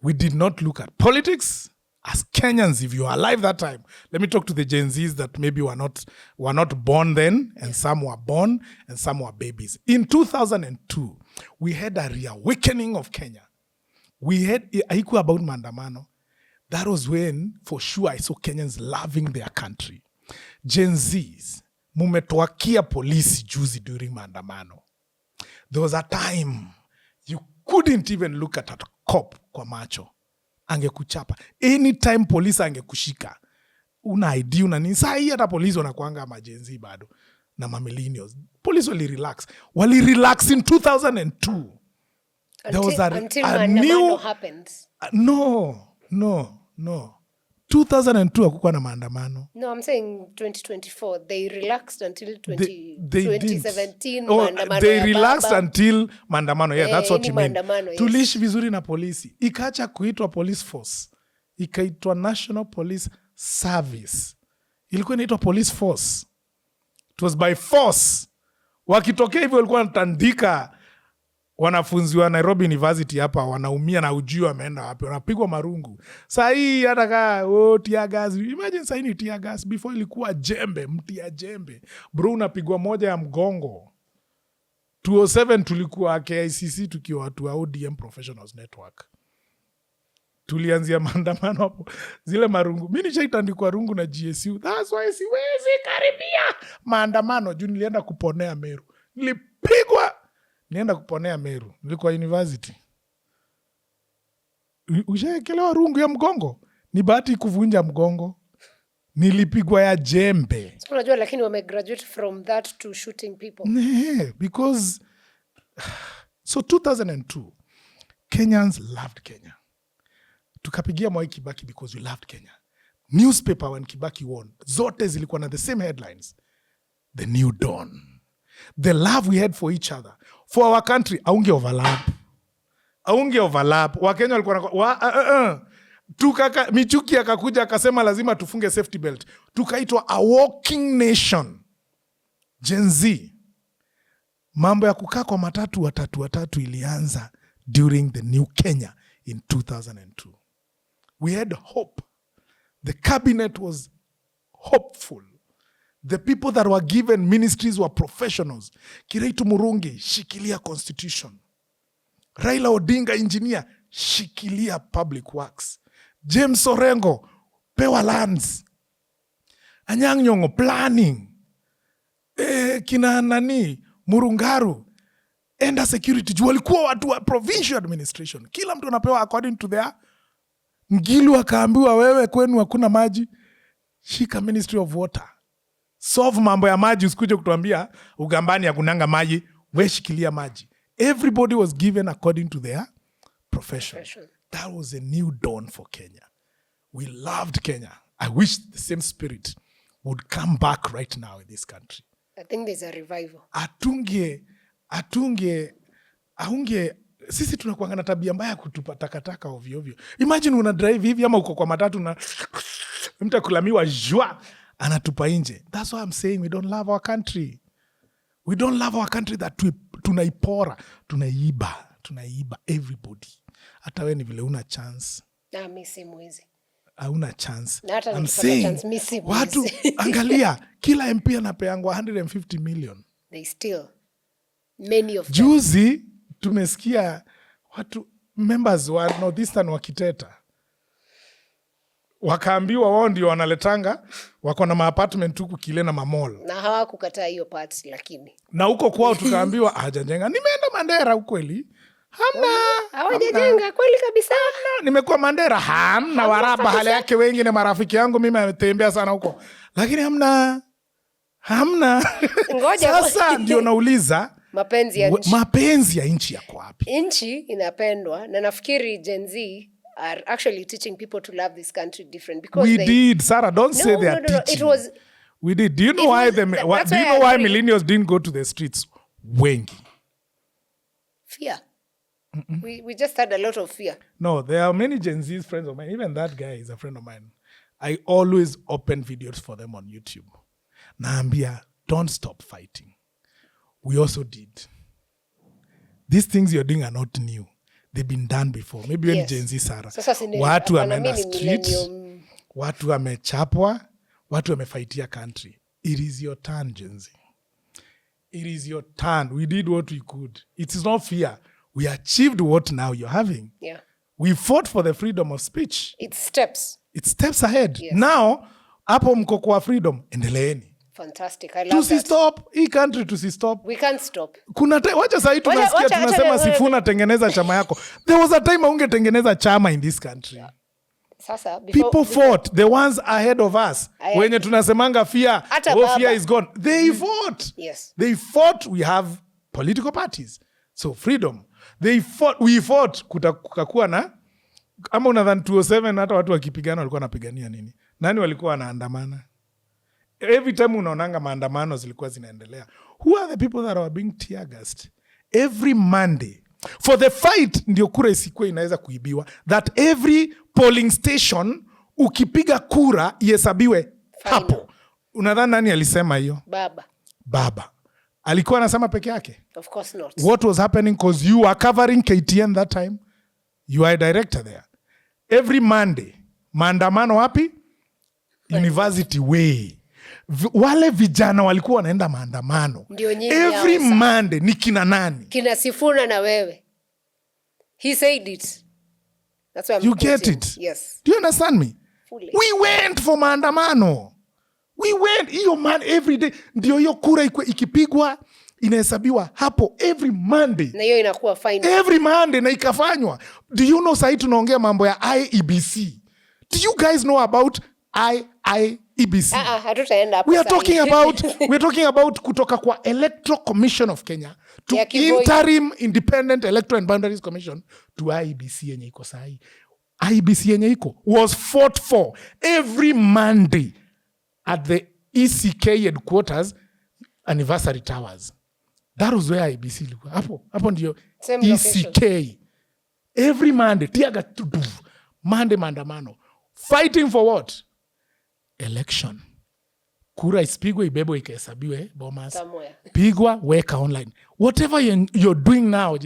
We did not look at politics as Kenyans. If you were alive that time, let me talk to the Gen Zs that maybe were not born then, and some were born and some were babies. In 2002, we had a reawakening of Kenya. We had haikuwa about maandamano. That was when, for sure, I saw Kenyans loving their country. Gen Zs, mumetuakia polisi juzi during maandamano. There was a time you couldn't even look at a cop kwa macho. Angekuchapa. Anytime police angekushika. Una ID, una nini. Saa hii hata polisi wanakuanga majenzi bado. Na millennials. Police wali relax. Wali relax in 2002. Until maandamano happens. No. 2002 hakukuwa na maandamano. No, I'm saying 2024. They relaxed until 2017. They relaxed until maandamano. Yeah, that's what you mean. Yes. Tuliishi vizuri na polisi. Ikacha kuitwa police force. Ikaitwa National Police Service. Ilikuwa inaitwa police force. It was by force. Wakitokea hivyo walikuwa wanatandika wanafunzi wa Nairobi University hapa, wanaumia na ujio wameenda wapi, wanapigwa marungu. Saa hii hata kaa tear gas. Imagine saa hii ni tear gas. Before ilikuwa jembe, mti ya jembe. Bro, unapigwa moja ya mgongo. 2007 tulikuwa KICC tukiwa watu wa ODM Professionals Network. Tulianzia maandamano hapo. Zile marungu. Mimi nishaitandikwa rungu na GSU. That's why siwezi karibia maandamano. Juu nilienda kuponea Meru. Nienda kuponea Meru. Nilikuwa university. Ushaekelewa rungu ya mgongo. Ni bahati kuvunja mgongo. Nilipigwa ya jembe. So unajua lakini wamegraduate from that to shooting people. Nee, because so 2002 Kenyans loved Kenya. Tukapigia Mwai Kibaki because we loved Kenya. Newspaper when Kibaki won, zote zilikuwa na the same headlines. The New Dawn. The love we had for each other, for our country, aunge overlap. Wakenya walikuwa Michuki akakuja akasema lazima tufunge safety belt. Tukaitwa a walking nation. Gen Z. Mambo ya kukaa kwa matatu watatu ilianza during the new Kenya in 2002. We had hope. The cabinet was hopeful. The people that were given ministries were professionals. Kiraitu Murungi, shikilia constitution. Raila Odinga, engineer, shikilia public works. James Orengo, pewa lands. Anyang' Nyong'o, planning. Kina nani, Murungaru, enda security. Walikuwa watu wa provincial administration. Kila mtu anapewa according to their. Ngilu akaambiwa wewe kwenu hakuna maji. Shika Ministry of Water. Solve mambo ya maji, usikuje kutuambia Ugambani hakunanga maji, we shikilia maji. Everybody was given according to their profession. That was a new dawn for Kenya. We loved Kenya. I wish the same spirit would come back right now in this country. I think there's a revival. Sisi tunakuanga na tabia mbaya kutupa takataka ovyo ovyo. Imagine una drive hivi ama uko kwa matatu na mtu kulamiwa jua anatupa nje. That's why I'm saying we don't love our country. We don't love our country that tunaipora, tunaiba everybody. Hata wewe ni vile una chance. Na mimi si mwizi. Hauna chance. I'm saying watu angalia kila MP anapeangwa 150 million. They still many of them. Juzi tumesikia watu members wa Northeastern wakiteta. Wakaambiwa wao ndio wanaletanga wako na ma-apartment huku Kile na mamall. Na hawakukataa hiyo parts lakini. Na huko kwao tukaambiwa hajajenga. Nimeenda Mandera ukweli. Hamna. Hawajajenga kweli kabisa. Hamna. Nimekuwa Mandera hamna waraba hali yake wengine marafiki yangu mimi ametembea sana huko. Lakini hamna. Ngoja sasa ndio nauliza mapenzi ya nchi yako wapi? Nchi inapendwa na nafikiri Gen Z are actually teaching people to love this country different because did. Sarah, don't say they are teaching. We did. Do you know why millennials didn't go to the streets? Wengi. Fear. We just had a lot of fear. No, there are many Gen Z friends of mine. Even that guy is a friend of mine. I always open videos for them on YouTube. Naambia, don't stop fighting. We also did. These things you're doing are not new. They've been done before. Maybe when Gen Z, Sarah. Watu wameenda street, watu wamechapwa, watu wamefaitia country. It is your turn, Gen Z. It is your turn. We did what we could. It is not fear. We achieved what now you're having. Yeah. We fought for the freedom of speech. It's steps. It's steps ahead. Yes. Now, hapo mko kwa freedom, endeleeni. Fantastic. I love that. Stop. Hii country stop. We can't stop. Wacha sahi tunasikia tunasema Sifuna tengeneza chama yako. There was a time ungetengeneza chama in this country. Yeah. Sasa, people fought. The ones ahead of us. Wenye tunasemanga fear. Fear is gone. They fought. Yes. They fought. We have political parties. So freedom. They fought. We fought. Kukakuwa na ama unadhani 207 hata watu wakipigana walikuwa wanapigania nini? Nani walikuwa wanaandamana? Every time unaonanga maandamano zilikuwa zinaendelea. Who are the people that are being tear gassed? Every Monday. For the fight, ndio kura isikuwe inaweza kuibiwa. That every polling station, ukipiga kura, ihesabiwe hapo. Unadhani nani alisema hiyo? Baba. Alikuwa anasema peke yake? Of course not. What was happening? Because you were covering KTN that time. You are a director there. Every Monday. Maandamano wapi? University Way. Wale vijana walikuwa wanaenda maandamano. Every Monday ni kina nani? Kina Sifuna na wewe. He said it. That's why I'm You get it? Yes. Do you understand me? Fully. We went for maandamano. We went. Hiyo man every day. Ndio hiyo kura ikipigwa inahesabiwa hapo every Monday. Na hiyo inakuwa fine. Every Monday na ikafanywa. Do you know sahi tunaongea mambo ya IEBC? Do you guys know about IEBC? We are talking about kutoka kwa Electoral Commission of Kenya to Interim Independent Electoral and Boundaries Commission to IEBC yenye iko sahi. IEBC yenye iko was fought for every Monday at the ECK headquarters Anniversary Towers. That was where IEBC ilikuwa. Hapo ndio ECK. Every Monday tiaga Monday maandamano. Fighting for what? Election. Kura ispigwe ibebo ikahesabiwe Bomas. Pigwa weka online. Whatever you're doing now,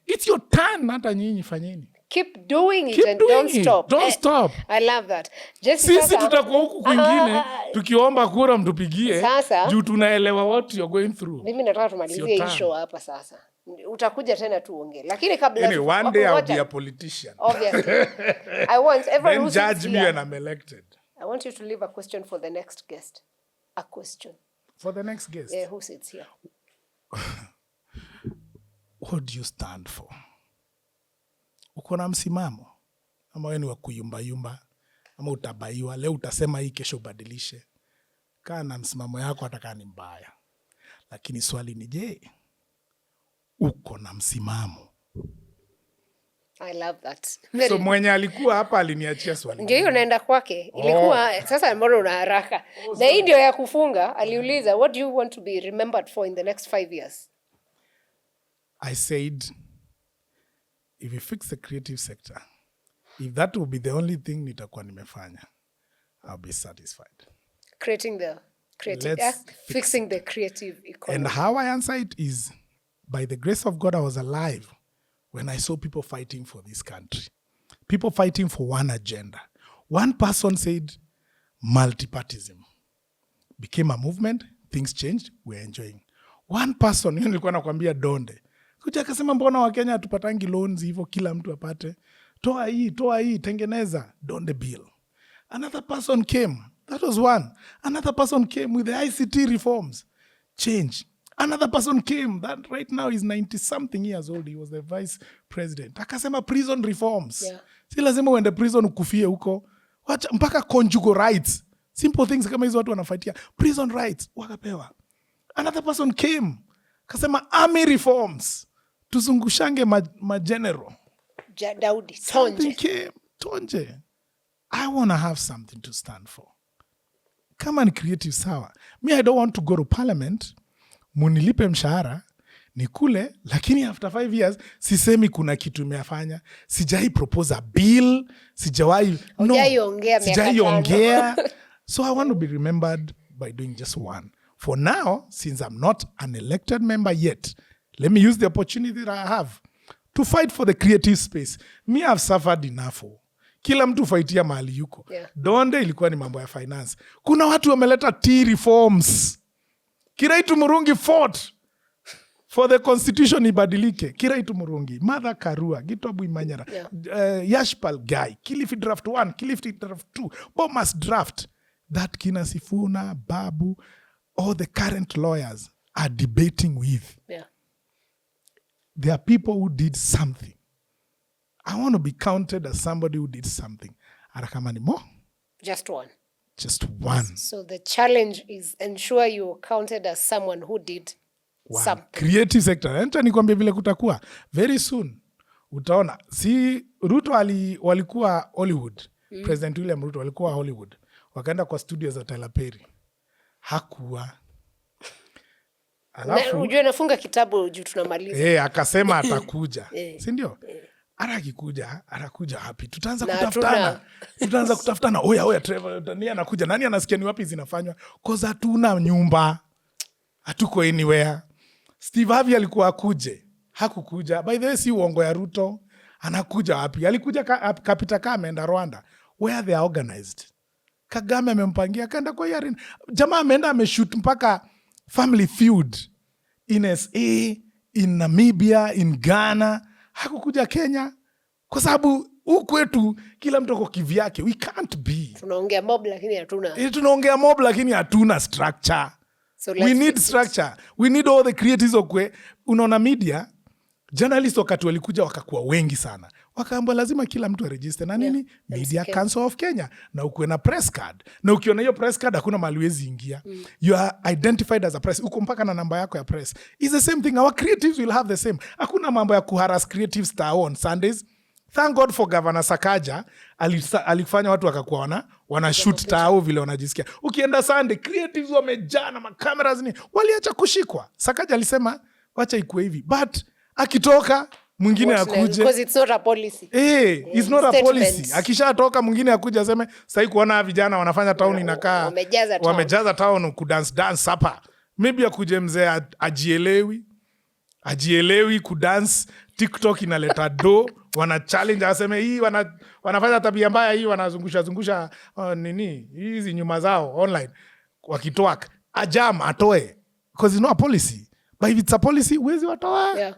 it's your turn. Hata nyinyi fanyeni. Keep doing it and don't stop. Don't stop. I love that. Sisi tutakuwa huku kwingine tukiomba kura mtupigie juu tunaelewa what you're going through. Mimi nataka tumalizie hii show hapa sasa. Utakuja tena tuongee. Lakini kabla one day I'll be a politician. Obviously. I want everyone who judge me and I'm elected. I want you to leave a question for the next guest. A question. For the next guest? Yeah, who sits here? What do you stand for? Uko na msimamo? Ama wewe ni wa kuyumba? Ama utabaiwa? Leo utasema hii, kesho ubadilishe. Kaa na msimamo yako hata kama ni mbaya. Lakini swali ni je, uko na msimamo. I love that. So mwenye alikuwa hapa aliniachia swali. Ndio hiyo naenda kwake. Ilikuwa sasa mbona una haraka? Na hii ndio ya kufunga. Aliuliza, what do you want to be remembered for in the next 5 years? I said, if you fix the creative sector, if that will be the only thing nitakuwa nimefanya, I'll be satisfied. Creating the creative, fixing the creative economy. And how I answer it is, by the grace of God, I was alive when I saw people fighting for this country. People fighting for one agenda. One person said, multipartism became a movement, things changed, we're enjoying. One person, yun nilikuwa nakwambia Donde, kuja akasema mbona Wakenya hatupatangi loans hivyo kila mtu apate. Toa hii, tengeneza, Donde bill. Another person came, that was one. Another person came with the ICT reforms, change. Another person came that right now is 90-something years old. He was the vice president. Akasema prison reforms. Yeah. Si lazima uende prison ukufie huko. Wacha mpaka conjugal rights. Simple things kama hizo watu wanafightia. Prison rights wakapewa. Another person came. Akasema army reforms. Tuzungushange general. Daudi, Something came. Tonje. I want to have something to stand for. Kama ni creative sawa. Me, I don't want to go to parliament. Munilipe mshahara nikule, lakini after 5 years sisemi kuna kitu imefanya. Sijai propose a bill, sijai ongea. So I want to be remembered by doing just one. For now, since I'm not an elected member yet, let me use the opportunity that I have to fight for the creative space. Me, I've suffered enough. Kila mtu fightia mahali yuko. Yeah. Donde ilikuwa ni mambo ya finance. Kuna watu wameleta tea reforms. Kiraitu Murungi fought for the constitution ibadilike. Kiraitu Murungi, Martha Karua, Gitobu Imanyara, Yashpal Guy, Kilifi Draft 1, Kilifi Draft 2, Bomas Draft. That Kina Sifuna, Babu, all the current lawyers are debating with. Yeah. There are people who did something. I want to be counted as somebody who did something. Arakamani mo? Just one. Just one. So the challenge is ensure you're counted as someone who did something. Creative sector. Enta nikwambia vile kutakuwa. Very soon. Utaona. Si Ruto walikuwa Hollywood. President William Ruto walikuwa Hollywood. Wakaenda kwa studio za Tyler Perry. Hakuwa. Alafu. Ujue nafunga kitabu juu tunamaliza. Akasema atakuja. Si ndio? Anakuja happy. Tutaanza kutafutana. Oya, Trevor, nani anakuja? Nani anasikia ni wapi zinafanywa? Cause hatuna nyumba. Hatuko anywhere. Steve Harvey alikuwa akuje. Hakukuja. By the way, si uongo ya Ruto. Anakuja wapi? Alikuja kapita kama ameenda Rwanda. Where they are organized. Kagame amempangia kaenda kwa Yarin. Jamaa ameenda ameshoot mpaka Family Feud. In SA, in Namibia, in Ghana. Hakukuja Kenya kwa sababu huku kwetu kila mtu ako kivyake. We can't be. Tunaongea mob lakini hatuna structure. So we need structure. We need all the creatives okwe. Unaona media, journalists wakati walikuja wakakuwa wengi sana. Wakaambia lazima kila mtu aregister na nini? Media Council of Kenya. Na ukuwe na press card. Na ukiona hiyo press card hakuna mahali huwezi ingia. You are identified as a press. Uko mpaka na namba yako ya press. It's the same thing. Our creatives will have the same. Hakuna mambo ya kuharass creative star on Sundays. Thank God for Governor Sakaja. Alifanya watu wakakuwa wana shoot tao vile wanajisikia. Ukienda Sunday, creatives wamejaa na makameras ni waliacha kushikwa. Sakaja alisema wacha ikuwe hivi. But akitoka mwingine akuje. Because it's not a policy. It's not a policy. Akishatoka mwingine akuje aseme sasa kuona vijana wanafanya town inakaa wamejaza town dance hapa. Maybe akuje mzee ajielewi kudance. TikTok inaleta do, wana challenge aseme hii wanafanya tabia mbaya hii, wanazungusha nini hizi nyuma zao online wakitwak ajam atoe because it's not a policy. But if it's a policy uwezi watoa. Yeah.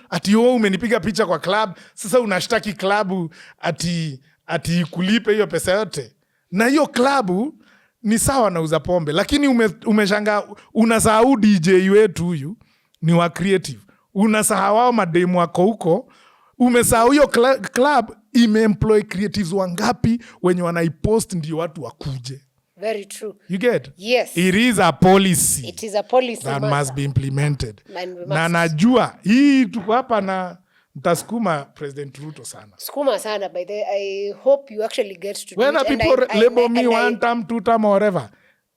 Atio umenipiga picha kwa club, sasa unashtaki club ati kulipe hiyo pesa yote. Na hiyo club ni sawa na uza pombe, lakini umeshanga unasahau DJ wetu huyu ni wa creative. Unasahau wao mademu wako huko. Umesahau hiyo club imeemploy creatives wangapi wenye wanaipost ndio watu wakuje. Very true. You get? Yes. It is a policy. It is a policy that matter. must be implemented. And we Na must- najua hii tuko hapa na mtasukuma President Ruto sana. Skuma sana, by the I hope you actually get to When do it. people label me one term, 2 term, or whatever,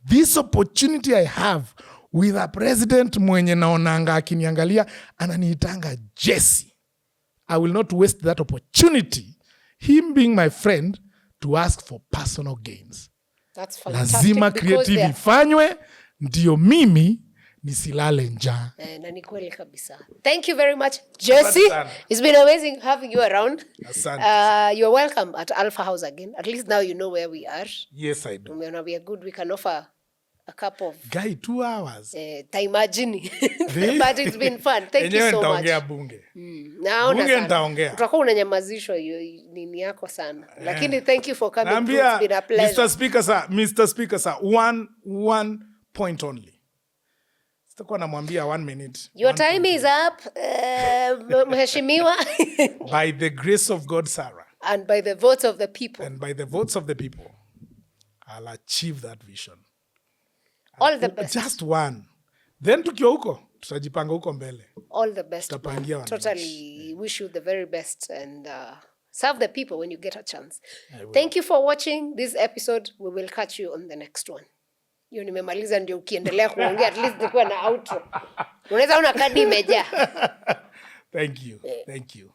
this opportunity I have with a president mwenye naonanga akiniangalia ananiitanga Jessy. I will not waste that opportunity, him being my friend, to ask for personal gains. That's fantastic. Lazima creative ifanywe ndio mimi nisilale njaa. Na ni kweli kabisa. Thank you very much, Jessy. It's been amazing having you around. You're welcome at Alpha House again. At least now you know where we are. Yes, I do. We are good. We can offer a cup of Guy, 2 hours. Imagine. But it's been fun. Thank you so much. Bunge. Naona nitaongea. Utakuwa unanyamazishwa nini yako sana. Lakini thank you for coming through. It's been a pleasure. Mr. Speaker, sir, one point only. Sitakuwa namwambia 1 minute. Your time is up, mheshimiwa. By the grace of God, Sarah. And by the votes of the people. And by the votes of the people, I'll achieve that vision. All the best. Just one. Then tukiwa huko, tutajipanga huko mbele. All the best. Tutapangia wananchi. Totally wish you the very best and serve the people when you get a chance. Thank you for watching this episode. We will catch you on the next one. Hiyo nimemaliza ndio ukiendelea kuongea at least nikuwa na outro. Unaweza una kadi imejaa. Thank you. Thank you.